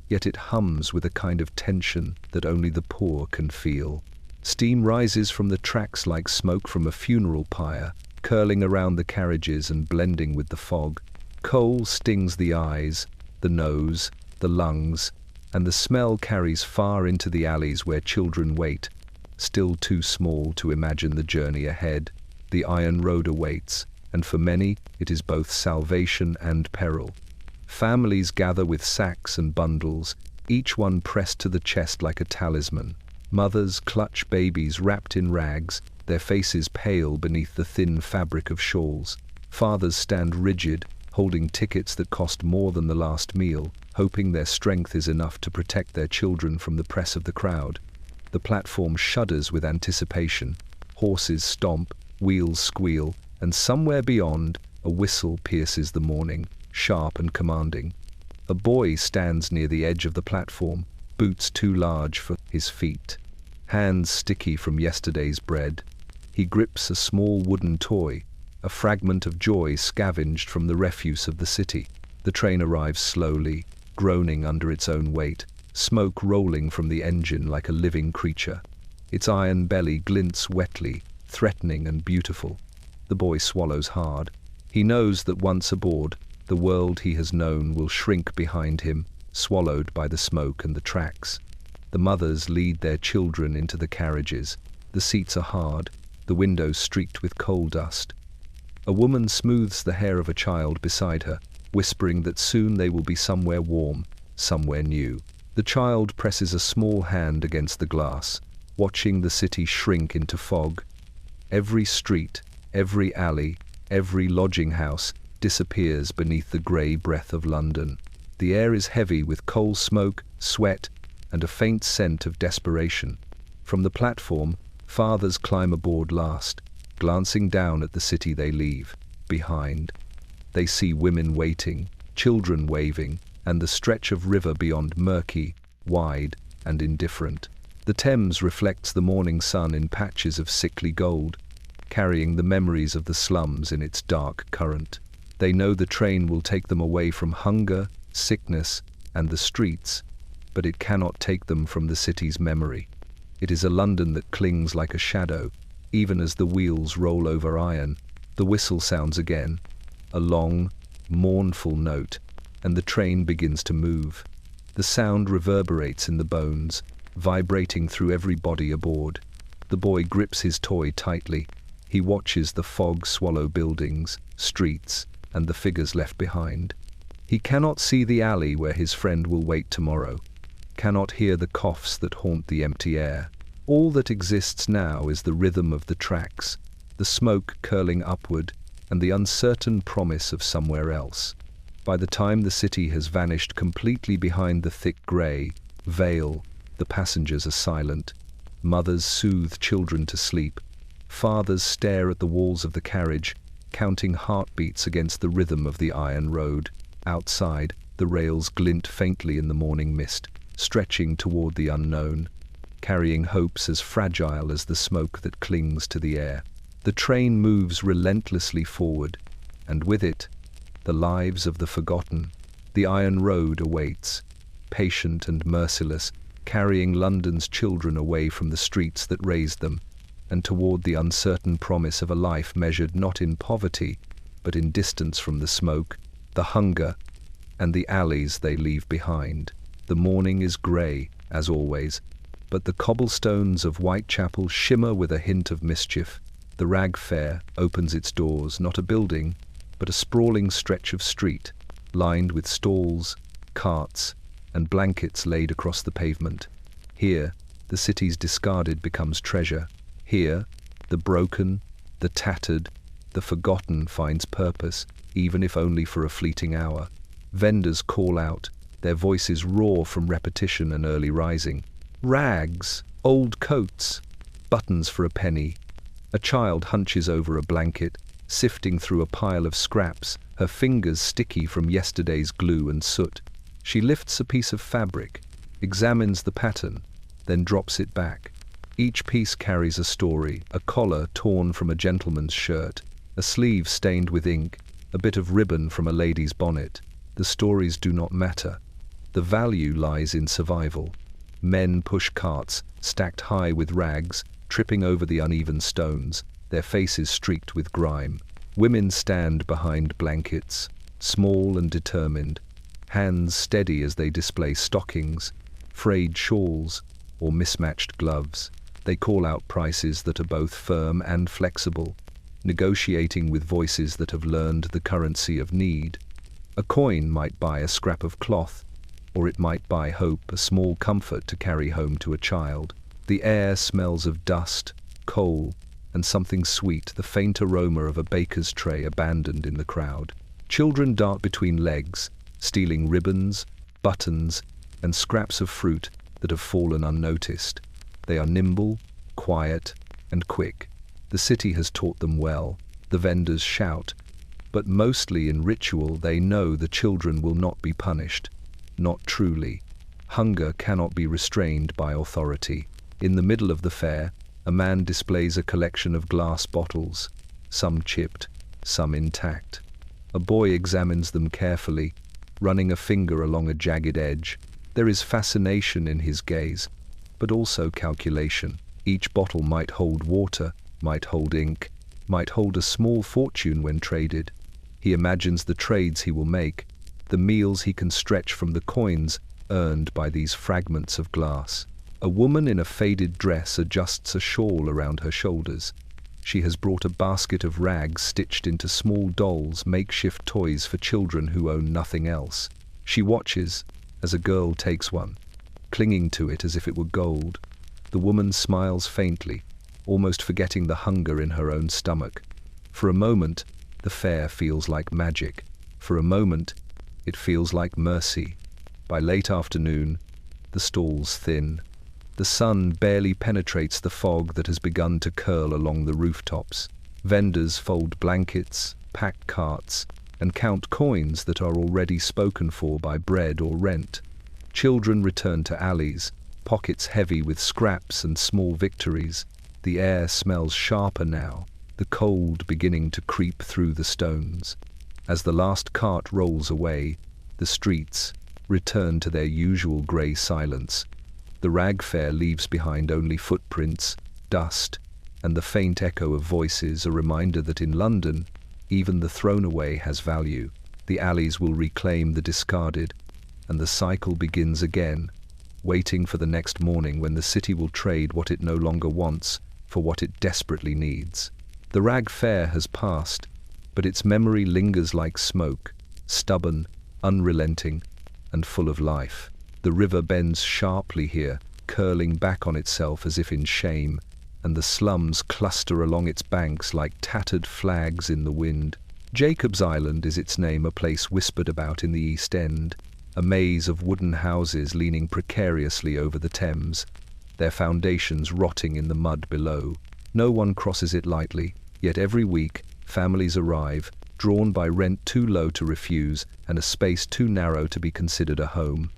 yet it hums with a kind of tension that only the poor can feel. Steam rises from the tracks like smoke from a funeral pyre, curling around the carriages and blending with the fog. Coal stings the eyes, the nose, the lungs, and the smell carries far into the alleys where children wait, still too small to imagine the journey ahead. The iron road awaits, and for many it is both salvation and peril. Families gather with sacks and bundles, each one pressed to the chest like a talisman. Mothers clutch babies wrapped in rags, their faces pale beneath the thin fabric of shawls. Fathers stand rigid, holding tickets that cost more than the last meal, hoping their strength is enough to protect their children from the press of the crowd. The platform shudders with anticipation. Horses stomp, wheels squeal, and somewhere beyond, a whistle pierces the morning, sharp and commanding. A boy stands near the edge of the platform, boots too large for his feet, hands sticky from yesterday's bread. He grips a small wooden toy, a fragment of joy scavenged from the refuse of the city. The train arrives slowly, groaning under its own weight, smoke rolling from the engine like a living creature. Its iron belly glints wetly, threatening and beautiful. The boy swallows hard. He knows that once aboard, the world he has known will shrink behind him, swallowed by the smoke and the tracks. The mothers lead their children into the carriages. The seats are hard, the windows streaked with coal dust. A woman smooths the hair of a child beside her, whispering that soon they will be somewhere warm, somewhere new. The child presses a small hand against the glass, watching the city shrink into fog. Every street, every alley, every lodging house disappears beneath the grey breath of London. The air is heavy with coal smoke, sweat, and a faint scent of desperation. From the platform, fathers climb aboard last, glancing down at the city they leave behind. They see women waiting, children waving, and the stretch of river beyond murky, wide, and indifferent. The Thames reflects the morning sun in patches of sickly gold, carrying the memories of the slums in its dark current. They know the train will take them away from hunger, sickness, and the streets, but it cannot take them from the city's memory. It is a London that clings like a shadow, even as the wheels roll over iron. The whistle sounds again, a long, mournful note, and the train begins to move. The sound reverberates in the bones, vibrating through every body aboard. The boy grips his toy tightly. He watches the fog swallow buildings, streets, and the figures left behind. He cannot see the alley where his friend will wait tomorrow, cannot hear the coughs that haunt the empty air. All that exists now is the rhythm of the tracks, the smoke curling upward, and the uncertain promise of somewhere else. By the time the city has vanished completely behind the thick grey veil, the passengers are silent. Mothers soothe children to sleep. Fathers stare at the walls of the carriage, counting heartbeats against the rhythm of the iron road. Outside, the rails glint faintly in the morning mist, stretching toward the unknown, carrying hopes as fragile as the smoke that clings to the air. The train moves relentlessly forward, and with it, the lives of the forgotten. The iron road awaits, patient and merciless, carrying London's children away from the streets that raised them, and toward the uncertain promise of a life measured not in poverty, but in distance from the smoke, the hunger, and the alleys they leave behind. The morning is grey, as always, but the cobblestones of Whitechapel shimmer with a hint of mischief. The Rag Fair opens its doors, not a building, but a sprawling stretch of street, lined with stalls, carts, and blankets laid across the pavement. Here, the city's discarded becomes treasure. Here, the broken, the tattered, the forgotten finds purpose, even if only for a fleeting hour. Vendors call out, their voices roar from repetition and early rising. Rags, old coats, buttons for a penny. A child hunches over a blanket, sifting through a pile of scraps, her fingers sticky from yesterday's glue and soot. She lifts a piece of fabric, examines the pattern, then drops it back. Each piece carries a story, a collar torn from a gentleman's shirt, a sleeve stained with ink, a bit of ribbon from a lady's bonnet. The stories do not matter. The value lies in survival. Men push carts, stacked high with rags, tripping over the uneven stones, their faces streaked with grime. Women stand behind blankets, small and determined, hands steady as they display stockings, frayed shawls, or mismatched gloves. They call out prices that are both firm and flexible, negotiating with voices that have learned the currency of need. A coin might buy a scrap of cloth, or it might buy hope, a small comfort to carry home to a child. The air smells of dust, coal, and something sweet, the faint aroma of a baker's tray abandoned in the crowd. Children dart between legs, stealing ribbons, buttons, and scraps of fruit that have fallen unnoticed. They are nimble, quiet, and quick. The city has taught them well. The vendors shout, but mostly in ritual they know the children will not be punished. Not truly. Hunger cannot be restrained by authority. In the middle of the fair, a man displays a collection of glass bottles, some chipped, some intact. A boy examines them carefully, running a finger along a jagged edge. There is fascination in his gaze, but also calculation. Each bottle might hold water, might hold ink, might hold a small fortune when traded. He imagines the trades he will make, the meals he can stretch from the coins earned by these fragments of glass. A woman in a faded dress adjusts a shawl around her shoulders. She has brought a basket of rags stitched into small dolls, makeshift toys for children who own nothing else. She watches as a girl takes one, clinging to it as if it were gold. The woman smiles faintly, almost forgetting the hunger in her own stomach. For a moment, the fair feels like magic. For a moment, it feels like mercy. By late afternoon, the stalls thin. The sun barely penetrates the fog that has begun to curl along the rooftops. Vendors fold blankets, pack carts, and count coins that are already spoken for by bread or rent. Children return to alleys, pockets heavy with scraps and small victories. The air smells sharper now, the cold beginning to creep through the stones. As the last cart rolls away, the streets return to their usual grey silence. The Rag Fair leaves behind only footprints, dust, and the faint echo of voices, a reminder that in London, even the thrown away has value. The alleys will reclaim the discarded, and the cycle begins again, waiting for the next morning when the city will trade what it no longer wants for what it desperately needs. The Rag Fair has passed, but its memory lingers like smoke, stubborn, unrelenting, and full of life. The river bends sharply here, curling back on itself as if in shame, and the slums cluster along its banks like tattered flags in the wind. Jacob's Island is its name, a place whispered about in the East End, a maze of wooden houses leaning precariously over the Thames, their foundations rotting in the mud below. No one crosses it lightly, yet every week families arrive, drawn by rent too low to refuse and a space too narrow to be considered a home.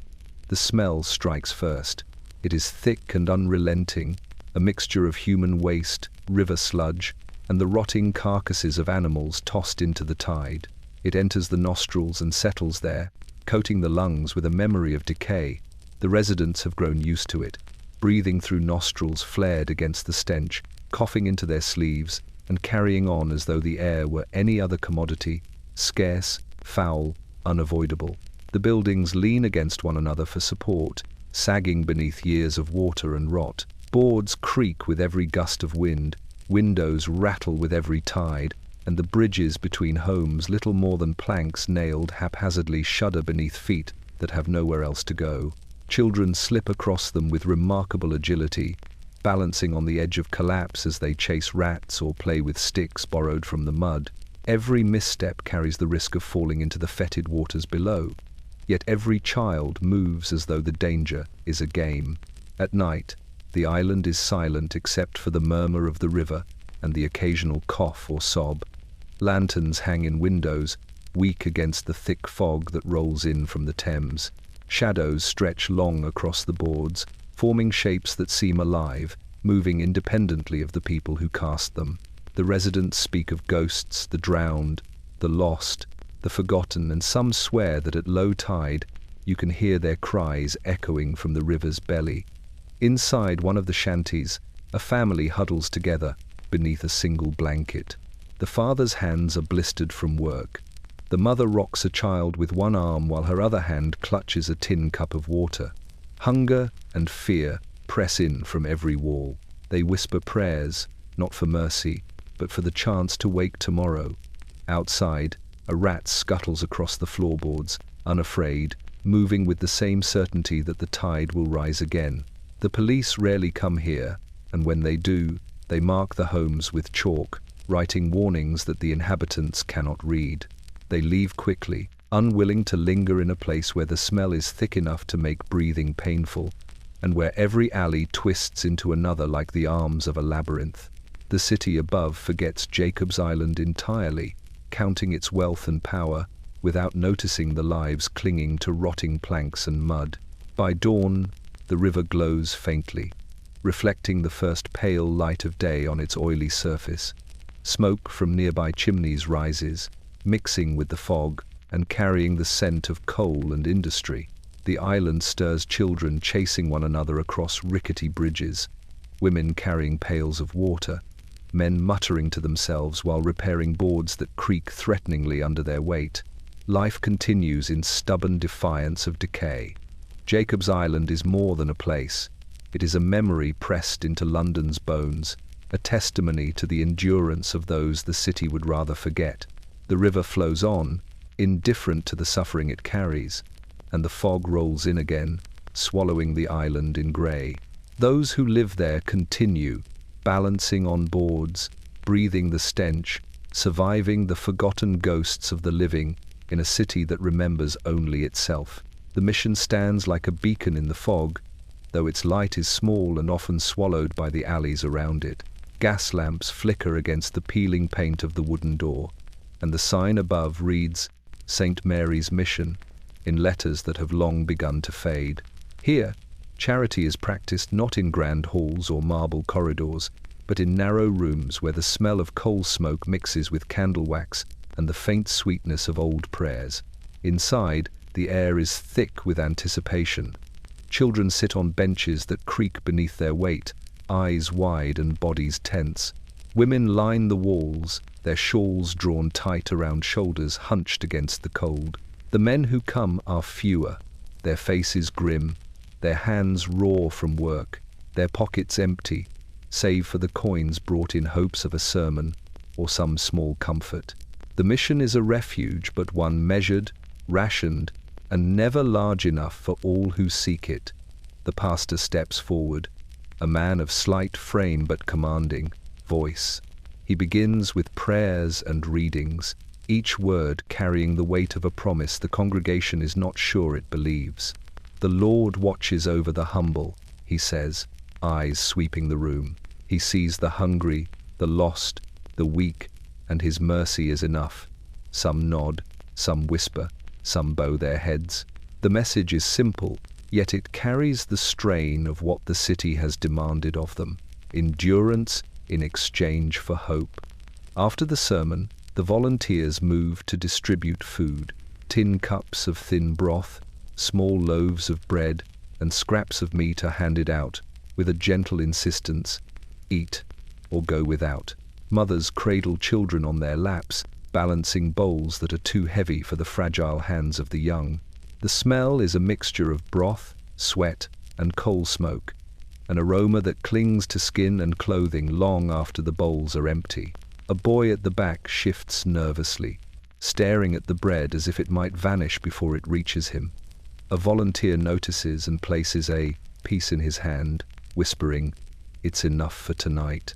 The smell strikes first. It is thick and unrelenting, a mixture of human waste, river sludge, and the rotting carcasses of animals tossed into the tide. It enters the nostrils and settles there, coating the lungs with a memory of decay. The residents have grown used to it, breathing through nostrils flared against the stench, coughing into their sleeves and carrying on as though the air were any other commodity, scarce, foul, unavoidable. The buildings lean against one another for support, sagging beneath years of water and rot. Boards creak with every gust of wind, windows rattle with every tide, and the bridges between homes, little more than planks nailed haphazardly, shudder beneath feet that have nowhere else to go. Children slip across them with remarkable agility, balancing on the edge of collapse as they chase rats or play with sticks borrowed from the mud. Every misstep carries the risk of falling into the fetid waters below, yet every child moves as though the danger is a game. At night, the island is silent except for the murmur of the river and the occasional cough or sob. Lanterns hang in windows, weak against the thick fog that rolls in from the Thames. Shadows stretch long across the boards, forming shapes that seem alive, moving independently of the people who cast them. The residents speak of ghosts, the drowned, the lost, the forgotten, and some swear that at low tide you can hear their cries echoing from the river's belly. Inside one of the shanties, a family huddles together beneath a single blanket. The father's hands are blistered from work. The mother rocks a child with one arm while her other hand clutches a tin cup of water. Hunger and fear press in from every wall. They whisper prayers, not for mercy, but for the chance to wake tomorrow. Outside, a rat scuttles across the floorboards, unafraid, moving with the same certainty that the tide will rise again. The police rarely come here, and when they do, they mark the homes with chalk, writing warnings that the inhabitants cannot read. They leave quickly, unwilling to linger in a place where the smell is thick enough to make breathing painful, and where every alley twists into another like the arms of a labyrinth. The city above forgets Jacob's Island entirely, counting its wealth and power, without noticing the lives clinging to rotting planks and mud. By dawn, the river glows faintly, reflecting the first pale light of day on its oily surface. Smoke from nearby chimneys rises, mixing with the fog and carrying the scent of coal and industry. The island stirs children chasing one another across rickety bridges, women carrying pails of water, men muttering to themselves while repairing boards that creak threateningly under their weight. Life continues in stubborn defiance of decay. Jacob's Island is more than a place. It is a memory pressed into London's bones, a testimony to the endurance of those the city would rather forget. The river flows on, indifferent to the suffering it carries, and the fog rolls in again, swallowing the island in grey. Those who live there continue, balancing on boards, breathing the stench, surviving the forgotten ghosts of the living in a city that remembers only itself. The mission stands like a beacon in the fog, though its light is small and often swallowed by the alleys around it. Gas lamps flicker against the peeling paint of the wooden door, and the sign above reads, St. Mary's Mission, in letters that have long begun to fade. Here, charity is practiced not in grand halls or marble corridors, but in narrow rooms where the smell of coal smoke mixes with candle wax and the faint sweetness of old prayers. Inside, the air is thick with anticipation. Children sit on benches that creak beneath their weight, eyes wide and bodies tense. Women line the walls, their shawls drawn tight around shoulders hunched against the cold. The men who come are fewer, their faces grim, their hands raw from work, their pockets empty, save for the coins brought in hopes of a sermon or some small comfort. The mission is a refuge, but one measured, rationed, and never large enough for all who seek it. The pastor steps forward, a man of slight frame but commanding voice. He begins with prayers and readings, each word carrying the weight of a promise the congregation is not sure it believes. The Lord watches over the humble, he says, eyes sweeping the room. He sees the hungry, the lost, the weak, and his mercy is enough. Some nod, some whisper, some bow their heads. The message is simple, yet it carries the strain of what the city has demanded of them: endurance in exchange for hope. After the sermon, the volunteers move to distribute food. Tin cups of thin broth, small loaves of bread, and scraps of meat are handed out, with a gentle insistence, eat, or go without. Mothers cradle children on their laps, balancing bowls that are too heavy for the fragile hands of the young. The smell is a mixture of broth, sweat, and coal smoke, an aroma that clings to skin and clothing long after the bowls are empty. A boy at the back shifts nervously, staring at the bread as if it might vanish before it reaches him. A volunteer notices and places a piece in his hand, whispering, "It's enough for tonight."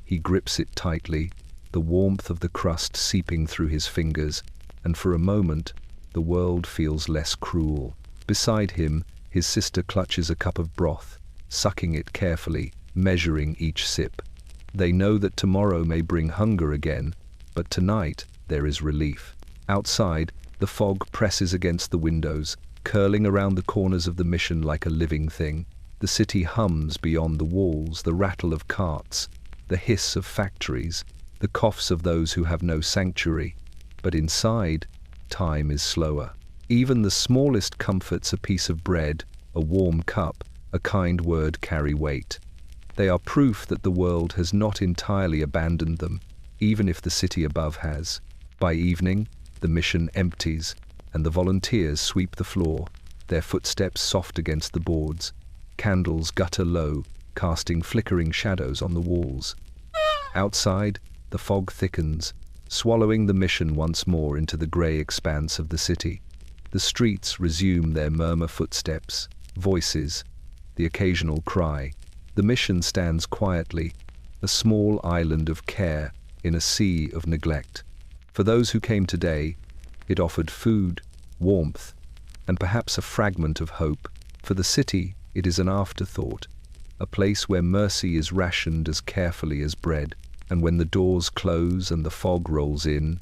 He grips it tightly, the warmth of the crust seeping through his fingers, and for a moment, the world feels less cruel. Beside him, his sister clutches a cup of broth, sucking it carefully, measuring each sip. They know that tomorrow may bring hunger again, but tonight there is relief. Outside, the fog presses against the windows, curling around the corners of the mission like a living thing. The city hums beyond the walls, the rattle of carts, the hiss of factories, the coughs of those who have no sanctuary. But inside, time is slower. Even the smallest comforts, a piece of bread, a warm cup, a kind word, carry weight. They are proof that the world has not entirely abandoned them, even if the city above has. By evening, the mission empties, and the volunteers sweep the floor, their footsteps soft against the boards. Candles gutter low, casting flickering shadows on the walls. Outside, the fog thickens, swallowing the mission once more into the grey expanse of the city. The streets resume their murmur footsteps, voices, the occasional cry. The mission stands quietly, a small island of care in a sea of neglect. For those who came today, it offered food, warmth, and perhaps a fragment of hope. For the city, it is an afterthought, a place where mercy is rationed as carefully as bread. And when the doors close and the fog rolls in,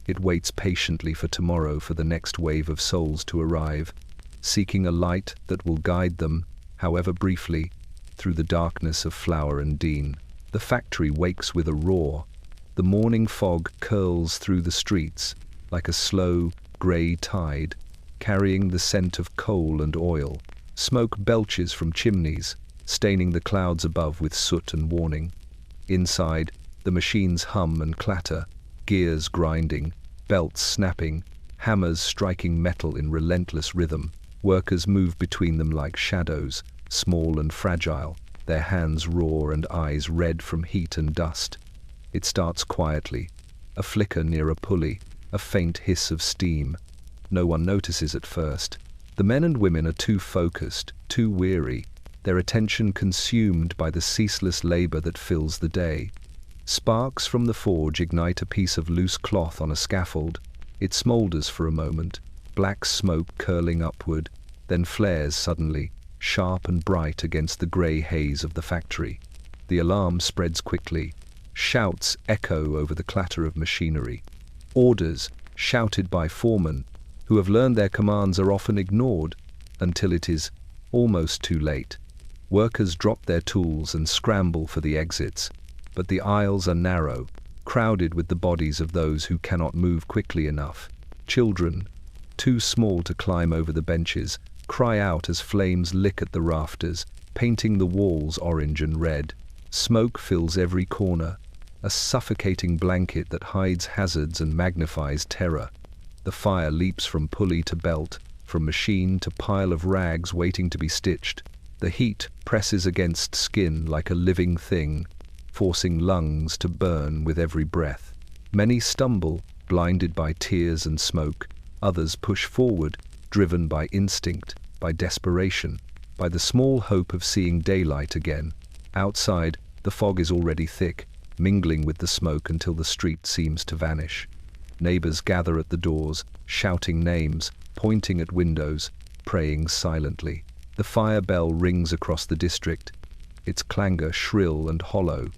it waits patiently for tomorrow, for the next wave of souls to arrive, seeking a light that will guide them, however briefly, through the darkness of Flower and Dean. The factory wakes with a roar. The morning fog curls through the streets like a slow, grey tide, carrying the scent of coal and oil. Smoke belches from chimneys, staining the clouds above with soot and warning. Inside, the machines hum and clatter, gears grinding, belts snapping, hammers striking metal in relentless rhythm. Workers move between them like shadows, small and fragile, their hands raw and eyes red from heat and dust. It starts quietly, a flicker near a pulley, a faint hiss of steam. No one notices at first. The men and women are too focused, too weary, their attention consumed by the ceaseless labor that fills the day. Sparks from the forge ignite a piece of loose cloth on a scaffold. It smolders for a moment, black smoke curling upward, then flares suddenly, sharp and bright against the grey haze of the factory. The alarm spreads quickly. Shouts echo over the clatter of machinery. Orders, shouted by foremen, who have learned their commands, are often ignored until it is almost too late. Workers drop their tools and scramble for the exits, but the aisles are narrow, crowded with the bodies of those who cannot move quickly enough. Children, too small to climb over the benches, cry out as flames lick at the rafters, painting the walls orange and red. Smoke fills every corner, a suffocating blanket that hides hazards and magnifies terror. The fire leaps from pulley to belt, from machine to pile of rags waiting to be stitched. The heat presses against skin like a living thing, forcing lungs to burn with every breath. Many stumble, blinded by tears and smoke. Others push forward, driven by instinct, by desperation, by the small hope of seeing daylight again. Outside, the fog is already thick, mingling with the smoke until the street seems to vanish. Neighbors gather at the doors, shouting names, pointing at windows, praying silently. The fire bell rings across the district, its clangor shrill and hollow.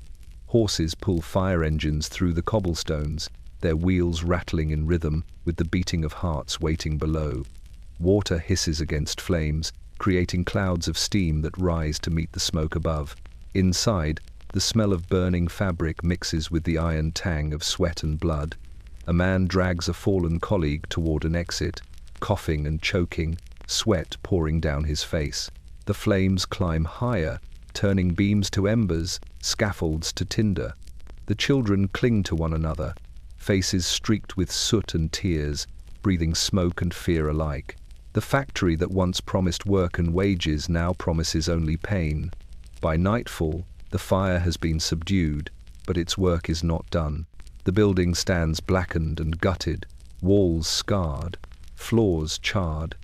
Horses pull fire engines through the cobblestones, their wheels rattling in rhythm with the beating of hearts waiting below. Water hisses against flames, creating clouds of steam that rise to meet the smoke above. Inside, the smell of burning fabric mixes with the iron tang of sweat and blood. A man drags a fallen colleague toward an exit, coughing and choking, sweat pouring down his face. The flames climb higher, turning beams to embers, scaffolds to tinder. The children cling to one another, faces streaked with soot and tears, breathing smoke and fear alike. The factory that once promised work and wages now promises only pain. By nightfall, the fire has been subdued, but its work is not done. The building stands blackened and gutted, walls scarred, floors charred.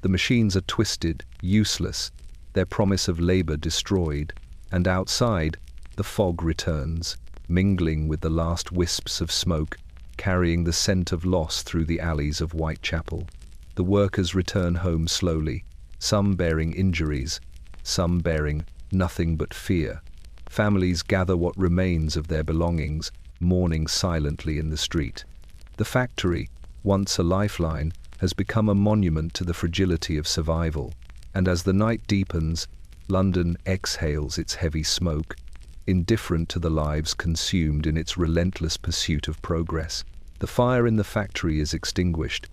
The machines are twisted, useless, their promise of labor destroyed. And outside, the fog returns, mingling with the last wisps of smoke, carrying the scent of loss through the alleys of Whitechapel. The workers return home slowly, some bearing injuries, some bearing nothing but fear. Families gather what remains of their belongings, mourning silently in the street. The factory, once a lifeline, has become a monument to the fragility of survival. And as the night deepens, London exhales its heavy smoke, indifferent to the lives consumed in its relentless pursuit of progress. The fire in the factory is extinguished,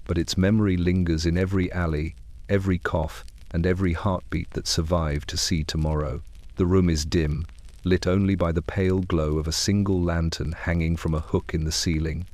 but its memory lingers in every alley, every cough, and every heartbeat that survived to see tomorrow. The room is dim, lit only by the pale glow of a single lantern hanging from a hook in the ceiling.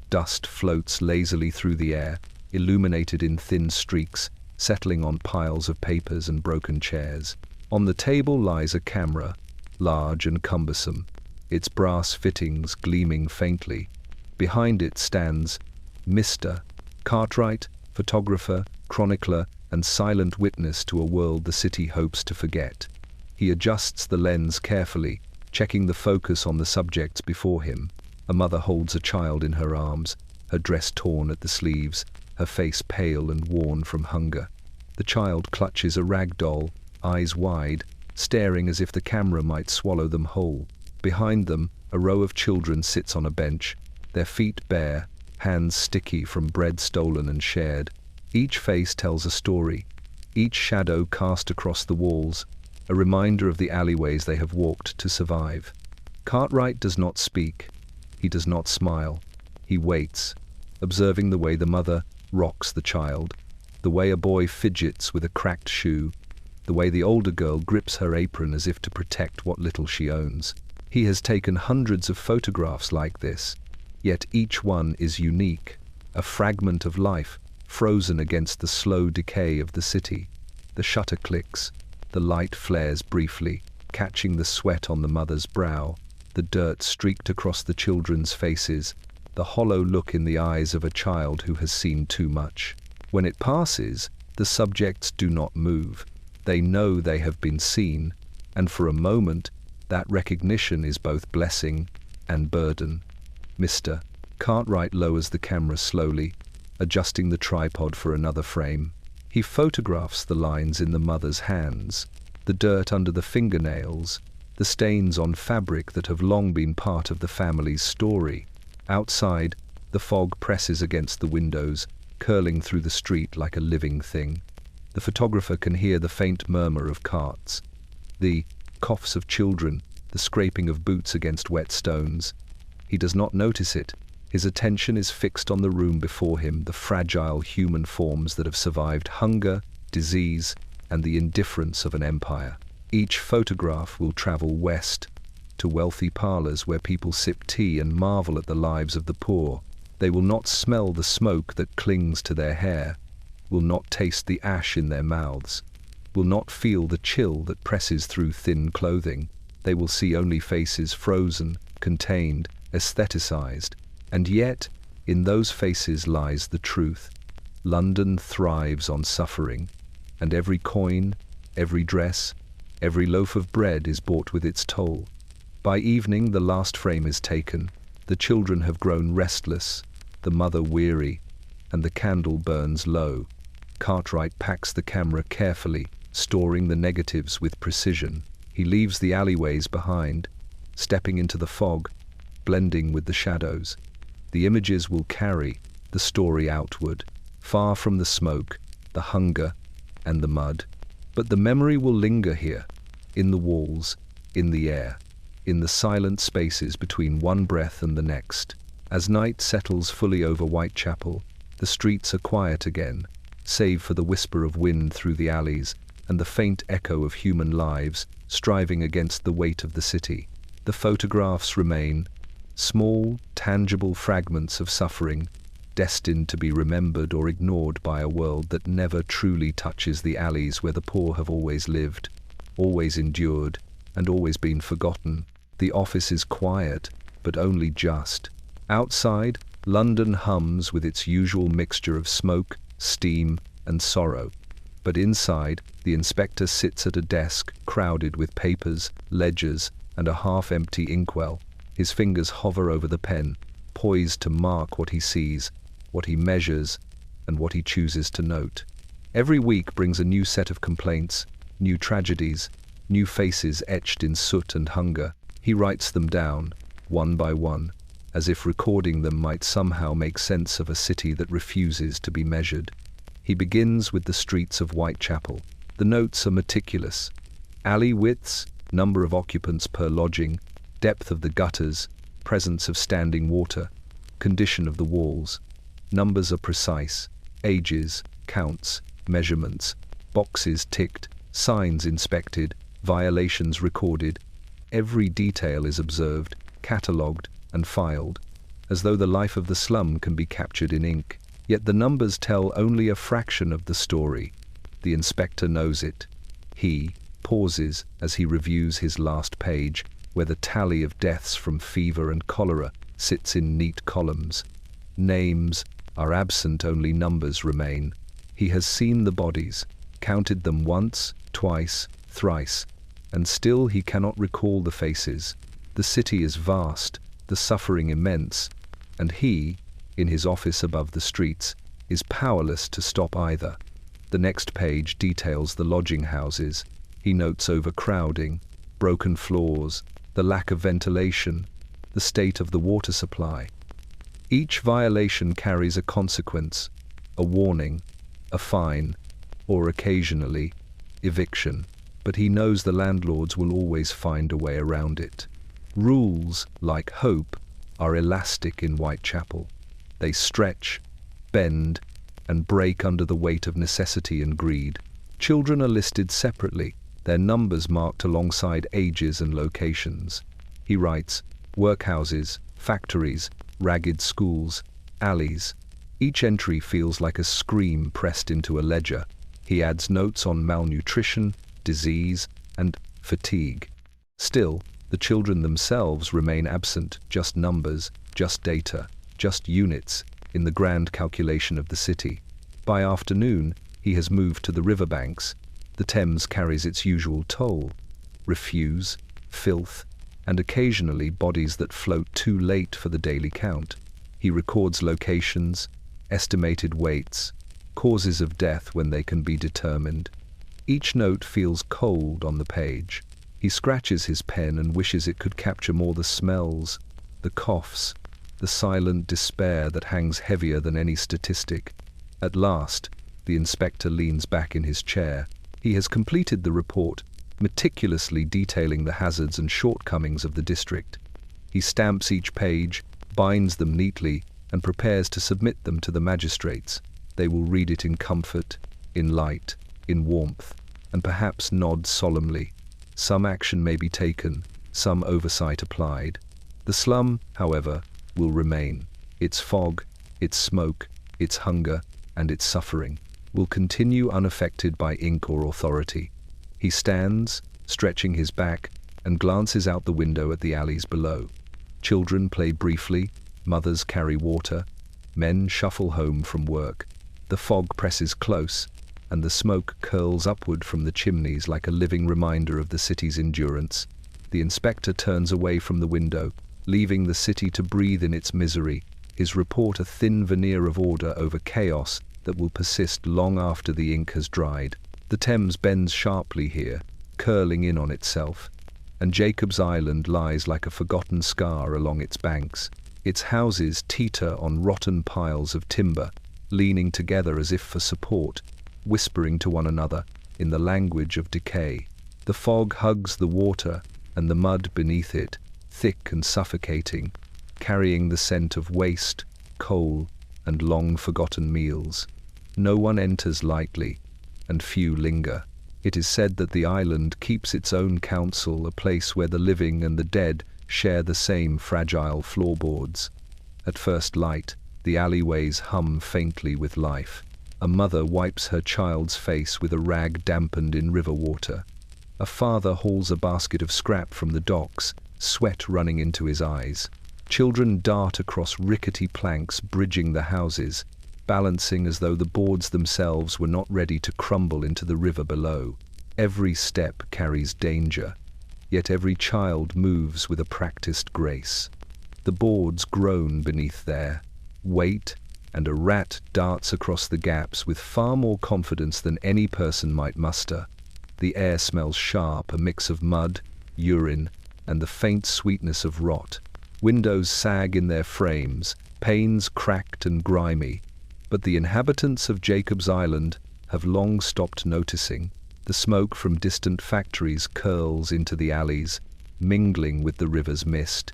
Dust floats lazily through the air, illuminated in thin streaks, settling on piles of papers and broken chairs. On the table lies a camera, large and cumbersome, its brass fittings gleaming faintly. Behind it stands Mr. Cartwright, photographer, chronicler, and silent witness to a world the city hopes to forget. He adjusts the lens carefully, checking the focus on the subjects before him. A mother holds a child in her arms, her dress torn at the sleeves, her face pale and worn from hunger. The child clutches a rag doll, eyes wide, staring as if the camera might swallow them whole. Behind them, a row of children sits on a bench, their feet bare, hands sticky from bread stolen and shared. Each face tells a story, each shadow cast across the walls, a reminder of the alleyways they have walked to survive. Cartwright does not speak. He does not smile. He waits, observing the way the mother rocks the child, the way a boy fidgets with a cracked shoe, the way the older girl grips her apron as if to protect what little she owns. He has taken hundreds of photographs like this, yet each one is unique, a fragment of life, frozen against the slow decay of the city. The shutter clicks, the light flares briefly, catching the sweat on the mother's brow, the dirt streaked across the children's faces, the hollow look in the eyes of a child who has seen too much. When it passes, the subjects do not move. They know they have been seen, and for a moment, that recognition is both blessing and burden. Mr. Cartwright lowers the camera slowly, adjusting the tripod for another frame. He photographs the lines in the mother's hands, the dirt under the fingernails, the stains on fabric that have long been part of the family's story. Outside, the fog presses against the windows, curling through the street like a living thing. The photographer can hear the faint murmur of carts, the coughs of children, the scraping of boots against wet stones. He does not notice it. His attention is fixed on the room before him, the fragile human forms that have survived hunger, disease, and the indifference of an empire. Each photograph will travel west, to wealthy parlors where people sip tea and marvel at the lives of the poor. They will not smell the smoke that clings to their hair, will not taste the ash in their mouths, will not feel the chill that presses through thin clothing. They will see only faces frozen, contained, aestheticized. And yet, in those faces lies the truth. London thrives on suffering, and every coin, every dress, every loaf of bread is bought with its toll. By evening, the last frame is taken. The children have grown restless, the mother weary, and the candle burns low. Cartwright packs the camera carefully, storing the negatives with precision. He leaves the alleyways behind, stepping into the fog, blending with the shadows. The images will carry the story outward, far from the smoke, the hunger, and the mud. But the memory will linger here, in the walls, in the air, in the silent spaces between one breath and the next. As night settles fully over Whitechapel, the streets are quiet again, save for the whisper of wind through the alleys and the faint echo of human lives striving against the weight of the city. The photographs remain, small, tangible fragments of suffering, destined to be remembered or ignored by a world that never truly touches the alleys where the poor have always lived, always endured, and always been forgotten. The office is quiet, but only just. Outside, London hums with its usual mixture of smoke, steam, and sorrow. But inside, the inspector sits at a desk crowded with papers, ledgers, and a half-empty inkwell. His fingers hover over the pen, poised to mark what he sees, what he measures, and what he chooses to note. Every week brings a new set of complaints, new tragedies, new faces etched in soot and hunger. He writes them down, one by one, as if recording them might somehow make sense of a city that refuses to be measured. He begins with the streets of Whitechapel. The notes are meticulous. Alley widths, number of occupants per lodging, depth of the gutters, presence of standing water, condition of the walls. Numbers are precise. Ages, counts, measurements, boxes ticked, signs inspected, violations recorded. Every detail is observed, catalogued, and filed, as though the life of the slum can be captured in ink. Yet the numbers tell only a fraction of the story. The inspector knows it. He pauses as he reviews his last page, where the tally of deaths from fever and cholera sits in neat columns. Names are absent, only numbers remain. He has seen the bodies, counted them once, twice, thrice, and still he cannot recall the faces. The city is vast, the suffering immense, and he, in his office above the streets, is powerless to stop either. The next page details the lodging houses. He notes overcrowding, broken floors, the lack of ventilation, the state of the water supply. Each violation carries a consequence, a warning, a fine, or occasionally, eviction. But he knows the landlords will always find a way around it. Rules, like hope, are elastic in Whitechapel. They stretch, bend, and break under the weight of necessity and greed. Children are listed separately, their numbers marked alongside ages and locations. He writes, workhouses, factories, ragged schools, alleys. Each entry feels like a scream pressed into a ledger. He adds notes on malnutrition, disease, and fatigue. Still, the children themselves remain absent, just numbers, just data, just units, in the grand calculation of the city. By afternoon, he has moved to the riverbanks. The Thames carries its usual toll: refuse, filth, and occasionally bodies that float too late for the daily count. He records locations, estimated weights, causes of death when they can be determined. Each note feels cold on the page. He scratches his pen and wishes it could capture more the smells, the coughs, the silent despair that hangs heavier than any statistic. At last, the inspector leans back in his chair. He has completed the report, meticulously detailing the hazards and shortcomings of the district. He stamps each page, binds them neatly, and prepares to submit them to the magistrates. They will read it in comfort, in light, in warmth, and perhaps nod solemnly. Some action may be taken, some oversight applied. The slum, however, will remain. Its fog, its smoke, its hunger, and its suffering will continue unaffected by ink or authority. He stands, stretching his back, and glances out the window at the alleys below. Children play briefly, mothers carry water, men shuffle home from work. The fog presses close, and the smoke curls upward from the chimneys like a living reminder of the city's endurance. The inspector turns away from the window, leaving the city to breathe in its misery, his report a thin veneer of order over chaos that will persist long after the ink has dried. The Thames bends sharply here, curling in on itself, and Jacob's Island lies like a forgotten scar along its banks. Its houses teeter on rotten piles of timber, leaning together as if for support, whispering to one another in the language of decay. The fog hugs the water and the mud beneath it, thick and suffocating, carrying the scent of waste, coal, and long-forgotten meals. No one enters lightly, and few linger. It is said that the island keeps its own council, a place where the living and the dead share the same fragile floorboards. At first light, the alleyways hum faintly with life. A mother wipes her child's face with a rag dampened in river water. A father hauls a basket of scrap from the docks, sweat running into his eyes. Children dart across rickety planks bridging the houses, balancing as though the boards themselves were not ready to crumble into the river below. Every step carries danger, yet every child moves with a practiced grace. The boards groan beneath their weight, and a rat darts across the gaps with far more confidence than any person might muster. The air smells sharp, a mix of mud, urine, and the faint sweetness of rot. Windows sag in their frames, panes cracked and grimy, but the inhabitants of Jacob's Island have long stopped noticing. The smoke from distant factories curls into the alleys, mingling with the river's mist,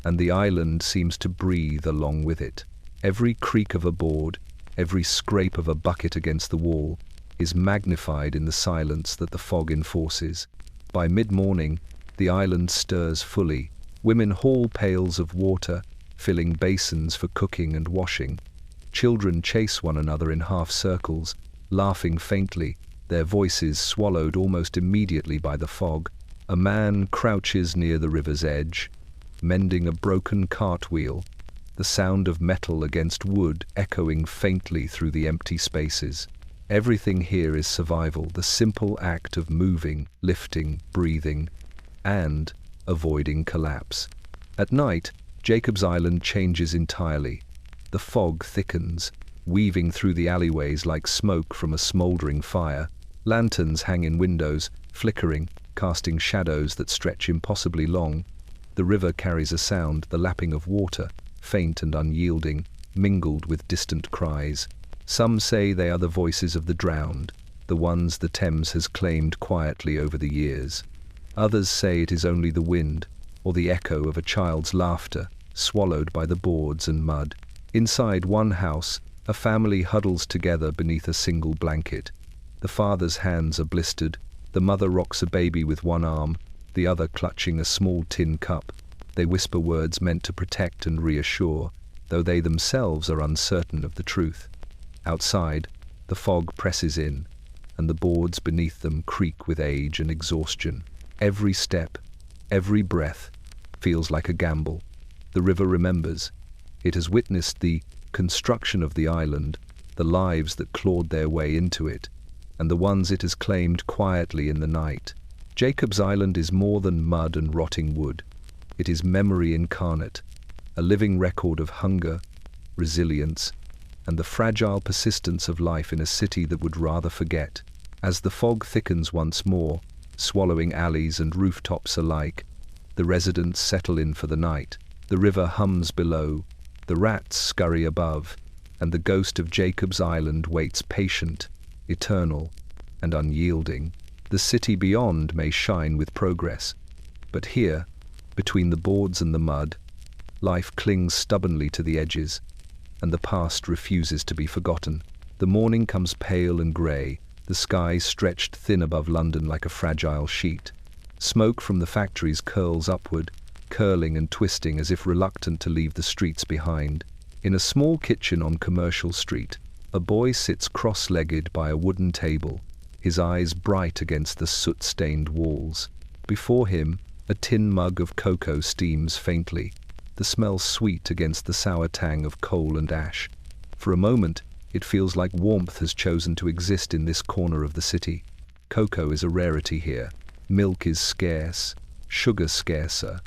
and the island seems to breathe along with it. Every creak of a board, every scrape of a bucket against the wall, is magnified in the silence that the fog enforces. By mid-morning, the island stirs fully. Women haul pails of water, filling basins for cooking and washing. Children chase one another in half circles, laughing faintly, their voices swallowed almost immediately by the fog. A man crouches near the river's edge, mending a broken cartwheel, the sound of metal against wood echoing faintly through the empty spaces. Everything here is survival, the simple act of moving, lifting, breathing, and avoiding collapse. At night, Jacob's Island changes entirely. The fog thickens, weaving through the alleyways like smoke from a smoldering fire. Lanterns hang in windows, flickering, casting shadows that stretch impossibly long. The river carries a sound, the lapping of water, faint and unyielding, mingled with distant cries. Some say they are the voices of the drowned, the ones the Thames has claimed quietly over the years. Others say it is only the wind, or the echo of a child's laughter, swallowed by the boards and mud. Inside one house, a family huddles together beneath a single blanket. The father's hands are blistered, the mother rocks a baby with one arm, the other clutching a small tin cup. They whisper words meant to protect and reassure, though they themselves are uncertain of the truth. Outside, the fog presses in, and the boards beneath them creak with age and exhaustion. Every step, every breath, feels like a gamble. The river remembers. It has witnessed the construction of the island, the lives that clawed their way into it, and the ones it has claimed quietly in the night. Jacob's Island is more than mud and rotting wood. It is memory incarnate, a living record of hunger, resilience, and the fragile persistence of life in a city that would rather forget. As the fog thickens once more, swallowing alleys and rooftops alike, the residents settle in for the night. The river hums below, the rats scurry above, and the ghost of Jacob's Island waits patient, eternal, and unyielding. The city beyond may shine with progress, but here, between the boards and the mud, life clings stubbornly to the edges, and the past refuses to be forgotten. The morning comes pale and grey, the sky stretched thin above London like a fragile sheet. Smoke from the factories curls upward, curling and twisting as if reluctant to leave the streets behind. In a small kitchen on Commercial Street, a boy sits cross-legged by a wooden table, his eyes bright against the soot-stained walls. Before him, a tin mug of cocoa steams faintly, the smell sweet against the sour tang of coal and ash. For a moment, it feels like warmth has chosen to exist in this corner of the city. Cocoa is a rarity here. Milk is scarce, sugar scarcer,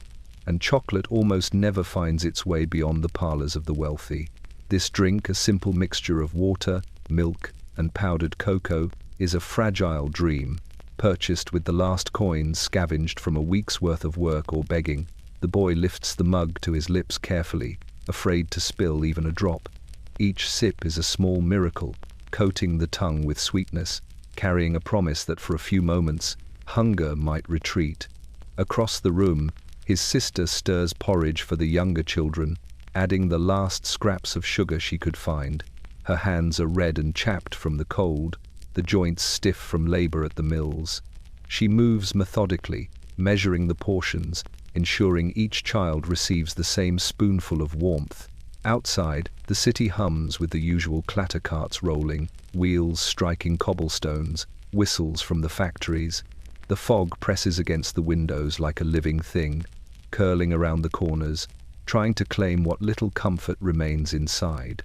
and chocolate almost never finds its way beyond the parlors of the wealthy. This drink, a simple mixture of water, milk, and powdered cocoa, is a fragile dream, purchased with the last coins scavenged from a week's worth of work or begging. The boy lifts the mug to his lips carefully, afraid to spill even a drop. Each sip is a small miracle, coating the tongue with sweetness, carrying a promise that for a few moments, hunger might retreat. Across the room, his sister stirs porridge for the younger children, adding the last scraps of sugar she could find. Her hands are red and chapped from the cold, the joints stiff from labor at the mills. She moves methodically, measuring the portions, ensuring each child receives the same spoonful of warmth. Outside, the city hums with the usual clatter carts rolling, wheels striking cobblestones, whistles from the factories. The fog presses against the windows like a living thing, curling around the corners, trying to claim what little comfort remains inside.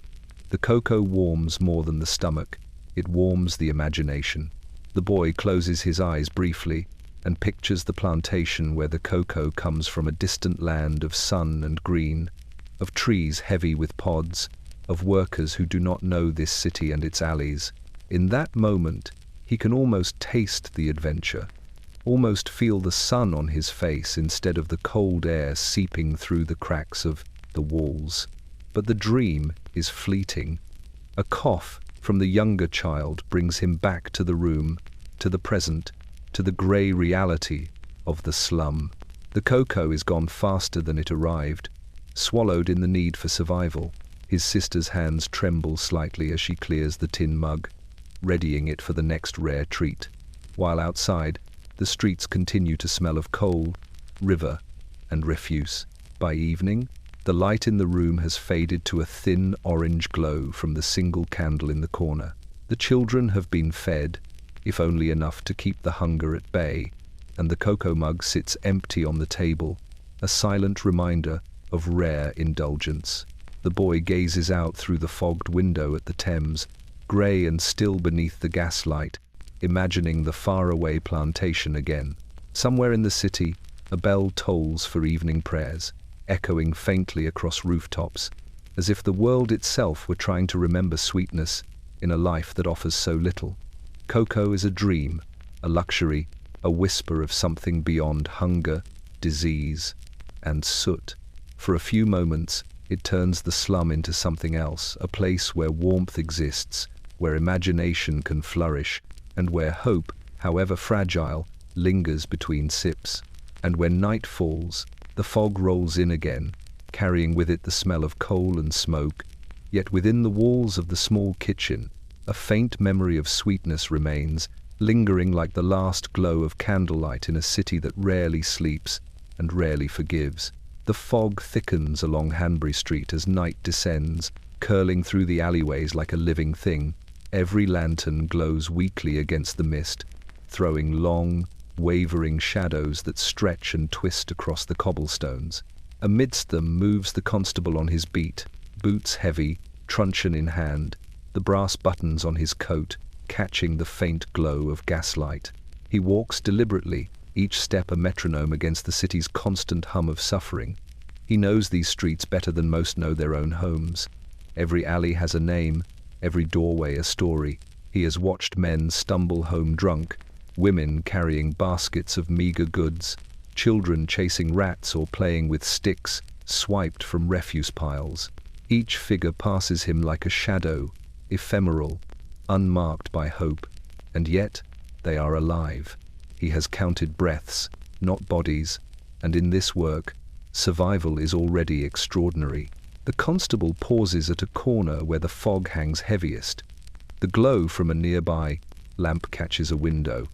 The cocoa warms more than the stomach. It warms the imagination. The boy closes his eyes briefly and pictures the plantation where the cocoa comes from a distant land of sun and green, of trees heavy with pods, of workers who do not know this city and its alleys. In that moment, he can almost taste the adventure, almost feel the sun on his face instead of the cold air seeping through the cracks of the walls. But the dream is fleeting. A cough from the younger child brings him back to the room, to the present, to the grey reality of the slum. The cocoa is gone faster than it arrived, swallowed in the need for survival. His sister's hands tremble slightly as she clears the tin mug, readying it for the next rare treat. While outside, the streets continue to smell of coal, river, and refuse. By evening, the light in the room has faded to a thin orange glow from the single candle in the corner. The children have been fed, if only enough to keep the hunger at bay, and the cocoa mug sits empty on the table, a silent reminder of rare indulgence. The boy gazes out through the fogged window at the Thames, grey and still beneath the gaslight, imagining the faraway plantation again. Somewhere in the city, a bell tolls for evening prayers, echoing faintly across rooftops, as if the world itself were trying to remember sweetness in a life that offers so little. Cocoa is a dream, a luxury, a whisper of something beyond hunger, disease, and soot. For a few moments, it turns the slum into something else, a place where warmth exists, where imagination can flourish, and where hope, however fragile, lingers between sips. And when night falls, the fog rolls in again, carrying with it the smell of coal and smoke. Yet within the walls of the small kitchen, a faint memory of sweetness remains, lingering like the last glow of candlelight in a city that rarely sleeps and rarely forgives. The fog thickens along Hanbury Street as night descends, curling through the alleyways like a living thing. Every lantern glows weakly against the mist, throwing long, wavering shadows that stretch and twist across the cobblestones. Amidst them moves the constable on his beat, boots heavy, truncheon in hand, the brass buttons on his coat catching the faint glow of gaslight. He walks deliberately, each step a metronome against the city's constant hum of suffering. He knows these streets better than most know their own homes. Every alley has a name, every doorway a story. He has watched men stumble home drunk, women carrying baskets of meager goods, children chasing rats or playing with sticks swiped from refuse piles. Each figure passes him like a shadow, ephemeral, unmarked by hope, and yet they are alive. He has counted breaths, not bodies, and in this work, survival is already extraordinary. The constable pauses at a corner where the fog hangs heaviest. The glow from a nearby lamp catches a window,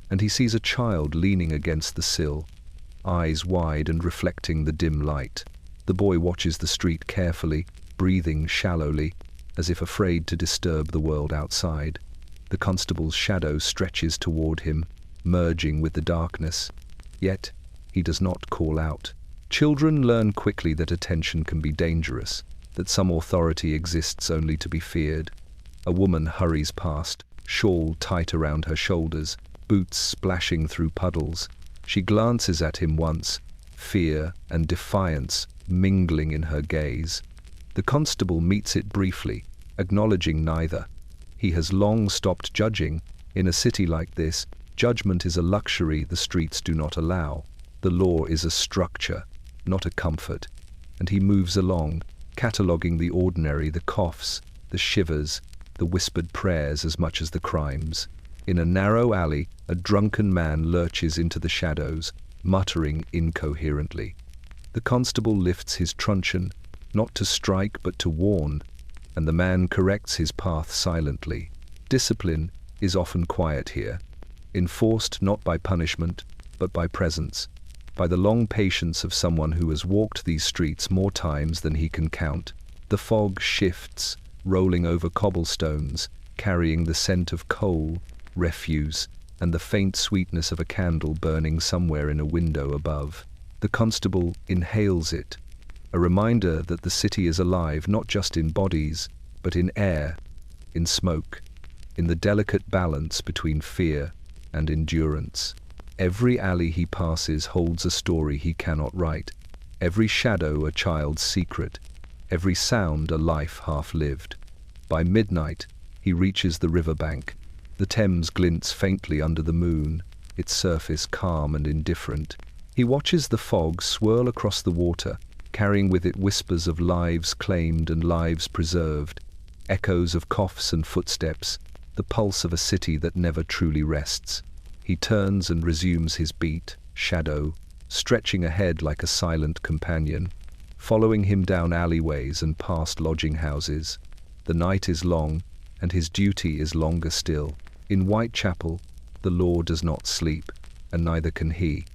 and he sees a child leaning against the sill, eyes wide and reflecting the dim light. The boy watches the street carefully, breathing shallowly, as if afraid to disturb the world outside. The constable's shadow stretches toward him, merging with the darkness. Yet, he does not call out. Children learn quickly that attention can be dangerous, that some authority exists only to be feared. A woman hurries past, shawl tight around her shoulders, boots splashing through puddles. She glances at him once, fear and defiance mingling in her gaze. The constable meets it briefly, acknowledging neither. He has long stopped judging. In a city like this, judgment is a luxury the streets do not allow. The law is a structure, not a comfort, and he moves along, cataloguing the ordinary, the coughs, the shivers, the whispered prayers as much as the crimes. In a narrow alley, a drunken man lurches into the shadows, muttering incoherently. The constable lifts his truncheon, not to strike but to warn, and the man corrects his path silently. Discipline is often quiet here, enforced not by punishment, but by presence, by the long patience of someone who has walked these streets more times than he can count. The fog shifts, rolling over cobblestones, carrying the scent of coal, refuse, and the faint sweetness of a candle burning somewhere in a window above. The constable inhales it, a reminder that the city is alive not just in bodies, but in air, in smoke, in the delicate balance between fear and endurance. Every alley he passes holds a story he cannot write, every shadow a child's secret, every sound a life half-lived. By midnight, he reaches the riverbank. The Thames glints faintly under the moon, its surface calm and indifferent. He watches the fog swirl across the water, carrying with it whispers of lives claimed and lives preserved, echoes of coughs and footsteps, the pulse of a city that never truly rests. He turns and resumes his beat, shadow, stretching ahead like a silent companion, following him down alleyways and past lodging houses. The night is long, and his duty is longer still. In Whitechapel, the law does not sleep, and neither can he.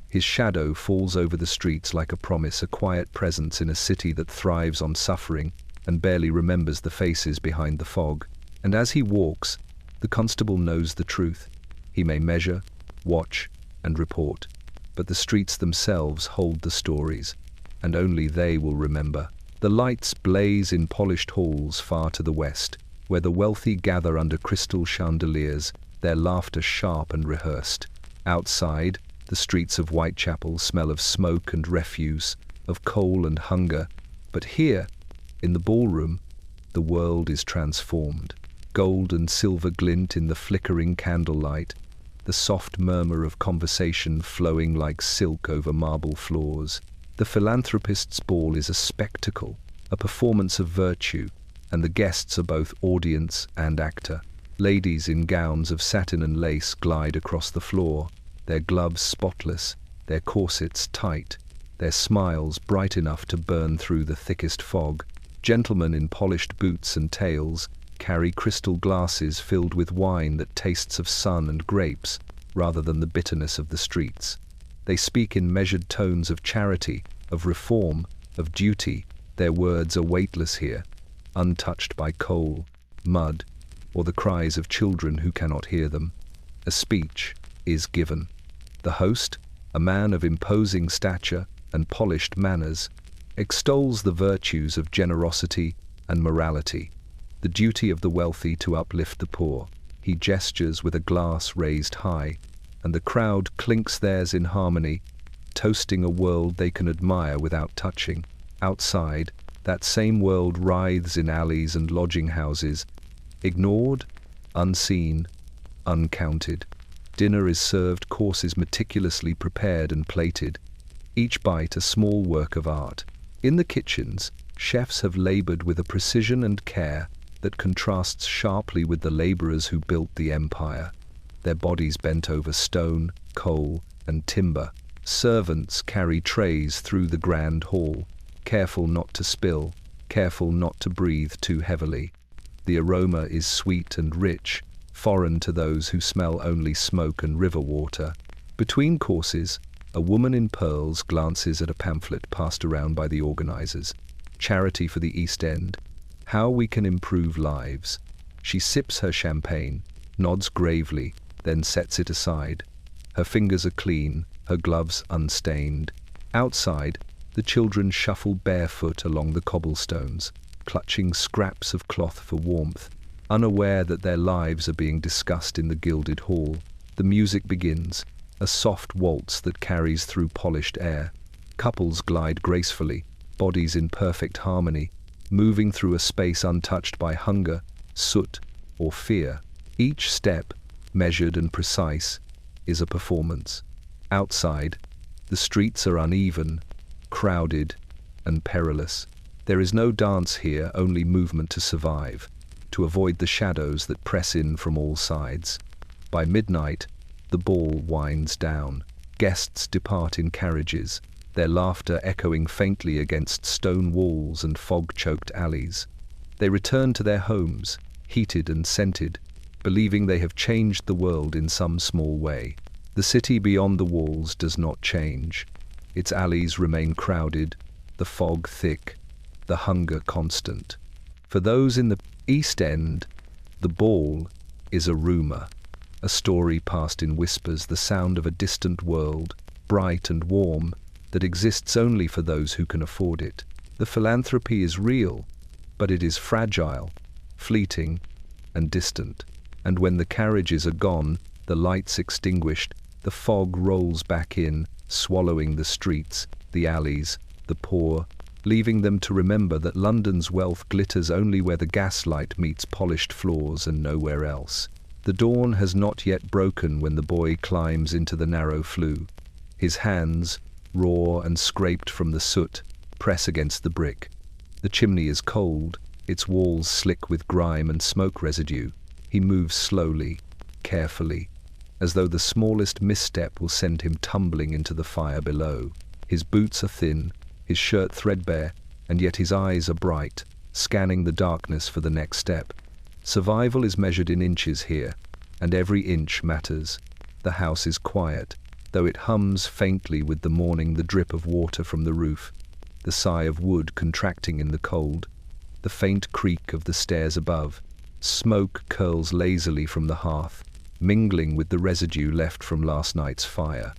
His shadow falls over the streets like a promise, a quiet presence in a city that thrives on suffering and barely remembers the faces behind the fog. And as he walks, the constable knows the truth. He may measure, watch, and report, but the streets themselves hold the stories, and only they will remember. The lights blaze in polished halls far to the west, where the wealthy gather under crystal chandeliers, their laughter sharp and rehearsed. Outside, the streets of Whitechapel smell of smoke and refuse, of coal and hunger, but here, in the ballroom, the world is transformed. Gold and silver glint in the flickering candlelight, the soft murmur of conversation flowing like silk over marble floors. The philanthropist's ball is a spectacle, a performance of virtue, and the guests are both audience and actor. Ladies in gowns of satin and lace glide across the floor, their gloves spotless, their corsets tight, their smiles bright enough to burn through the thickest fog. Gentlemen in polished boots and tails carry crystal glasses filled with wine that tastes of sun and grapes rather than the bitterness of the streets. They speak in measured tones of charity, of reform, of duty. Their words are weightless here, untouched by coal, mud, or the cries of children who cannot hear them. A speech is given. The host, a man of imposing stature and polished manners, extols the virtues of generosity and morality, the duty of the wealthy to uplift the poor. He gestures with a glass raised high, and the crowd clinks theirs in harmony, toasting a world they can admire without touching. Outside, that same world writhes in alleys and lodging houses, ignored, unseen, uncounted. Dinner is served, courses meticulously prepared and plated, each bite a small work of art. In the kitchens, chefs have labored with a precision and care that contrasts sharply with the laborers who built the empire, their bodies bent over stone, coal, and timber. Servants carry trays through the grand hall, careful not to spill, careful not to breathe too heavily. The aroma is sweet and rich, foreign to those who smell only smoke and river water. Between courses, a woman in pearls glances at a pamphlet passed around by the organizers. Charity for the East End. How we can improve lives. She sips her champagne, nods gravely, then sets it aside. Her fingers are clean, her gloves unstained. Outside, the children shuffle barefoot along the cobblestones, clutching scraps of cloth for warmth, unaware that their lives are being discussed in the gilded hall. The music begins, a soft waltz that carries through polished air. Couples glide gracefully, bodies in perfect harmony, moving through a space untouched by hunger, soot, or fear. Each step, measured and precise, is a performance. Outside, the streets are uneven, crowded, and perilous. There is no dance here, only movement to survive, to avoid the shadows that press in from all sides. By midnight, the ball winds down. Guests depart in carriages, their laughter echoing faintly against stone walls and fog-choked alleys. They return to their homes, heated and scented, believing they have changed the world in some small way. The city beyond the walls does not change. Its alleys remain crowded, the fog thick, the hunger constant. For those in the East End, the ball is a rumor, a story passed in whispers, the sound of a distant world, bright and warm, that exists only for those who can afford it. The philanthropy is real, but it is fragile, fleeting, and distant. And when the carriages are gone, the lights extinguished, the fog rolls back in, swallowing the streets, the alleys, the poor, leaving them to remember that London's wealth glitters only where the gaslight meets polished floors and nowhere else. The dawn has not yet broken when the boy climbs into the narrow flue. His hands, raw and scraped from the soot, press against the brick. The chimney is cold, its walls slick with grime and smoke residue. He moves slowly, carefully, as though the smallest misstep will send him tumbling into the fire below. His boots are thin, his shirt threadbare, and yet his eyes are bright, scanning the darkness for the next step. Survival is measured in inches here, and every inch matters. The house is quiet, though it hums faintly with the morning, the drip of water from the roof, the sigh of wood contracting in the cold, the faint creak of the stairs above. Smoke curls lazily from the hearth, mingling with the residue left from last night's fire.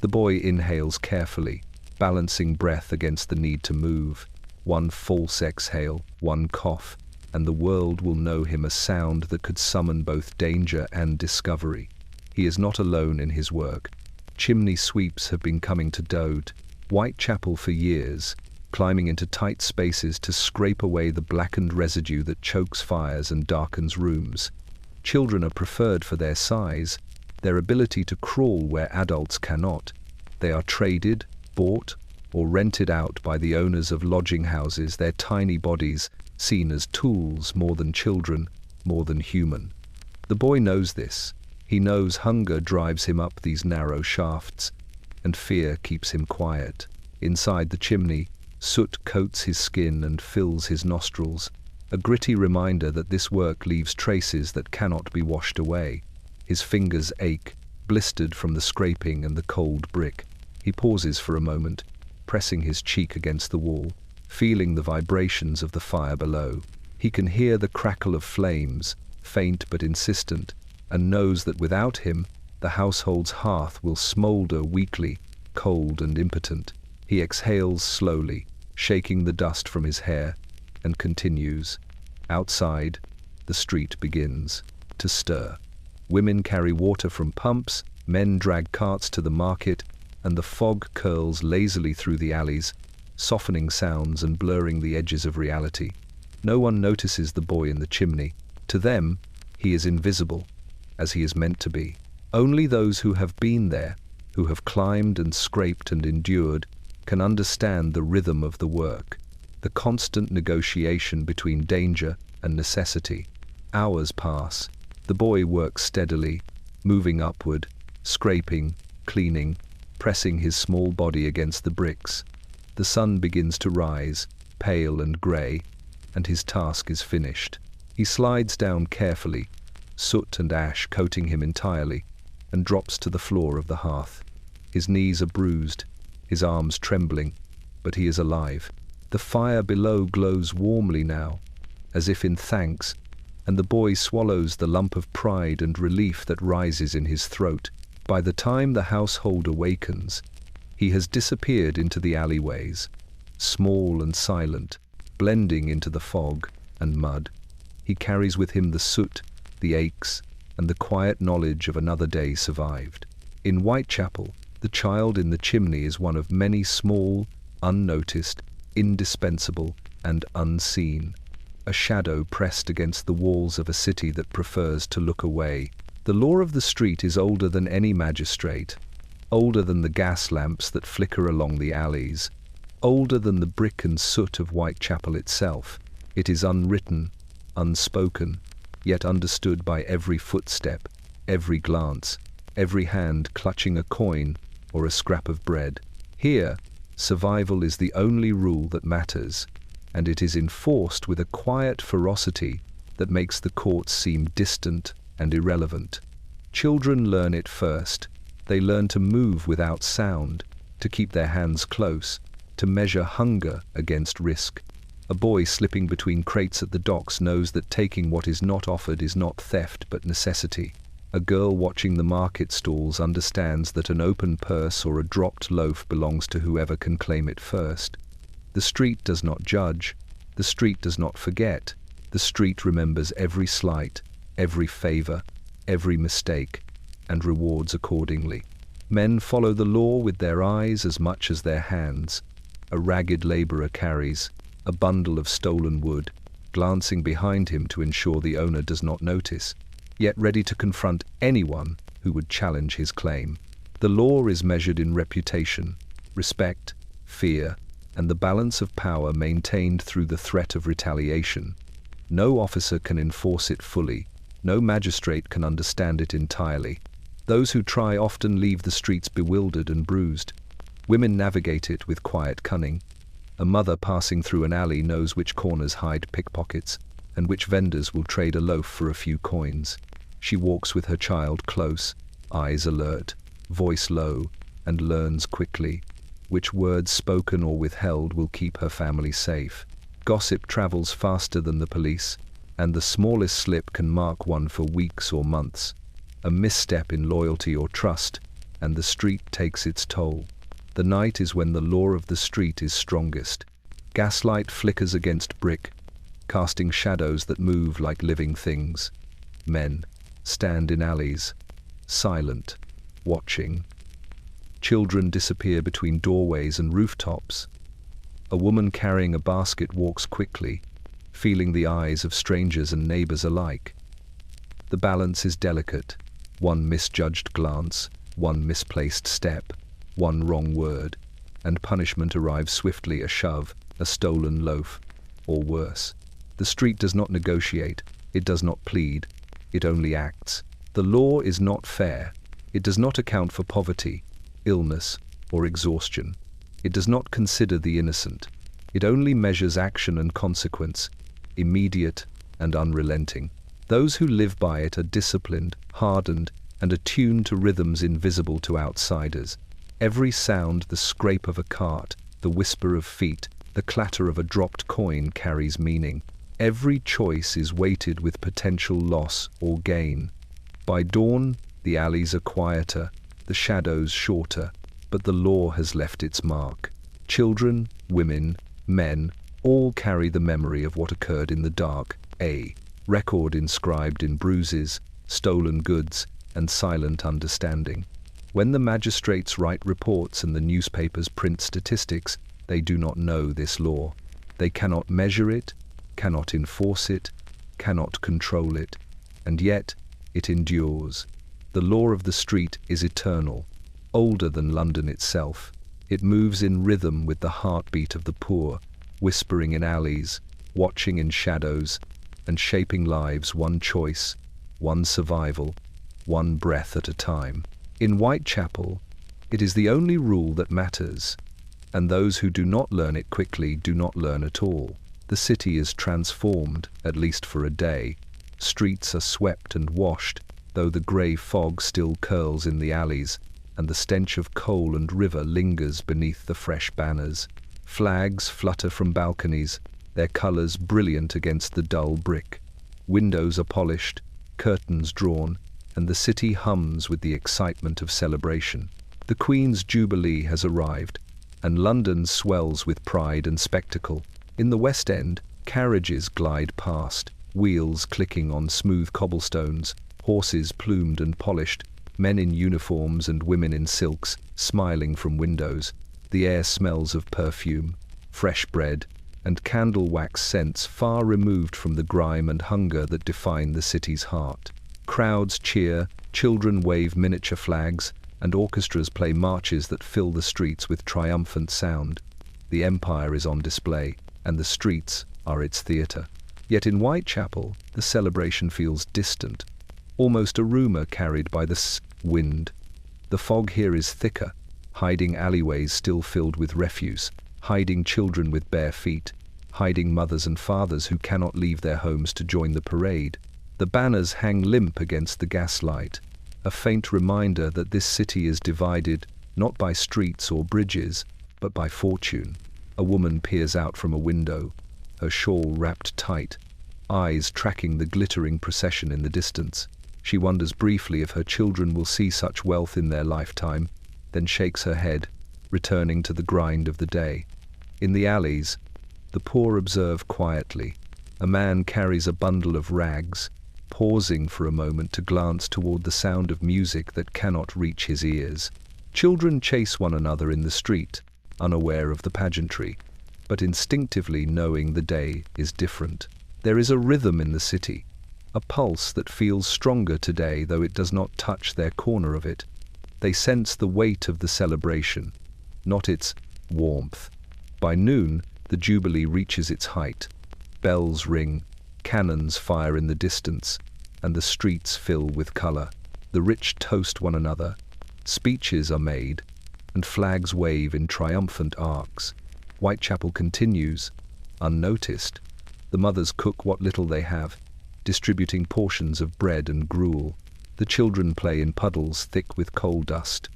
The boy inhales carefully, balancing breath against the need to move. One false exhale, one cough, and the world will know him a sound that could summon both danger and discovery. He is not alone in his work. Chimney sweeps have been coming to Dote, Whitechapel for years, climbing into tight spaces to scrape away the blackened residue that chokes fires and darkens rooms. Children are preferred for their size, their ability to crawl where adults cannot. They are traded, bought, or rented out by the owners of lodging houses, their tiny bodies seen as tools more than children, more than human. The boy knows this. He knows hunger drives him up these narrow shafts, and fear keeps him quiet. Inside the chimney, soot coats his skin and fills his nostrils, a gritty reminder that this work leaves traces that cannot be washed away. His fingers ache, blistered from the scraping and the cold brick. He pauses for a moment, pressing his cheek against the wall, feeling the vibrations of the fire below. He can hear the crackle of flames, faint but insistent, and knows that without him, the household's hearth will smoulder weakly, cold and impotent. He exhales slowly, shaking the dust from his hair, and continues. Outside, the street begins to stir. Women carry water from pumps, men drag carts to the market, and the fog curls lazily through the alleys, softening sounds and blurring the edges of reality. No one notices the boy in the chimney. To them, he is invisible, as he is meant to be. Only those who have been there, who have climbed and scraped and endured, can understand the rhythm of the work, the constant negotiation between danger and necessity. Hours pass. The boy works steadily, moving upward, scraping, cleaning, pressing his small body against the bricks. The sun begins to rise, pale and grey, and his task is finished. He slides down carefully, soot and ash coating him entirely, and drops to the floor of the hearth. His knees are bruised, his arms trembling, but he is alive. The fire below glows warmly now, as if in thanks, and the boy swallows the lump of pride and relief that rises in his throat. By the time the household awakens, he has disappeared into the alleyways, small and silent, blending into the fog and mud. He carries with him the soot, the aches, and the quiet knowledge of another day survived. In Whitechapel, the child in the chimney is one of many small, unnoticed, indispensable, and unseen. A shadow pressed against the walls of a city that prefers to look away. The law of the street is older than any magistrate, older than the gas lamps that flicker along the alleys, older than the brick and soot of Whitechapel itself. It is unwritten, unspoken, yet understood by every footstep, every glance, every hand clutching a coin or a scrap of bread. Here, survival is the only rule that matters, and it is enforced with a quiet ferocity that makes the courts seem distant and irrelevant. Children learn it first. They learn to move without sound, to keep their hands close, to measure hunger against risk. A boy slipping between crates at the docks knows that taking what is not offered is not theft but necessity. A girl watching the market stalls understands that an open purse or a dropped loaf belongs to whoever can claim it first. The street does not judge. The street does not forget. The street remembers every slight, every favor, every mistake, and rewards accordingly. Men follow the law with their eyes as much as their hands. A ragged laborer carries a bundle of stolen wood, glancing behind him to ensure the owner does not notice, yet ready to confront anyone who would challenge his claim. The law is measured in reputation, respect, fear, and the balance of power maintained through the threat of retaliation. No officer can enforce it fully. No magistrate can understand it entirely. Those who try often leave the streets bewildered and bruised. Women navigate it with quiet cunning. A mother passing through an alley knows which corners hide pickpockets and which vendors will trade a loaf for a few coins. She walks with her child close, eyes alert, voice low, and learns quickly which words spoken or withheld will keep her family safe. Gossip travels faster than the police, and the smallest slip can mark one for weeks or months. A misstep in loyalty or trust, and the street takes its toll. The night is when the law of the street is strongest. Gaslight flickers against brick, casting shadows that move like living things. Men stand in alleys, silent, watching. Children disappear between doorways and rooftops. A woman carrying a basket walks quickly, feeling the eyes of strangers and neighbors alike. The balance is delicate. One misjudged glance, one misplaced step, one wrong word, and punishment arrives swiftly: a shove, a stolen loaf, or worse. The street does not negotiate, it does not plead, it only acts. The law is not fair. It does not account for poverty, illness, or exhaustion. It does not consider the innocent. It only measures action and consequence, immediate and unrelenting. Those who live by it are disciplined, hardened, and attuned to rhythms invisible to outsiders. Every sound, the scrape of a cart, the whisper of feet, the clatter of a dropped coin carries meaning. Every choice is weighted with potential loss or gain. By dawn, the alleys are quieter, the shadows shorter, but the law has left its mark. Children, women, men, all carry the memory of what occurred in the dark, a record inscribed in bruises, stolen goods, and silent understanding. When the magistrates write reports and the newspapers print statistics, they do not know this law. They cannot measure it, cannot enforce it, cannot control it, and yet it endures. The law of the street is eternal, older than London itself. It moves in rhythm with the heartbeat of the poor, whispering in alleys, watching in shadows, and shaping lives one choice, one survival, one breath at a time. In Whitechapel, it is the only rule that matters, and those who do not learn it quickly do not learn at all. The city is transformed, at least for a day. Streets are swept and washed, though the grey fog still curls in the alleys, and the stench of coal and river lingers beneath the fresh banners. Flags flutter from balconies, their colours brilliant against the dull brick. Windows are polished, curtains drawn, and the city hums with the excitement of celebration. The Queen's Jubilee has arrived, and London swells with pride and spectacle. In the West End, carriages glide past, wheels clicking on smooth cobblestones, horses plumed and polished, men in uniforms and women in silks, smiling from windows. The air smells of perfume, fresh bread, and candle wax scents far removed from the grime and hunger that define the city's heart. Crowds cheer, children wave miniature flags, and orchestras play marches that fill the streets with triumphant sound. The empire is on display, and the streets are its theatre. Yet in Whitechapel, the celebration feels distant, almost a rumour carried by the wind. The fog here is thicker, hiding alleyways still filled with refuse, hiding children with bare feet, hiding mothers and fathers who cannot leave their homes to join the parade. The banners hang limp against the gaslight, a faint reminder that this city is divided not by streets or bridges, but by fortune. A woman peers out from a window, her shawl wrapped tight, eyes tracking the glittering procession in the distance. She wonders briefly if her children will see such wealth in their lifetime, then shakes her head, returning to the grind of the day. In the alleys, the poor observe quietly. A man carries a bundle of rags, pausing for a moment to glance toward the sound of music that cannot reach his ears. Children chase one another in the street, unaware of the pageantry, but instinctively knowing the day is different. There is a rhythm in the city, a pulse that feels stronger today, though it does not touch their corner of it. They sense the weight of the celebration, not its warmth. By noon, the Jubilee reaches its height. Bells ring, cannons fire in the distance, and the streets fill with color. The rich toast one another, speeches are made, and flags wave in triumphant arcs. Whitechapel continues, unnoticed. The mothers cook what little they have, distributing portions of bread and gruel. The children play in puddles thick with coal dust.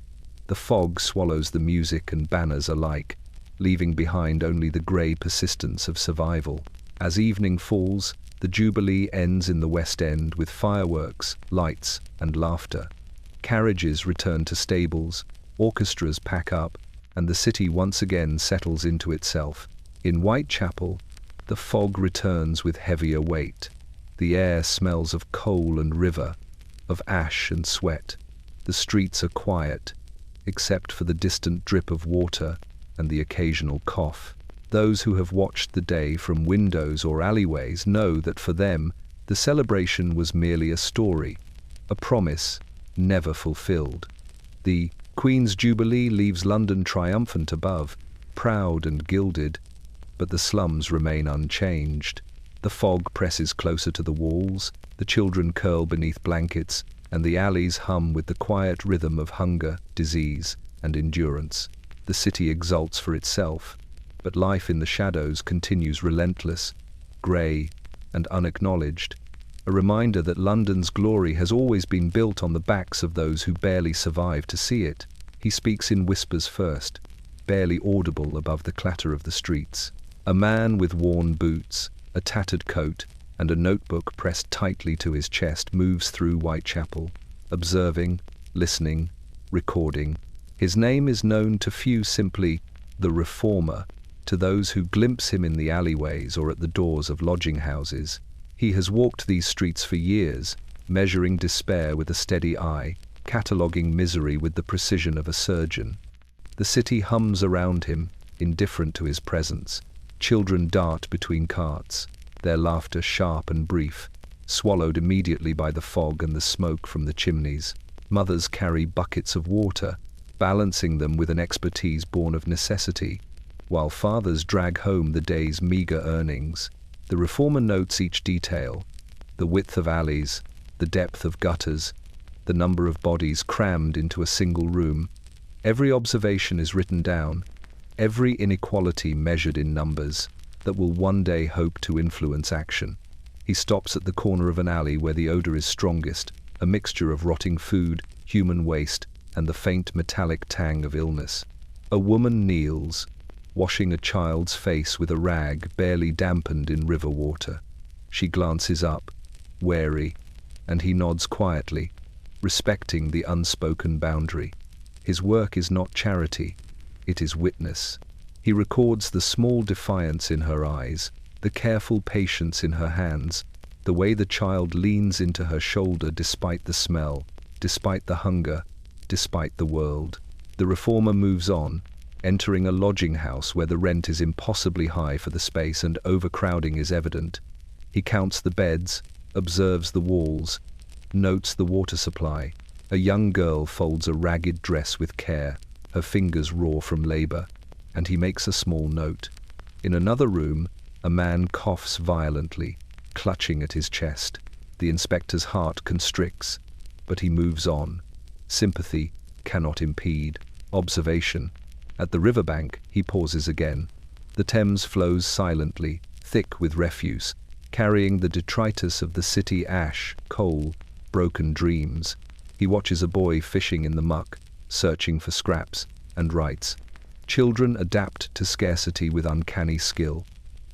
The fog swallows the music and banners alike, leaving behind only the grey persistence of survival. As evening falls, the Jubilee ends in the West End with fireworks, lights, and laughter. Carriages return to stables, orchestras pack up, and the city once again settles into itself. In Whitechapel, the fog returns with heavier weight. The air smells of coal and river, of ash and sweat. The streets are quiet, except for the distant drip of water and the occasional cough. Those who have watched the day from windows or alleyways know that for them, the celebration was merely a story, a promise never fulfilled. The Queen's Jubilee leaves London triumphant above, proud and gilded, but the slums remain unchanged. The fog presses closer to the walls, the children curl beneath blankets, and the alleys hum with the quiet rhythm of hunger, disease, and endurance. The city exults for itself, but life in the shadows continues relentless, grey, and unacknowledged, a reminder that London's glory has always been built on the backs of those who barely survive to see it. He speaks in whispers first, barely audible above the clatter of the streets. A man with worn boots, a tattered coat, and a notebook pressed tightly to his chest moves through Whitechapel, observing, listening, recording. His name is known to few simply the Reformer. To those who glimpse him in the alleyways or at the doors of lodging houses, he has walked these streets for years, measuring despair with a steady eye, cataloguing misery with the precision of a surgeon. The city hums around him, indifferent to his presence. Children dart between carts, their laughter sharp and brief, swallowed immediately by the fog and the smoke from the chimneys. Mothers carry buckets of water, balancing them with an expertise born of necessity, while fathers drag home the day's meager earnings. The Reformer notes each detail, the width of alleys, the depth of gutters, the number of bodies crammed into a single room. Every observation is written down, every inequality measured in numbers that will one day hope to influence action. He stops at the corner of an alley where the odor is strongest, a mixture of rotting food, human waste, and the faint metallic tang of illness. A woman kneels, washing a child's face with a rag barely dampened in river water. She glances up, wary, and he nods quietly, respecting the unspoken boundary. His work is not charity, it is witness. He records the small defiance in her eyes, the careful patience in her hands, the way the child leans into her shoulder despite the smell, despite the hunger, despite the world. The Reformer moves on, entering a lodging house where the rent is impossibly high for the space and overcrowding is evident. He counts the beds, observes the walls, notes the water supply. A young girl folds a ragged dress with care, her fingers raw from labor, and he makes a small note. In another room, a man coughs violently, clutching at his chest. The inspector's heart constricts, but he moves on. Sympathy cannot impede observation. At the riverbank, he pauses again. The Thames flows silently, thick with refuse, carrying the detritus of the city: ash, coal, broken dreams. He watches a boy fishing in the muck, searching for scraps, and writes, "Children adapt to scarcity with uncanny skill.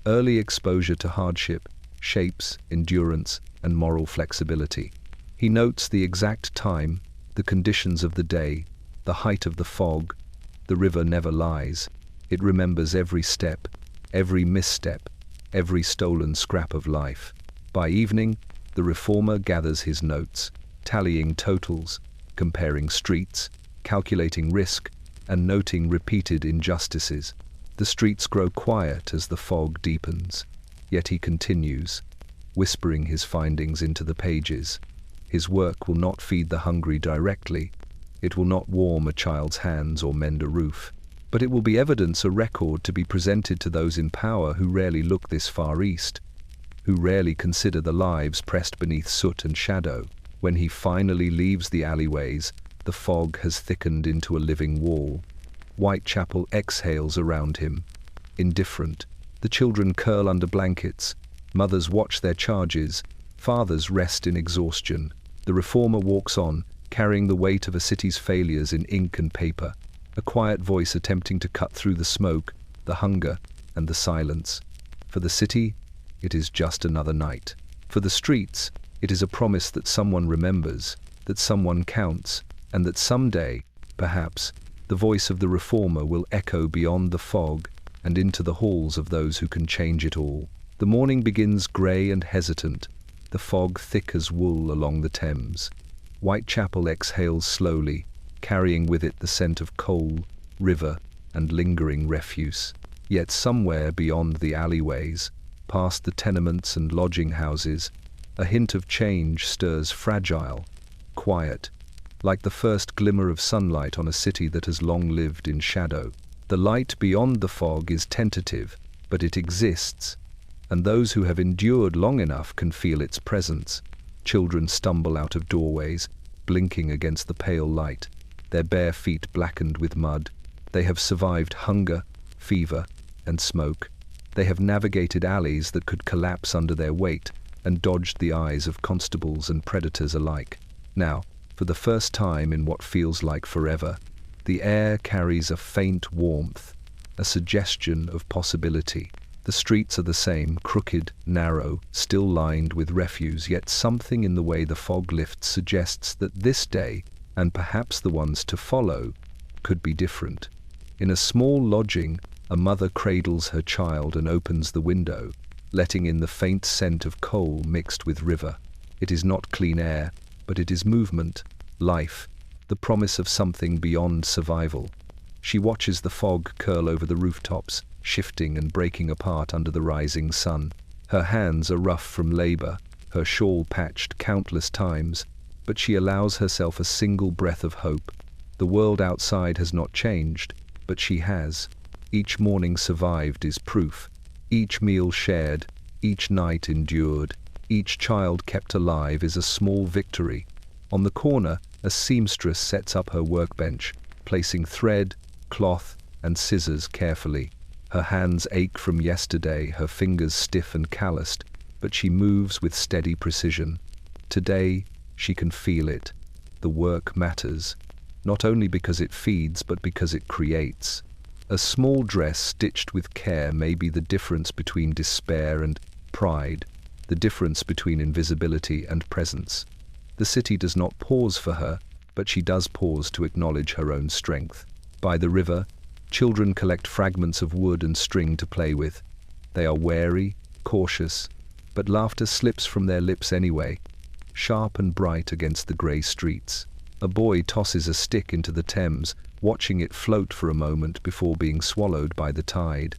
Early exposure to hardship shapes endurance and moral flexibility." He notes the exact time, the conditions of the day, the height of the fog. The river never lies. It remembers every step, every misstep, every stolen scrap of life. By evening, the reformer gathers his notes, tallying totals, comparing streets, calculating risk, and noting repeated injustices. The streets grow quiet as the fog deepens, yet he continues, whispering his findings into the pages. His work will not feed the hungry directly. It will not warm a child's hands or mend a roof. But it will be evidence, a record to be presented to those in power who rarely look this far east, who rarely consider the lives pressed beneath soot and shadow. When he finally leaves the alleyways, the fog has thickened into a living wall. Whitechapel exhales around him, indifferent. The children curl under blankets. Mothers watch their charges. Fathers rest in exhaustion. The reformer walks on, carrying the weight of a city's failures in ink and paper, a quiet voice attempting to cut through the smoke, the hunger, and the silence. For the city, it is just another night. For the streets, it is a promise that someone remembers, that someone counts, and that someday, perhaps, the voice of the reformer will echo beyond the fog and into the halls of those who can change it all. The morning begins grey and hesitant, the fog thick as wool along the Thames. Whitechapel exhales slowly, carrying with it the scent of coal, river, and lingering refuse. Yet somewhere beyond the alleyways, past the tenements and lodging houses, a hint of change stirs, fragile, quiet, like the first glimmer of sunlight on a city that has long lived in shadow. The light beyond the fog is tentative, but it exists, and those who have endured long enough can feel its presence. Children stumble out of doorways, blinking against the pale light, their bare feet blackened with mud. They have survived hunger, fever, and smoke. They have navigated alleys that could collapse under their weight and dodged the eyes of constables and predators alike. Now, for the first time in what feels like forever, the air carries a faint warmth, a suggestion of possibility. The streets are the same, crooked, narrow, still lined with refuse, yet something in the way the fog lifts suggests that this day, and perhaps the ones to follow, could be different. In a small lodging, a mother cradles her child and opens the window, letting in the faint scent of coal mixed with river. It is not clean air, but it is movement, life, the promise of something beyond survival. She watches the fog curl over the rooftops, shifting and breaking apart under the rising sun. Her hands are rough from labor, her shawl patched countless times, but she allows herself a single breath of hope. The world outside has not changed, but she has. Each morning survived is proof. Each meal shared, each night endured, each child kept alive is a small victory. On the corner, a seamstress sets up her workbench, placing thread, cloth, and scissors carefully. Her hands ache from yesterday, her fingers stiff and calloused, but she moves with steady precision. Today, she can feel it. The work matters, not only because it feeds, but because it creates. A small dress stitched with care may be the difference between despair and pride, the difference between invisibility and presence. The city does not pause for her, but she does pause to acknowledge her own strength. By the river, children collect fragments of wood and string to play with. They are wary, cautious, but laughter slips from their lips anyway, sharp and bright against the grey streets. A boy tosses a stick into the Thames, watching it float for a moment before being swallowed by the tide.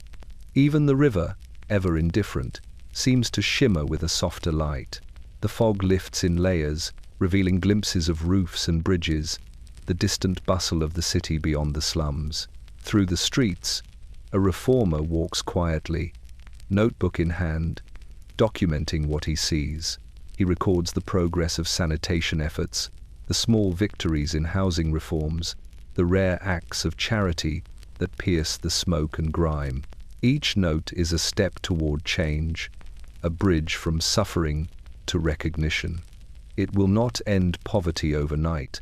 Even the river, ever indifferent, seems to shimmer with a softer light. The fog lifts in layers, revealing glimpses of roofs and bridges, the distant bustle of the city beyond the slums. Through the streets, a reformer walks quietly, notebook in hand, documenting what he sees. He records the progress of sanitation efforts, the small victories in housing reforms, the rare acts of charity that pierce the smoke and grime. Each note is a step toward change, a bridge from suffering to recognition. It will not end poverty overnight,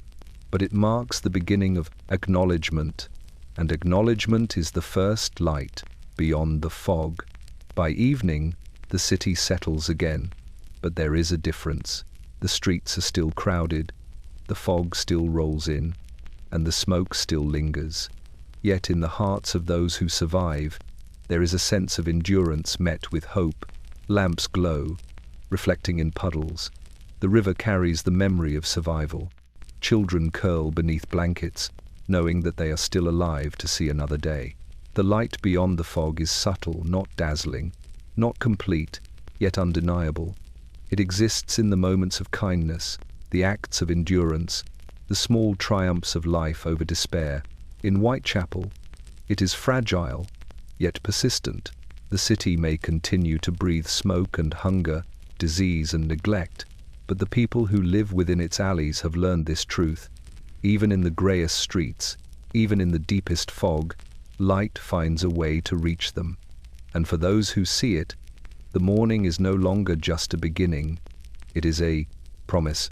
but it marks the beginning of acknowledgement, and acknowledgement is the first light beyond the fog. By evening, the city settles again, but there is a difference. The streets are still crowded, the fog still rolls in, and the smoke still lingers. Yet in the hearts of those who survive, there is a sense of endurance met with hope. Lamps glow, reflecting in puddles. The river carries the memory of survival. Children curl beneath blankets, knowing that they are still alive to see another day. The light beyond the fog is subtle, not dazzling, not complete, yet undeniable. It exists in the moments of kindness, the acts of endurance, the small triumphs of life over despair. In Whitechapel, it is fragile, yet persistent. The city may continue to breathe smoke and hunger, disease and neglect, but the people who live within its alleys have learned this truth. Even in the greyest streets, even in the deepest fog, light finds a way to reach them. And for those who see it, the morning is no longer just a beginning, it is a promise.